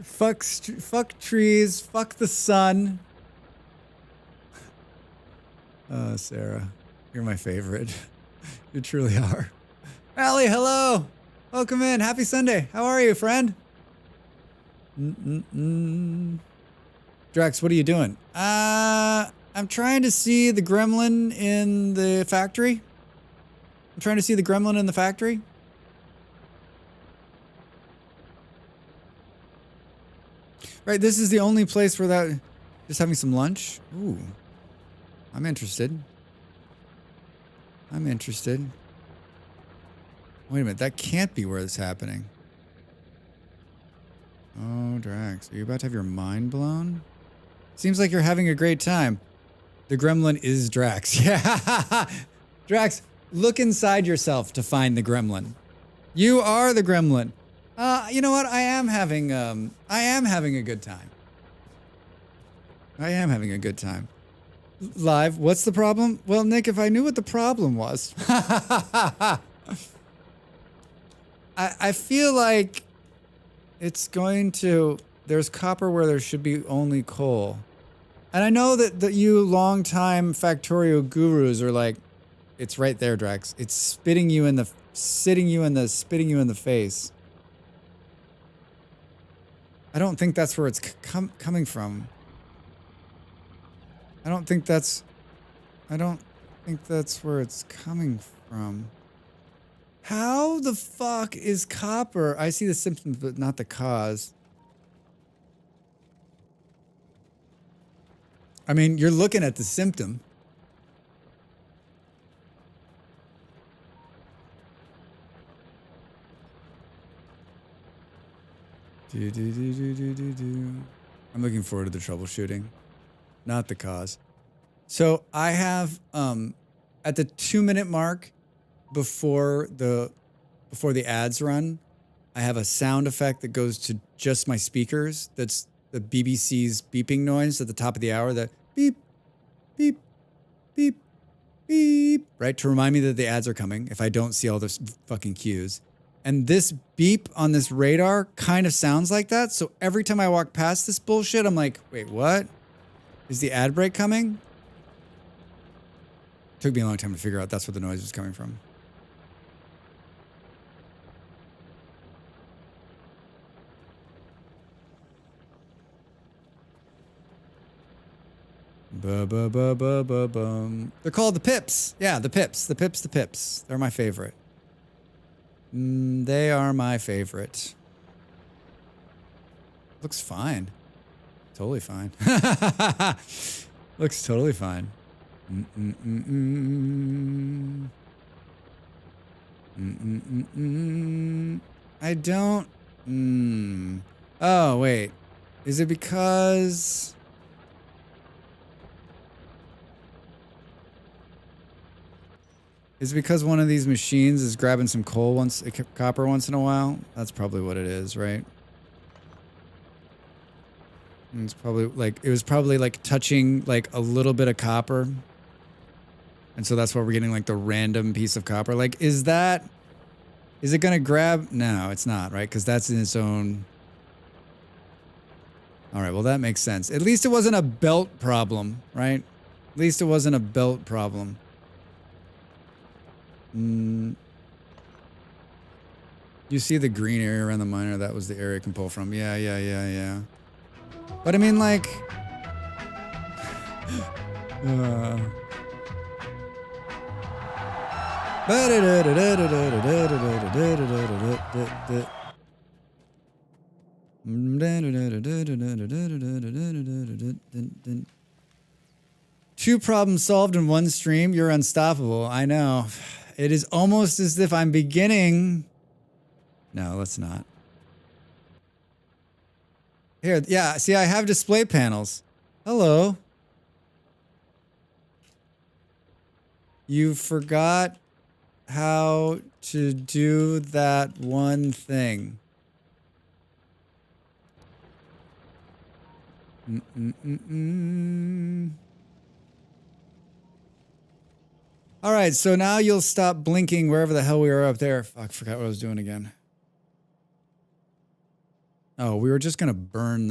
Fuck trees, fuck the sun. Oh, Sarah, you're my favorite. You truly are. Allie, hello. Welcome in. Happy Sunday. How are you, friend? Drax, what are you doing? I'm trying to see the gremlin in the factory. Right, this is the only place where that... Just having some lunch? Ooh. I'm interested. Wait a minute, that can't be where it's happening. Oh, Drax, are you about to have your mind blown? Seems like you're having a great time. The gremlin is Drax. Yeah. Drax, look inside yourself to find the gremlin. You are the gremlin. You know what? I am having a good time. Live, what's the problem? Well, Nick, if I knew what the problem was. I feel like it's going to... There's copper where there should be only coal. And I know that you longtime Factorio gurus are like, it's right there, Drax. It's spitting you in the face. I don't think that's where it's coming from. I don't think that's where it's coming from. How the fuck is copper? I see the symptoms, but not the cause. I mean, you're looking at the symptom. Do, do, do, do, do, do, do. I'm looking forward to the troubleshooting, not the cause. So I have at the 2-minute mark before the ads run, I have a sound effect that goes to just my speakers. That's the BBC's beeping noise at the top of the hour. That beep, beep, beep, beep. Right, to remind me that the ads are coming if I don't see all those fucking cues. And this beep on this radar kind of sounds like that. So every time I walk past this bullshit, I'm like, wait, what? Is the ad break coming? Took me a long time to figure out that's where the noise was coming from. Ba-ba-ba-ba-ba-bum. They're called the Pips. Yeah, the Pips. The Pips, the Pips. They're my favorite. They are my favorite. Looks fine. Totally fine. Looks totally fine. I don't... Oh, wait. Is it because... Is it because one of these machines is grabbing some copper once in a while? That's probably what it is, right? And it's probably like, it was probably like touching like a little bit of copper. And so that's why we're getting like the random piece of copper. Like, is it gonna grab? No, it's not, right? Because that's in its own. All right, well, that makes sense. At least it wasn't a belt problem, right? At least it wasn't a belt problem. You see the green area around the miner? That was the area it can pull from. Yeah. But I mean, like... Two problems solved in one stream. You're unstoppable. I know. It is almost as if I'm beginning... No, let's not. Here, yeah, see, I have display panels. Hello. You forgot how to do that one thing. All right, so now you'll stop blinking wherever the hell we were up there. Fuck, forgot what I was doing again. Oh, we were just gonna burn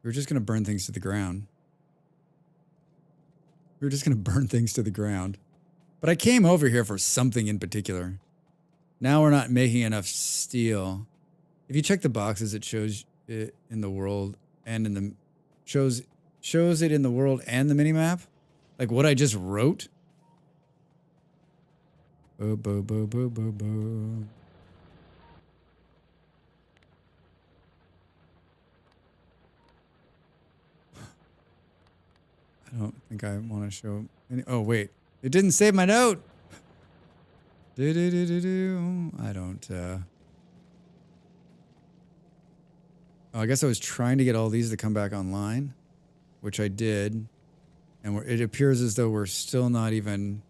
things to the ground. We were just gonna burn things to the ground. But I came over here for something in particular. Now we're not making enough steel. If you check the boxes, it shows it in the world and in the shows it in the world and the minimap. Like what I just wrote. Bo, bo, bo, bo, bo, bo. I don't think I want to show any. Oh, wait. It didn't save my note. I don't. Oh, I guess I was trying to get all these to come back online, which I did. And it appears as though we're still not even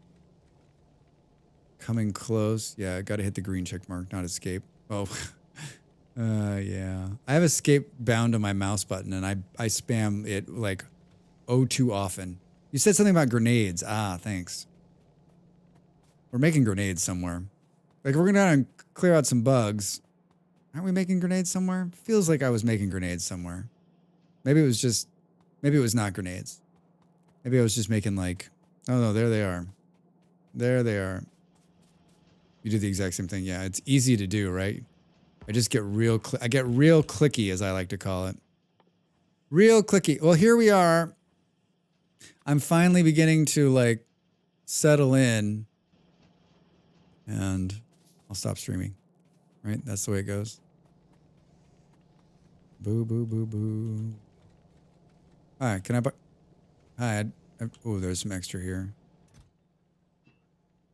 coming close. Yeah, I got to hit the green check mark, not escape. Oh, yeah. I have escape bound to my mouse button, and I spam it like too often. You said something about grenades. Ah, thanks. We're making grenades somewhere. Like, we're gonna clear out some bugs. Aren't we making grenades somewhere? Feels like I was making grenades somewhere. Maybe it was not grenades. Maybe I was just making like, oh no, there they are. There they are. You do the exact same thing. Yeah, it's easy to do, right? I just get real clicky, as I like to call it. Real clicky. Well, here we are. I'm finally beginning to like settle in, and I'll stop streaming. Right? That's the way it goes. Boo, boo, boo, boo. All right, can I buy? Hi. Oh, there's some extra here.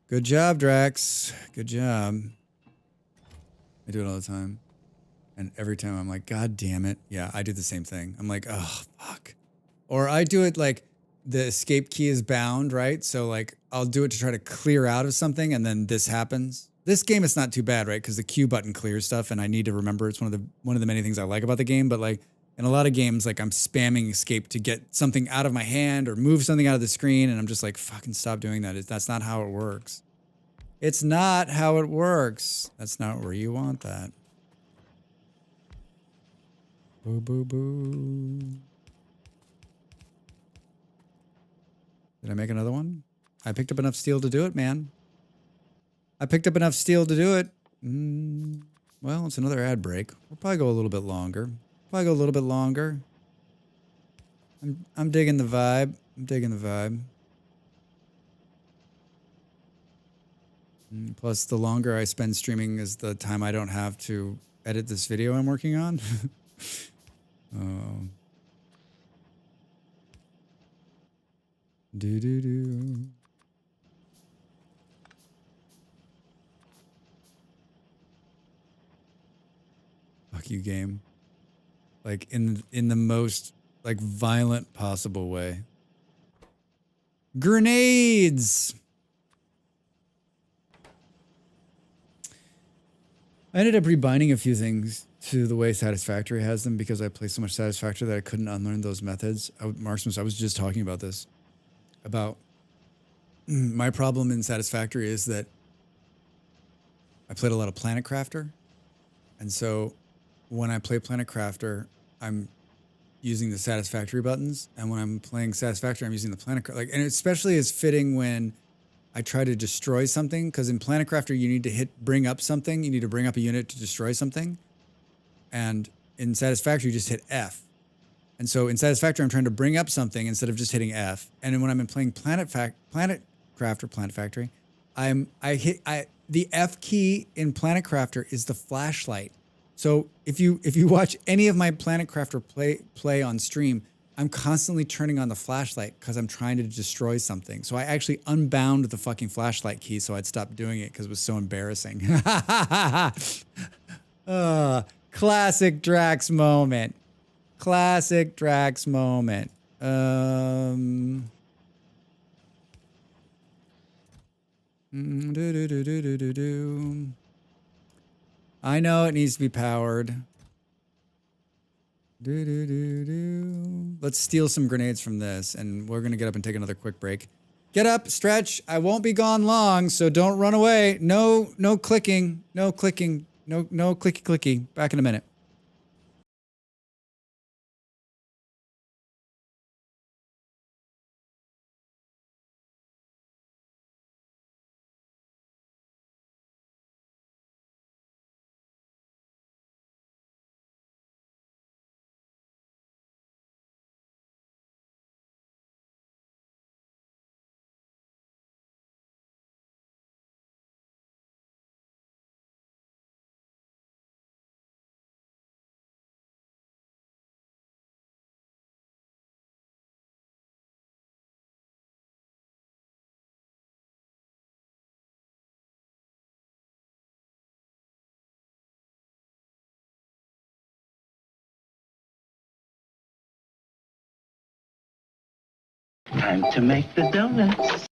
Good job, Drax. Good job. I do it all the time. And every time I'm like, God damn it. Yeah, I do the same thing. I'm like, oh, fuck. Or I do it like the escape key is bound, right? So like I'll do it to try to clear out of something and then this happens. This game is not too bad, right? Because the Q button clears stuff and I need to remember it's one of the many things I like about the game. But like in a lot of games, like I'm spamming escape to get something out of my hand or move something out of the screen. And I'm just like, fucking stop doing that. That's not how it works. It's not how it works. That's not where you want that. Boo, boo, boo. Did I make another one? I picked up enough steel to do it, man. I picked up enough steel to do it. Well, it's another ad break. We'll probably go a little bit longer. Probably go a little bit longer. I'm digging the vibe. I'm digging the vibe. Plus, the longer I spend streaming is the time I don't have to edit this video I'm working on. Oh. Do. Fuck you, game. Like in the most like violent possible way. Grenades. I ended up rebinding a few things to the way Satisfactory has them because I play so much Satisfactory that I couldn't unlearn those methods. Marksman, I was just talking about this. About my problem in Satisfactory is that I played a lot of Planet Crafter. And so when I play Planet Crafter, I'm using the Satisfactory buttons. And when I'm playing Satisfactory, I'm using the Planet Crafter. Like, and it especially is fitting when I try to destroy something, because in Planet Crafter, you need to bring up something. You need to bring up a unit to destroy something. And in Satisfactory, you just hit F. And so in Satisfactory, I'm trying to bring up something instead of just hitting F. And then when I'm playing Planet Factory, the F key in Planet Crafter is the flashlight. So if you watch any of my Planet Crafter play on stream, I'm constantly turning on the flashlight because I'm trying to destroy something. So I actually unbound the fucking flashlight key so I'd stop doing it because it was so embarrassing. Classic Drax moment. Classic Drax moment. I know it needs to be powered. Let's steal some grenades from this, and we're gonna get up and take another quick break. Get up, stretch. I won't be gone long, so don't run away. No clicking. No clicky clicky. Back in a minute. Time to make the donuts.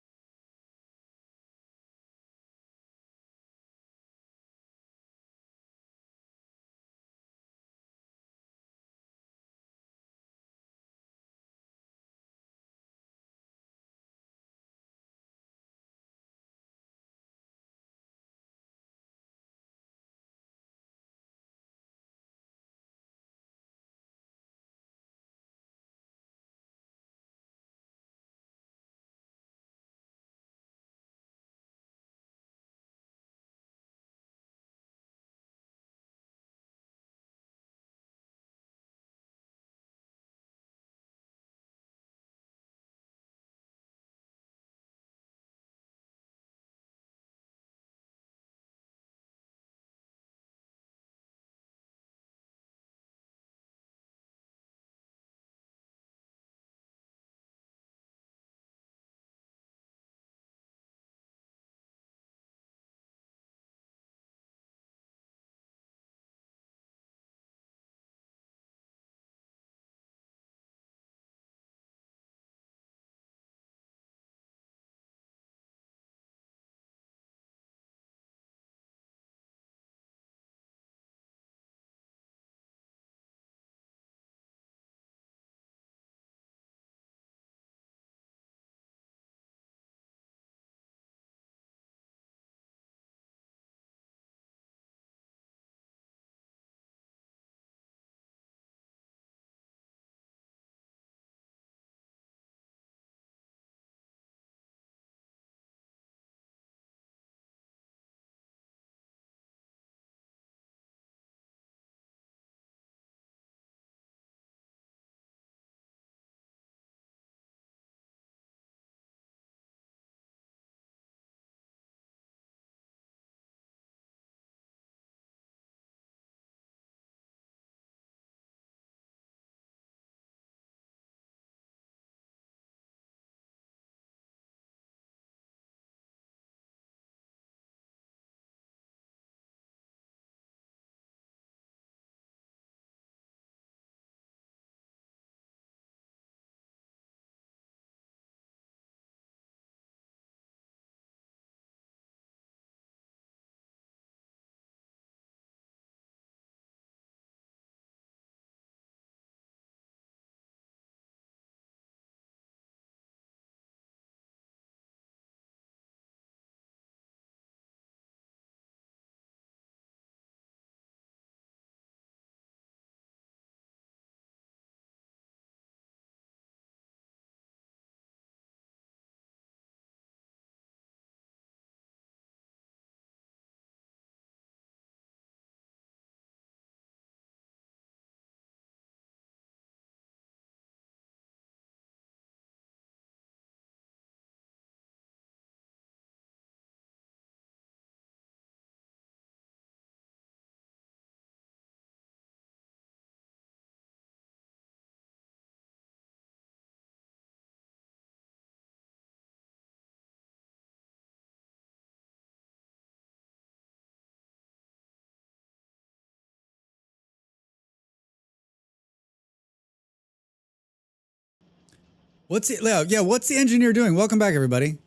What's it? Yeah, what's the engineer doing? Welcome back, everybody.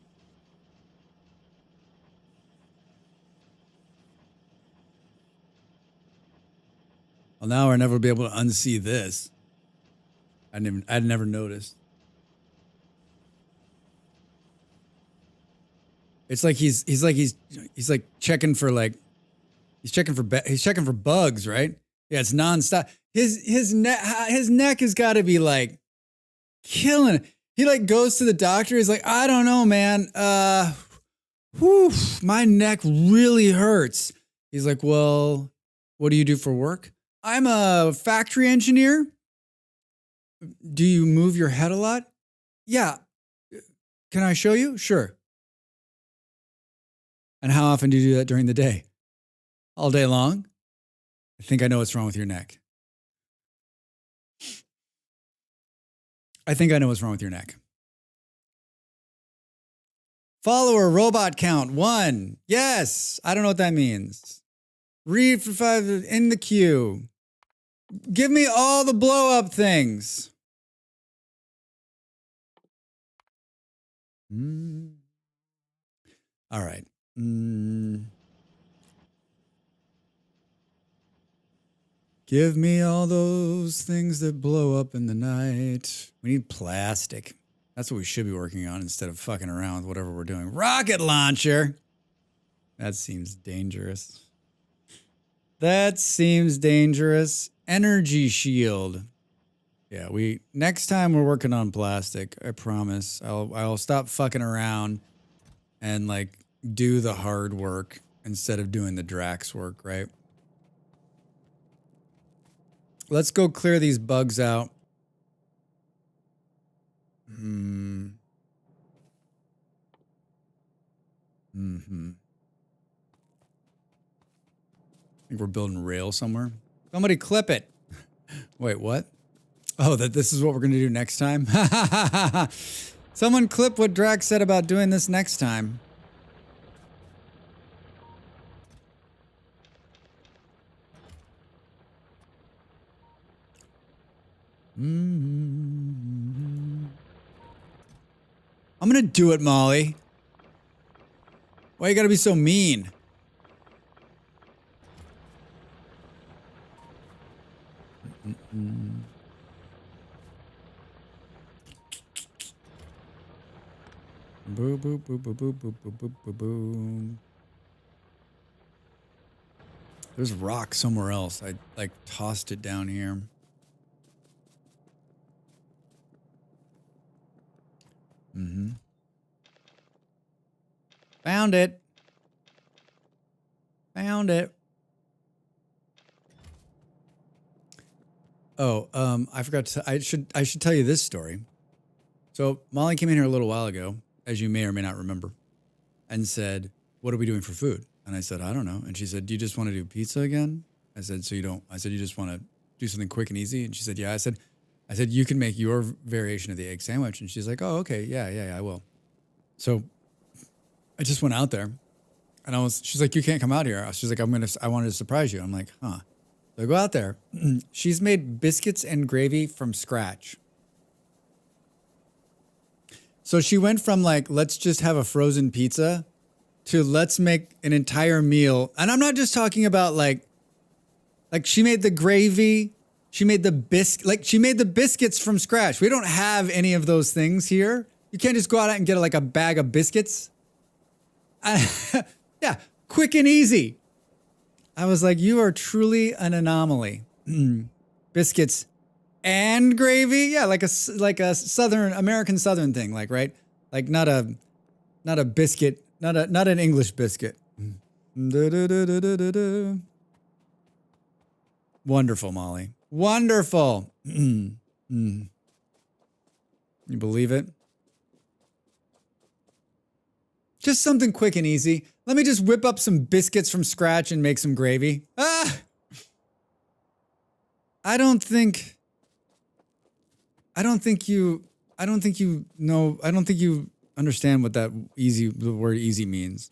Well, now I'll never be able to unsee this. I'd never noticed. It's like he's like checking for he's checking for bugs, right? Yeah, it's nonstop. His neck has got to be like killing it. He like goes to the doctor. He's like, I don't know, man. Whew, my neck really hurts. He's like, well, what do you do for work? I'm a factory engineer. Do you move your head a lot? Yeah. Can I show you? Sure. And how often do you do that during the day? All day long? I think I know what's wrong with your neck. I think I know what's wrong with your neck. Follower robot count 1. Yes. I don't know what that means. Read for 5 in the queue. Give me all the blow up things. All right. Give me all those things that blow up in the night. We need plastic. That's what we should be working on instead of fucking around with whatever we're doing. Rocket launcher. That seems dangerous. That seems dangerous. Energy shield. Yeah, next time we're working on plastic, I promise. I'll stop fucking around and like do the hard work instead of doing the Drax work, right? Let's go clear these bugs out. I think we're building rail somewhere. Somebody clip it. Wait, what? Oh, this is what we're going to do next time? Someone clip what Drax said about doing this next time. I'm going to do it, Molly. Why you got to be so mean? Boo, boo, boo, boo, boo, boo, boo, boo, boo, boo. There's rock somewhere else. I like tossed it down here. Found it. Found it. Oh, I forgot to. I should tell you this story. So Molly came in here a little while ago, as you may or may not remember, and said, "What are we doing for food?" And I said, "I don't know." And she said, "Do you just want to do pizza again?" I said, "So you don't?" I said, "You just want to do something quick and easy?" And she said, "Yeah." I said, "You can make your variation of the egg sandwich." And she's like, "Oh, okay, yeah, I will." So I just went out there, and she's like, "You can't come out here." She's like, I wanted to surprise you." I'm like, "Huh." So I go out there. She's made biscuits and gravy from scratch. So she went from like, let's just have a frozen pizza to let's make an entire meal. And I'm not just talking about like she made the gravy, she made the biscuits from scratch. We don't have any of those things here. You can't just go out and get like a bag of biscuits. Yeah, quick and easy. I was like, you are truly an anomaly. Biscuits and gravy, yeah, like a Southern American Southern thing, like right, like not a biscuit, not an English biscuit. Wonderful, Molly. Wonderful. You believe it? Just something quick and easy. Let me just whip up some biscuits from scratch and make some gravy. I don't think you understand what the word easy means.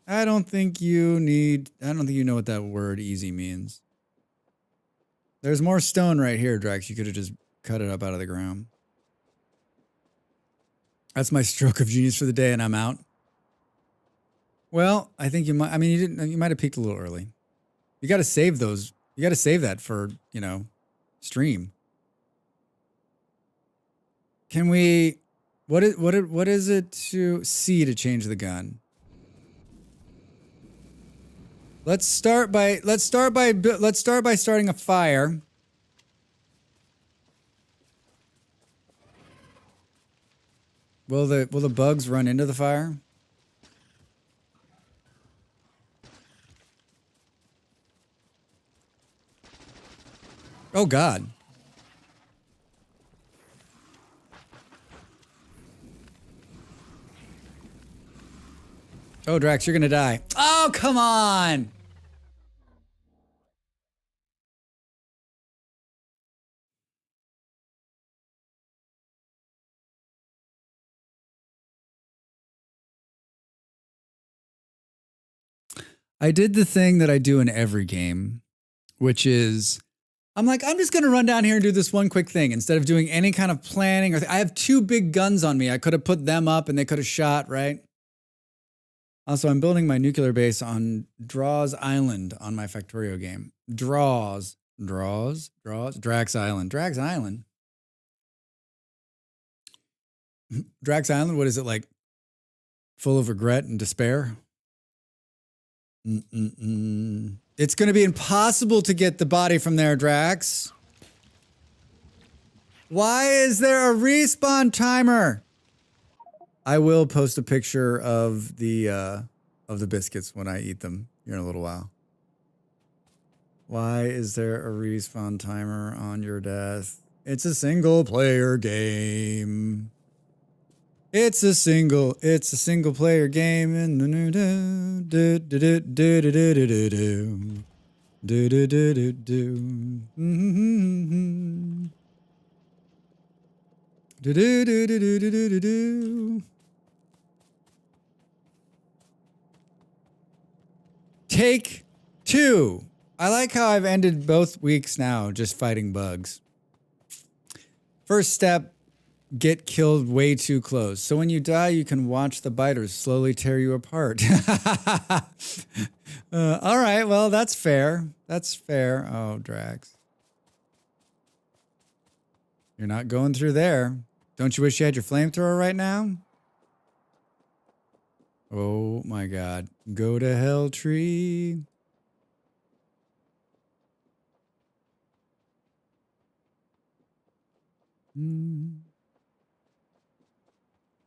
I don't think you know what that word easy means. There's more stone right here, Drax. You could have just cut it up out of the ground. That's my stroke of genius for the day, and I'm out. Well, I think you might. I mean, you didn't. You might have peaked a little early. You got to save those. You got to save that for stream. Can we? What is it to C to change the gun? Let's start by starting a fire. Will the bugs run into the fire? Oh God. Oh, Drax, you're gonna die. Oh, come on. I did the thing that I do in every game, which is I'm just going to run down here and do this one quick thing instead of doing any kind of planning. I have two big guns on me. I could have put them up and they could have shot, right? Also, I'm building my nuclear base on Draws Island on my Factorio game. Draws. Drax Island. Drax Island. Drax Island, what is it like? Full of regret and despair? It's going to be impossible to get the body from there, Drax. Why is there a respawn timer? I will post a picture of the biscuits when I eat them here in a little while. Why is there a respawn timer on your death? It's a single player game. It's a single player game. Take 2. I like how I've ended both weeks now just fighting bugs. First step, get killed way too close. So when you die, you can watch the biters slowly tear you apart. All right, well, that's fair. That's fair. Oh, Drax. You're not going through there. Don't you wish you had your flamethrower right now? Oh my God. Go to hell, tree.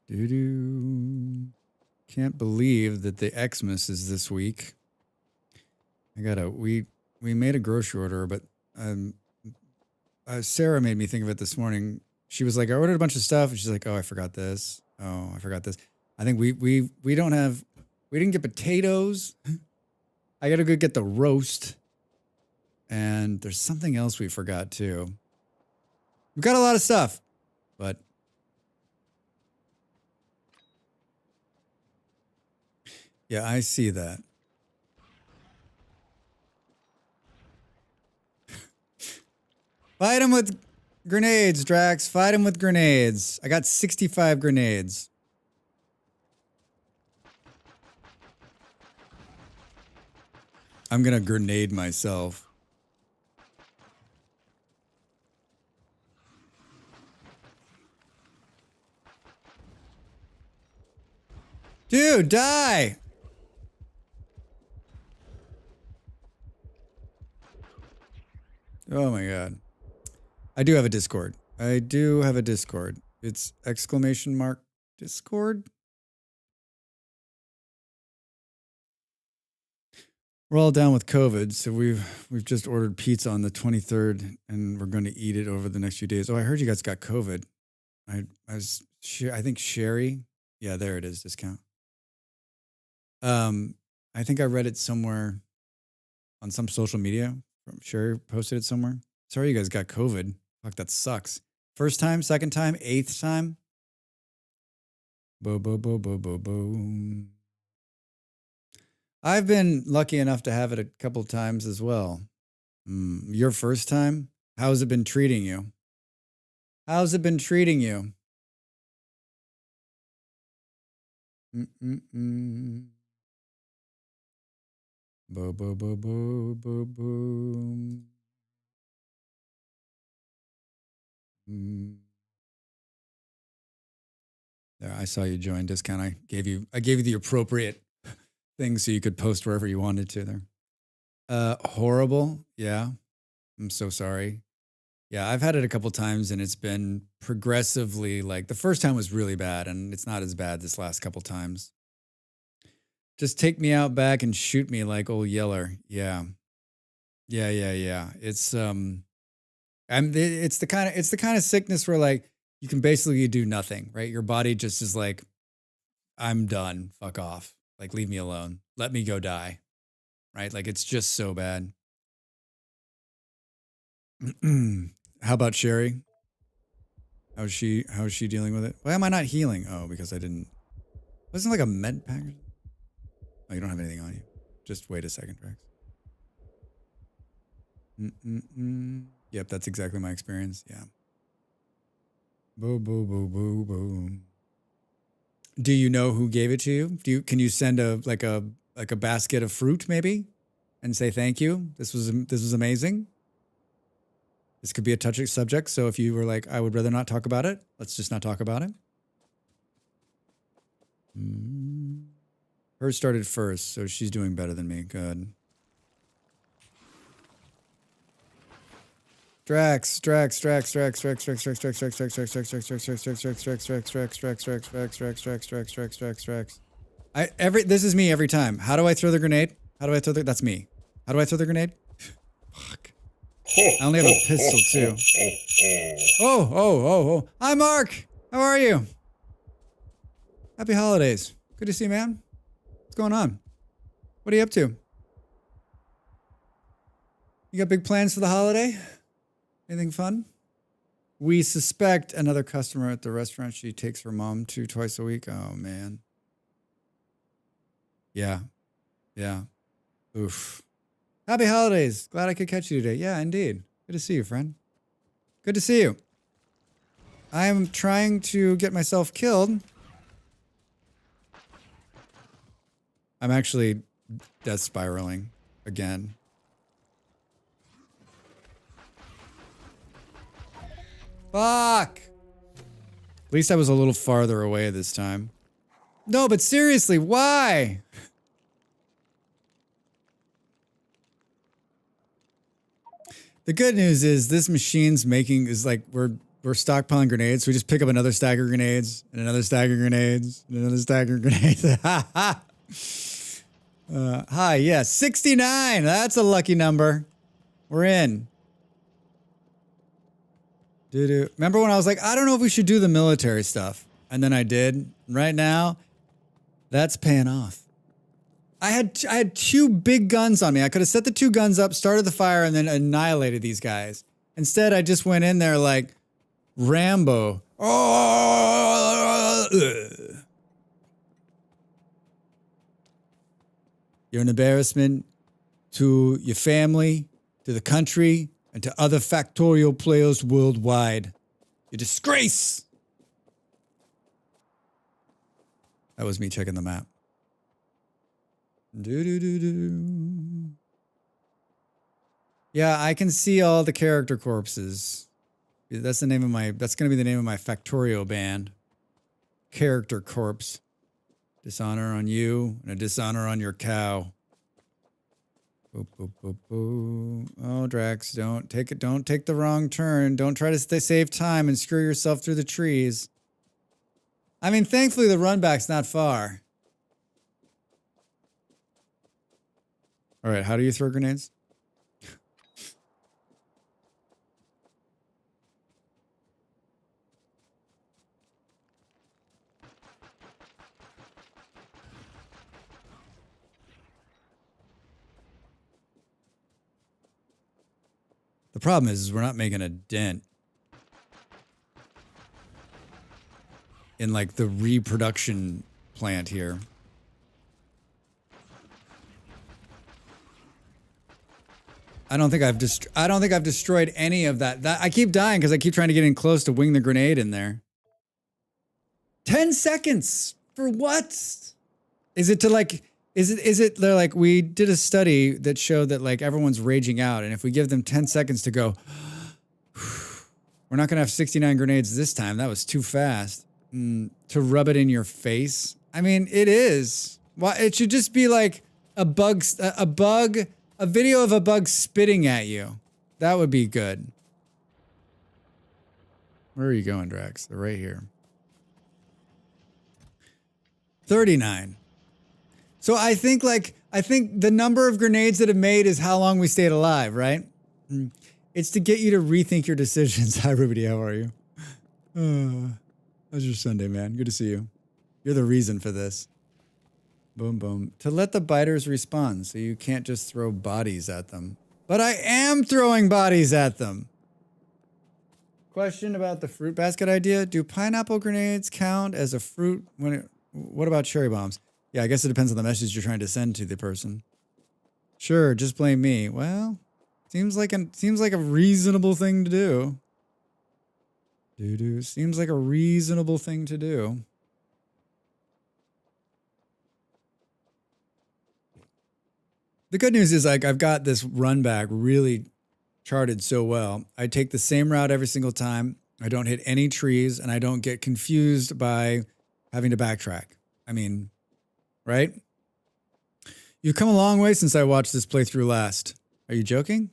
Doo-doo. Can't believe that the Xmas is this week. We made a grocery order, but Sarah made me think of it this morning. She was like, I ordered a bunch of stuff, and she's like, oh, I forgot this. Oh, I forgot this. I think we didn't get potatoes. I gotta go get the roast. And there's something else we forgot too. We've got a lot of stuff, but yeah, I see that. Fight him with grenades, Drax. Fight him with grenades. I got 65 grenades. I'm gonna grenade myself. Dude, die! Oh my God. I do have a Discord. It's !Discord. We're all down with COVID, so we've just ordered pizza on the 23rd, and we're going to eat it over the next few days. Oh, I heard you guys got COVID. I think Sherry. Yeah, there it is. Discount. I think I read it somewhere on some social media. Sherry posted it somewhere. Sorry, you guys got COVID. Fuck, that sucks. First time, second time, 8th time. Boom. I've been lucky enough to have it a couple times as well. Your first time? How's it been treating you? How's it been treating you? Bo bo bo bo bo boom. There, I saw you join discount. I gave you the appropriate thing so you could post wherever you wanted to there. Horrible. Yeah. I'm so sorry. Yeah, I've had it a couple times and it's been progressively like the first time was really bad and it's not as bad this last couple times. Just take me out back and shoot me like old Yeller. Yeah. Yeah. It's the kind of sickness where like you can basically do nothing, right? Your body just is like, I'm done. Fuck off. Like leave me alone. Let me go die. Right? Like it's just so bad. How about Sherry? How's she dealing with it? Why am I not healing? Oh, because I didn't. Wasn't like a med pack? Oh, you don't have anything on you. Just wait a second, Drax. Yep, that's exactly my experience. Yeah. Boo, boo, boo, boo, boo. Do you know who gave it to you? Can you send a basket of fruit maybe, and say thank you? This was amazing. This could be a touchy subject, so if you were like, I would rather not talk about it, let's just not talk about it. Hers started first, so she's doing better than me. Good. Drax. This is me every time. How do I throw the grenade? That's me. How do I throw the grenade? Fuck. I only have a pistol too. Oh. Hi, Mark. How are you? Happy holidays. Good to see you, man. What's going on? What are you up to? You got big plans for the holiday? Anything fun? We suspect another customer at the restaurant she takes her mom to twice a week. Oh, man. Yeah. Oof. Happy holidays. Glad I could catch you today. Yeah, indeed. Good to see you, friend. Good to see you. I am trying to get myself killed. I'm actually death spiraling again. Fuck! At least I was a little farther away this time. No, but seriously, why? The good news is this machine's we're stockpiling grenades. So we just pick up another stack of grenades and another stack of grenades and another stack of grenades. Hi, yeah, 69. That's a lucky number. We're in. Remember when I was like, I don't know if we should do the military stuff. And then I did. Right now, that's paying off. I had two big guns on me. I could have set the two guns up, started the fire, and then annihilated these guys. Instead, I just went in there like Rambo. You're an embarrassment to your family, to the country, and to other Factorio players worldwide. You disgrace! That was me checking the map. Yeah, I can see all the character corpses. That's gonna be the name of my Factorio band. Character corpse. Dishonor on you and a dishonor on your cow. Boop, boop, boop, boop. Oh, Drax, don't take the wrong turn. Don't try to save time and screw yourself through the trees. I mean, thankfully the run back's not far. All right, how do you throw grenades? The problem is we're not making a dent in like the reproduction plant here. I don't think I've destroyed any of that. I keep dying because I keep trying to get in close to wing the grenade in there. 10 seconds for what? Is it to like? Is it? They're like, we did a study that showed that like everyone's raging out, and if we give them 10 seconds to go, we're not gonna have 69 grenades this time. That was too fast. To rub it in your face. I mean, it is. Why? It should just be like a video of a bug spitting at you. That would be good. Where are you going, Drax? They're right here. 39. So I think the number of grenades that have made is how long we stayed alive, right? It's to get you to rethink your decisions. Hi, Ruby. How are you? How's your Sunday, man? Good to see you. You're the reason for this. Boom, boom. To let the biters respond, so you can't just throw bodies at them. But I am throwing bodies at them. Question about the fruit basket idea. Do pineapple grenades count as a fruit what about cherry bombs? Yeah, I guess it depends on the message you're trying to send to the person. Sure, just blame me. Well, seems like a reasonable thing to do. Seems like a reasonable thing to do. The good news is like I've got this run back really charted so well. I take the same route every single time. I don't hit any trees and I don't get confused by having to backtrack. I mean, right? You've come a long way since I watched this playthrough last. Are you joking?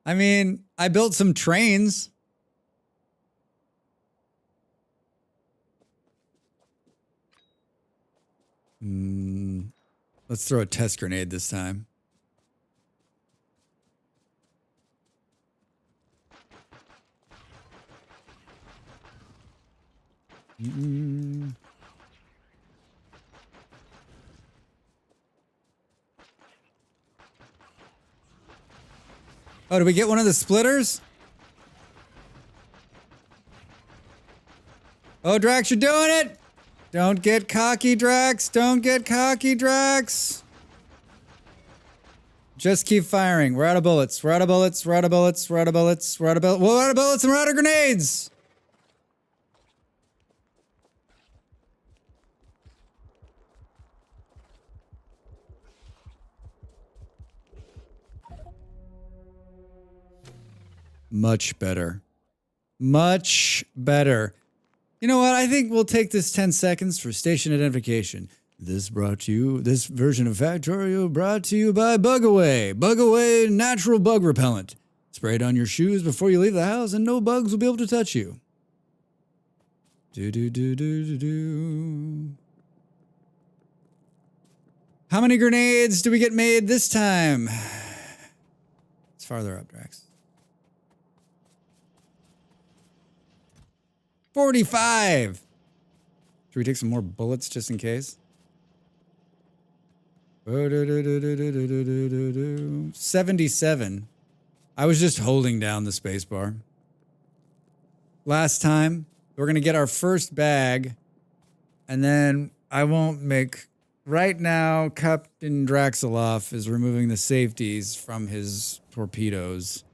I mean, I built some trains. Let's throw a test grenade this time. Oh, did we get one of the splitters? Oh, Drax, you're doing it! Don't get cocky, Drax. Don't get cocky, Drax. Just keep firing. We're out of bullets. We're out of bullets. We're out of bullets. We're out of bullets. We're out of bullets. We're out of bullets and we're out of grenades. Much better. Much better. You know what? I think we'll take this 10 seconds for station identification. This version of Factorio brought to you by Bugaway. Bugaway natural bug repellent. Spray it on your shoes before you leave the house and no bugs will be able to touch you. How many grenades do we get made this time? It's farther up, Drax. 45. Should we take some more bullets just in case? 77. I was just holding down the space bar. Last time, we're going to get our first bag, and then I won't make... Right now, Captain Draxiloff is removing the safeties from his torpedoes.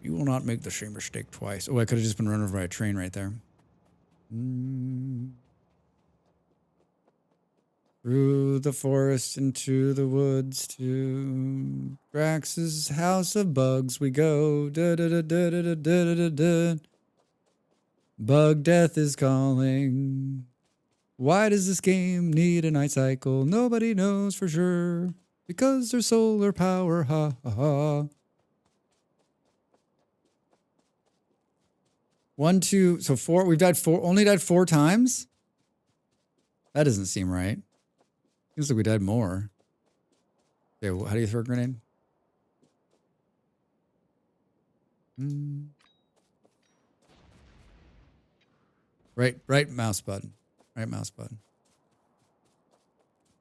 You will not make the same mistake twice. Oh, I could have just been run over by a train right there. Through the forest into the woods to Drax's house of bugs we go. Da da da da da da da da da. Bug death is calling. Why does this game need a night cycle? Nobody knows for sure. Because there's solar power. Ha ha ha. 1, 2, so 4. We've died 4. Only died 4 times? That doesn't seem right. Seems like we died more. Okay, well, how do you throw a grenade? Right mouse button. Right mouse button.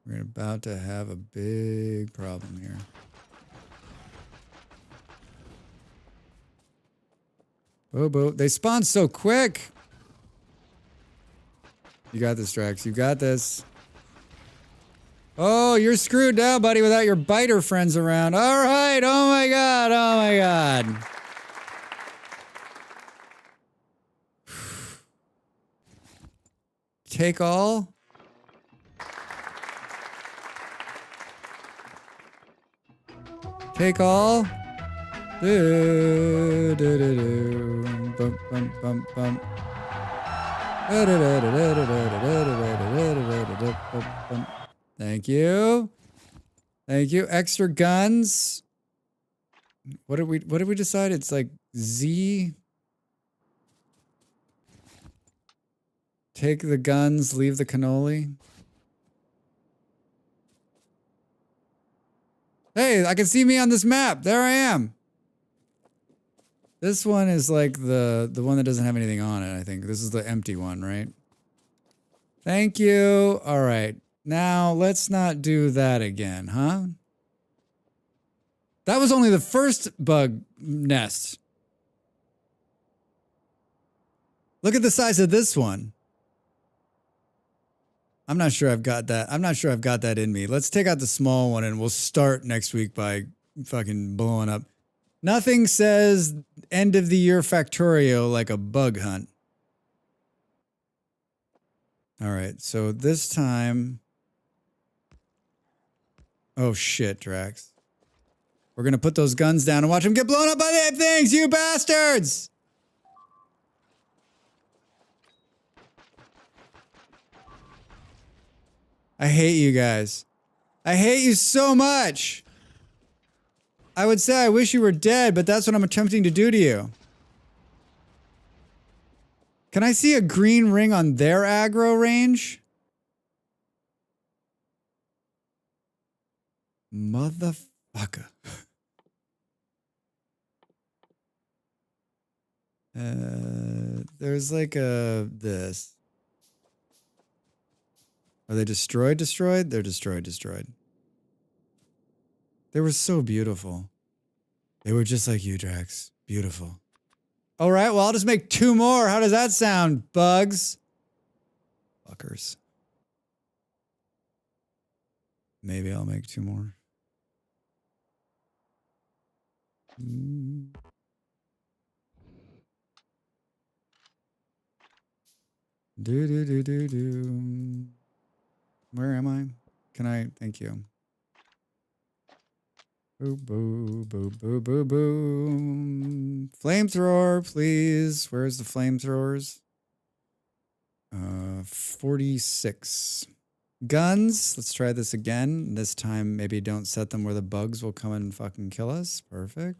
We're about to have a big problem here. Bobo, they spawn so quick. You got this, Drax. You got this. Oh, you're screwed now, buddy, without your biter friends around. All right. Oh my god. Oh my god. Take all. Take all. Do, do, do, do. Bum, bum, bum, bum. Thank you. Thank you. Extra guns. What did we decide? It's like Z. Take the guns, leave the cannoli. Hey, I can see me on this map. There I am. This one is like the one that doesn't have anything on it, I think. This is the empty one, right? Thank you. All right. Now, let's not do that again, huh? That was only the first bug nest. Look at the size of this one. I'm not sure I've got that. I'm not sure I've got that in me. Let's take out the small one and we'll start next week by fucking blowing up. Nothing says end of the year Factorio like a bug hunt. All right, so this time... Oh shit, Drax. We're gonna put those guns down and watch them get blown up by the things, you bastards! I hate you guys. I hate you so much. I would say I wish you were dead, but that's what I'm attempting to do to you. Can I see a green ring on their aggro range? Motherfucker. There's like this. Are they destroyed? They're destroyed. They were so beautiful. They were just like you, Drax. Beautiful. All right, well, I'll just make 2 more. How does that sound, bugs? Fuckers. Maybe I'll make 2 more. Do. Where am I? Can I? Thank you. Boo, boo, boo, boo, boo, boo. Flamethrower, please. Where's the flamethrowers? 46. Guns. Let's try this again. This time, maybe don't set them where the bugs will come and fucking kill us. Perfect.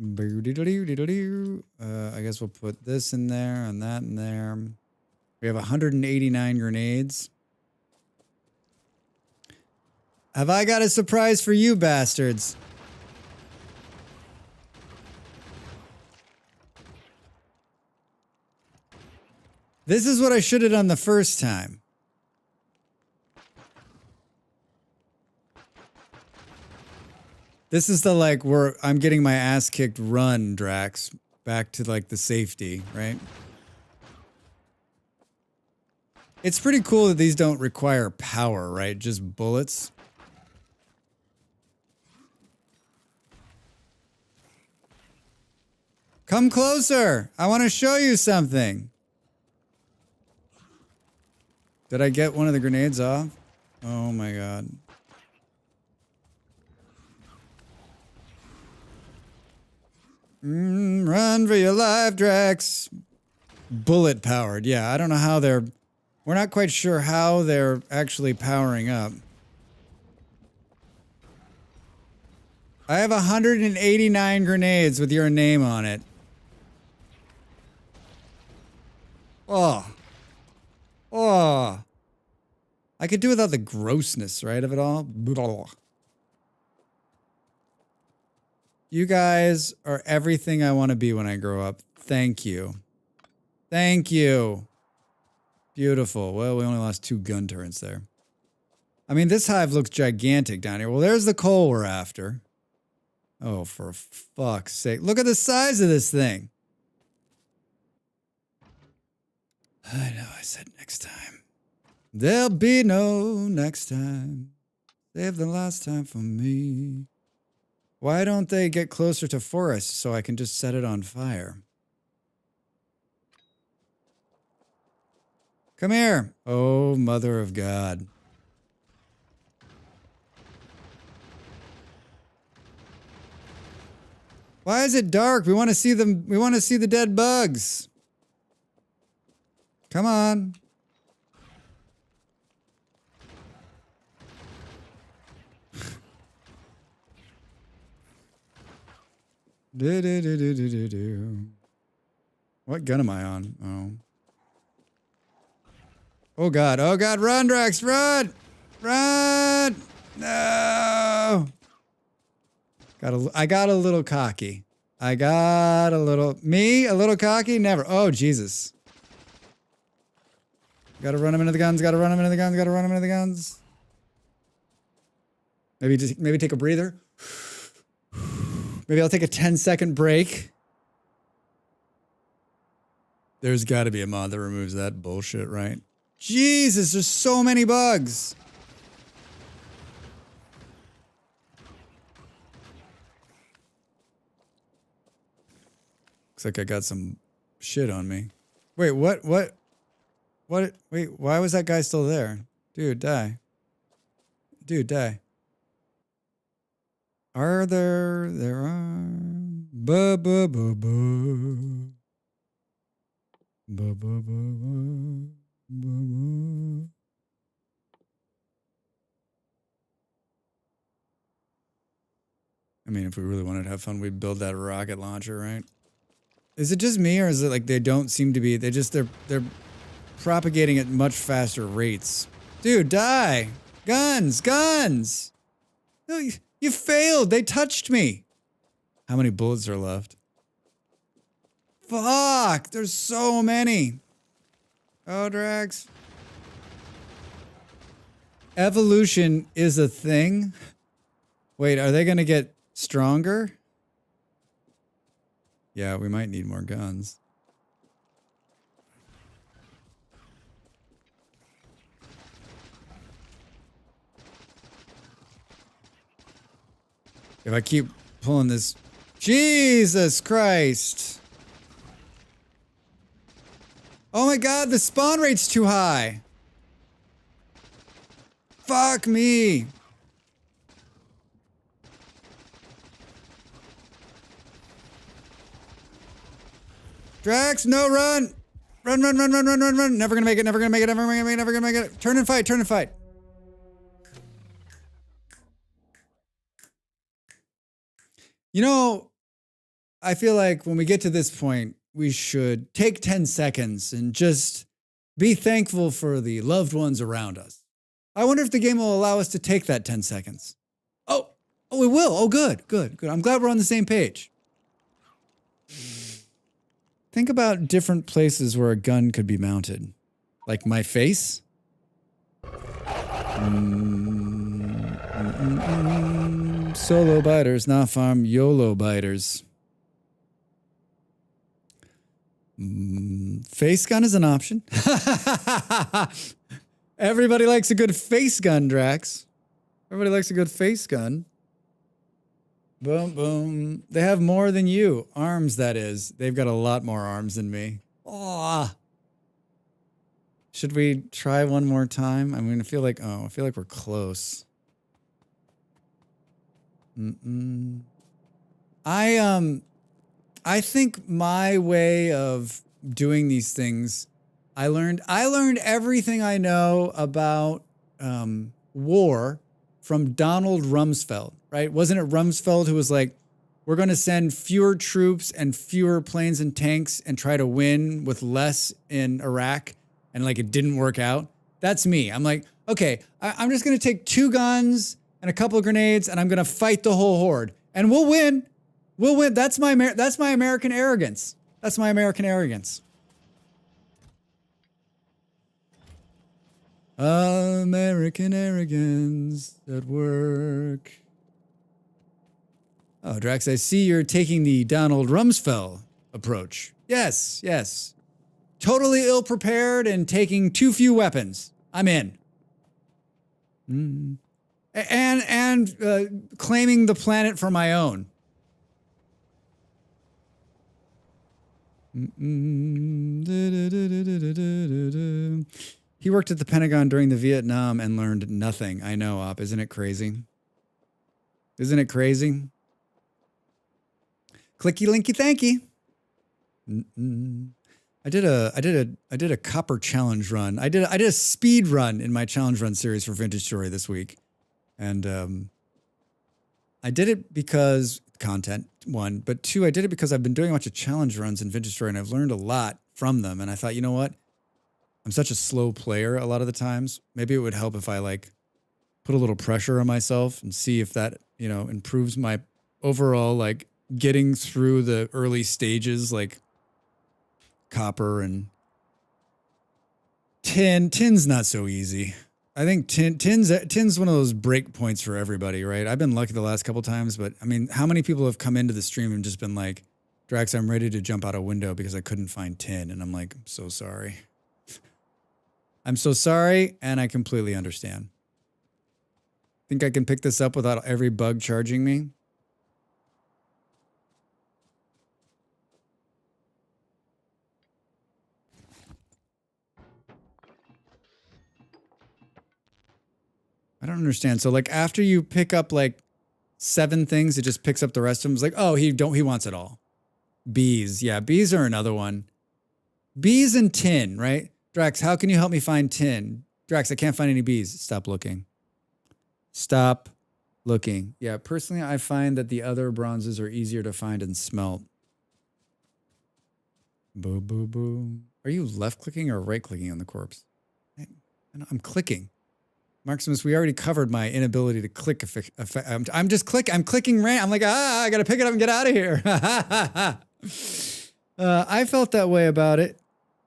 I guess we'll put this in there and that in there. We have 189 grenades. Have I got a surprise for you bastards? This is what I should have done the first time. This is the like where I'm getting my ass kicked run, Drax. Back to like the safety, right? It's pretty cool that these don't require power, right? Just bullets. Come closer. I want to show you something. Did I get one of the grenades off? Oh my god. Run for your life, Drax. Bullet powered. Yeah, I don't know how they're... We're not quite sure how they're actually powering up. I have 189 grenades with your name on it. Oh. Oh. I could do without the grossness, right, of it all. Blah. You guys are everything I want to be when I grow up. Thank you. Thank you. Beautiful. Well, we only lost 2 gun turrets there. I mean, this hive looks gigantic down here. Well, there's the coal we're after. Oh, for fuck's sake. Look at the size of this thing. I know, I said next time. There'll be no next time. Save the last time for me. Why don't they get closer to forest so I can just set it on fire? Come here. Oh, mother of God. Why is it dark? We want to see them. We want to see the dead bugs. Come on. What gun am I on? Oh. Oh God. Oh God. Run, Drax. Run. Run. No. I got a little cocky. I got a little... Me? A little cocky? Never. Oh, Jesus. Gotta run him into the guns. Gotta run him into the guns. Gotta run him into the guns. Maybe take a breather. Maybe I'll take a 10-second break. There's got to be a mod that removes that bullshit, right? Jesus, there's so many bugs. Looks like I got some shit on me. Wait, what? Wait, why was that guy still there? Dude, die. Dude, die. There are. Ba ba ba ba. Ba ba ba ba. Ba ba. I mean, if we really wanted to have fun, we'd build that rocket launcher, right? Is it just me, or is it like they don't seem to be? They're propagating at much faster rates. Dude, die! Guns! Guns! No, you failed! They touched me! How many bullets are left? Fuck! There's so many! Oh, Drax. Evolution is a thing? Wait, are they gonna get stronger? Yeah, we might need more guns. If I keep pulling this... Jesus Christ! Oh my God, the spawn rate's too high! Fuck me! Drax, no, run! Run, run, run, run, run, run, run! Never gonna make it, never gonna make it, never gonna make it, never gonna make it! Turn and fight, turn and fight! You know, I feel like when we get to this point, we should take 10 seconds and just be thankful for the loved ones around us. I wonder if the game will allow us to take that 10 seconds. Oh, it will. Oh, good, good, good. I'm glad we're on the same page. Think about different places where a gun could be mounted. Like my face? Solo biters, not farm YOLO biters. Face gun is an option. Everybody likes a good face gun, Drax. Everybody likes a good face gun. Boom, boom. They have more than you. Arms, that is. They've got a lot more arms than me. Oh. Should we try one more time? I feel like we're close. I think my way of doing these things, I learned everything I know about war from Donald Rumsfeld, right? Wasn't it Rumsfeld who was like, we're going to send fewer troops and fewer planes and tanks and try to win with less in Iraq? And like, it didn't work out. That's me. I'm like, okay, I'm just going to take 2 guns and a couple of grenades and I'm going to fight the whole horde and we'll win. We'll win. That's my American arrogance. That's my American arrogance. American arrogance at work. Oh, Drax, I see you're taking the Donald Rumsfeld approach. Yes, yes. Totally ill-prepared and taking too few weapons. I'm in. And claiming the planet for my own. He worked at the Pentagon during the Vietnam and learned nothing. I know, Op. Isn't it crazy? Isn't it crazy? Clicky linky thanky. I did a copper challenge run. I did a speed run in my challenge run series for Vintage Story this week. And I did it because content, one, but two, I did it because I've been doing a bunch of challenge runs in Vintage Story and I've learned a lot from them. And I thought, you know what? I'm such a slow player a lot of the times. Maybe it would help if I like put a little pressure on myself and see if that, you know, improves my overall like getting through the early stages, like copper and tin. Tin's not so easy. I think tin's one of those break points for everybody, right? I've been lucky the last couple times, but I mean, how many people have come into the stream and just been like, Drax, I'm ready to jump out a window because I couldn't find tin. And I'm like, I'm so sorry. I'm so sorry, and I completely understand. Think I can pick this up without every bug charging me? I don't understand. So like after you pick up like 7 things, it just picks up the rest of them. It's like, oh, he wants it all. Bees. Yeah, bees are another one. Bees and tin, right? Drax, how can you help me find tin? Drax, I can't find any bees. Stop looking. Stop looking. Yeah, personally, I find that the other bronzes are easier to find and smelt. Boo, boo, boo. Are you left clicking or right clicking on the corpse? I'm clicking. Maximus, we already covered my inability to click. I'm just I'm clicking. I'm like, I got to pick it up and get out of here. I felt that way about it.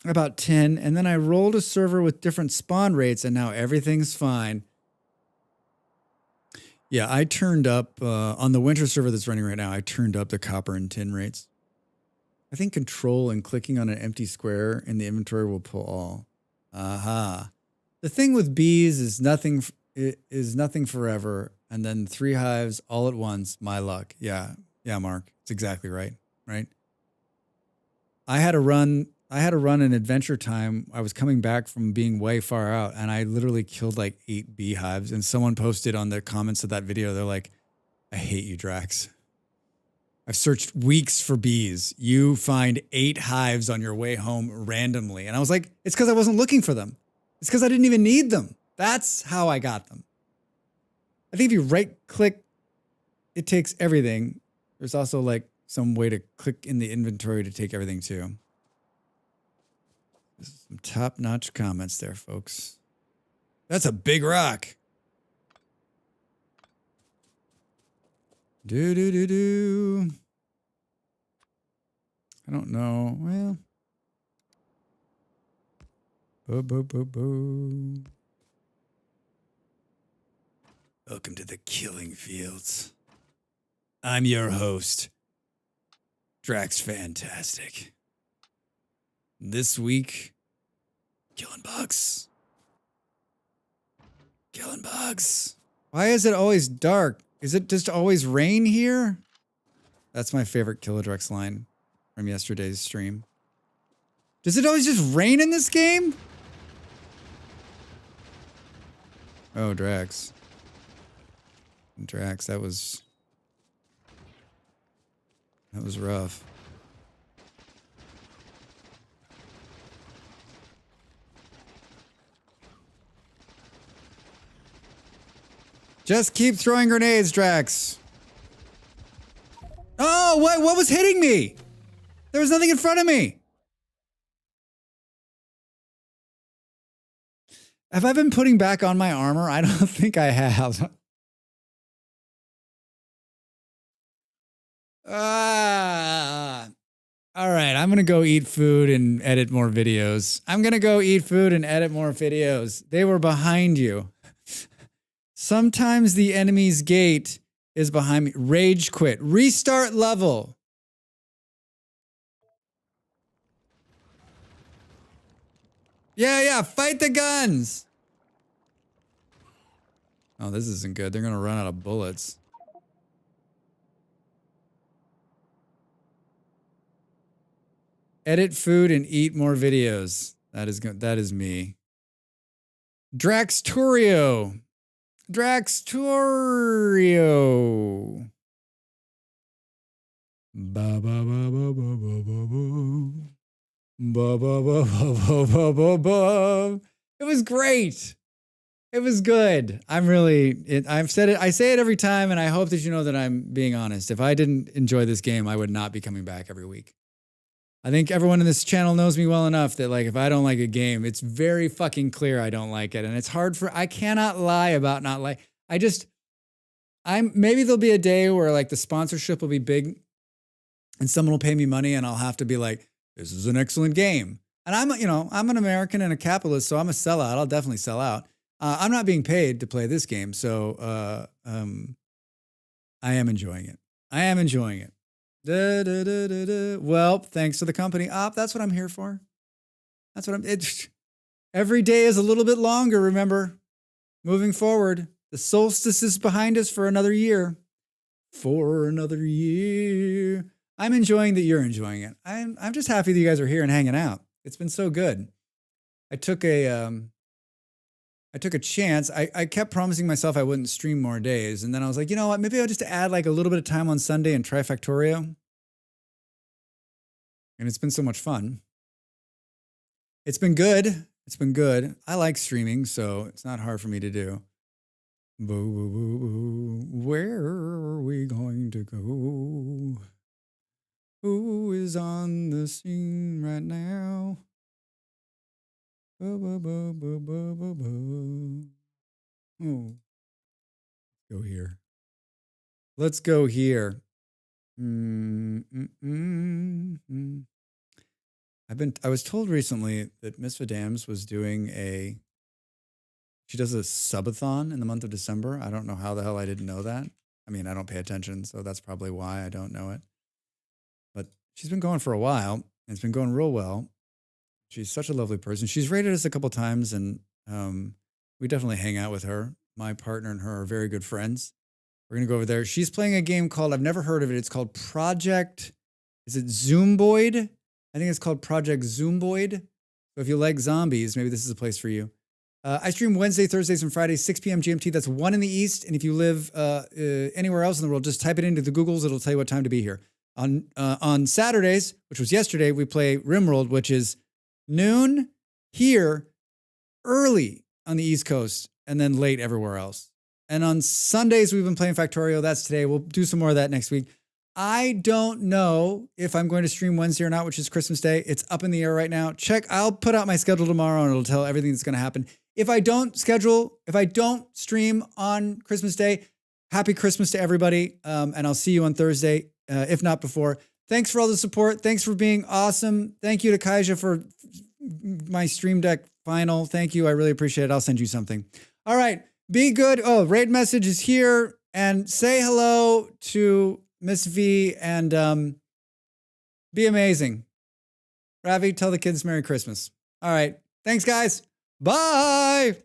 About 10, and then I rolled a server with different spawn rates, and now everything's fine. Yeah, I turned up, on the winter server that's running right now, I turned up the copper and tin rates. I think control and clicking on an empty square in the inventory will pull all. Aha. The thing with bees is nothing forever, and then 3 hives all at once, my luck. Yeah, Mark, it's exactly right, right? I had to run an Adventure Time. I was coming back from being way far out, and I literally killed like 8 beehives. And someone posted on the comments of that video, they're like, I hate you, Drax. I've searched weeks for bees. You find 8 hives on your way home randomly. And I was like, it's because I wasn't looking for them. It's because I didn't even need them. That's how I got them. I think if you right-click, it takes everything. There's also like some way to click in the inventory to take everything too. Some top-notch comments there, folks. That's a big rock. Do. I don't know. Well. Boo. Welcome to the killing fields. I'm your host, Drax Fantastic. This week, killing bugs. Killing bugs. Why is it always dark? Is it just always rain here? That's my favorite Kilodrex line from yesterday's stream. Does it always just rain in this game? Oh, Drax. Drax, that was rough. Just keep throwing grenades, Drax. Oh, what was hitting me? There was nothing in front of me. Have I been putting back on my armor? I don't think I have. All right, I'm going to go eat food and edit more videos. They were behind you. Sometimes the enemy's gate is behind me. Rage quit. Restart level. Yeah, fight the guns. Oh, this isn't good. They're gonna run out of bullets. Edit food and eat more videos. That is good. That is me. Draxtorio. Draxtorio. Ba ba ba ba ba ba ba ba. Ba ba ba ba ba ba ba ba. It was great. It was good. I've said it. I say it every time, and I hope that you know that I'm being honest. If I didn't enjoy this game, I would not be coming back every week. I think everyone in this channel knows me well enough that like if I don't like a game, it's very fucking clear I don't like it. And it's hard I cannot lie about not like, maybe there'll be a day where like the sponsorship will be big and someone will pay me money and I'll have to be like, this is an excellent game. And I'm an American and a capitalist, so I'm a sellout. I'll definitely sell out. I'm not being paid to play this game. So I am enjoying it. Well, thanks to the company. That's what I'm here for. Every day is a little bit longer, remember? Moving forward, the solstice is behind us for another year. I'm enjoying that you're enjoying it. I'm just happy that you guys are here and hanging out. It's been so good. I took a chance. I kept promising myself I wouldn't stream more days. And then I was like, you know what? Maybe I'll just add like a little bit of time on Sunday and try Factorio. And it's been so much fun. It's been good. I like streaming, so it's not hard for me to do. Where are we going to go? Who is on the scene right now? Oh, let's go here. I was told recently that Miss Vidams was doing she does a subathon in the month of December. I don't know how the hell I didn't know that. I mean, I don't pay attention, so that's probably why I don't know it. But she's been going for a while, and it's been going real well. She's such a lovely person. She's rated us a couple times, and we definitely hang out with her. My partner and her are very good friends. We're going to go over there. She's playing a game called, I've never heard of it. It's called Project, is it Zoomboid? I think it's called Project Zoomboid. So if you like zombies, maybe this is a place for you. I stream Wednesday, Thursdays, and Fridays, 6 p.m. GMT. That's 1 in the East. And if you live anywhere else in the world, just type it into the Googles. It'll tell you what time to be here. On Saturdays, which was yesterday, we play RimWorld, which is noon here, early on the East Coast, and then late everywhere else. And on Sundays, we've been playing Factorio. That's today. We'll do some more of that next week. I don't know if I'm going to stream Wednesday or not, which is Christmas Day. It's up in the air right now. I'll put out my schedule tomorrow and it'll tell everything that's going to happen. If I don't stream on Christmas Day, happy Christmas to everybody. And I'll see you on Thursday, if not before. Thanks for all the support. Thanks for being awesome. Thank you to Kaija for my Stream Deck final. Thank you. I really appreciate it. I'll send you something. All right. Be good. Oh, raid message is here. And say hello to Miss V and be amazing. Ravi, tell the kids Merry Christmas. All right. Thanks, guys. Bye.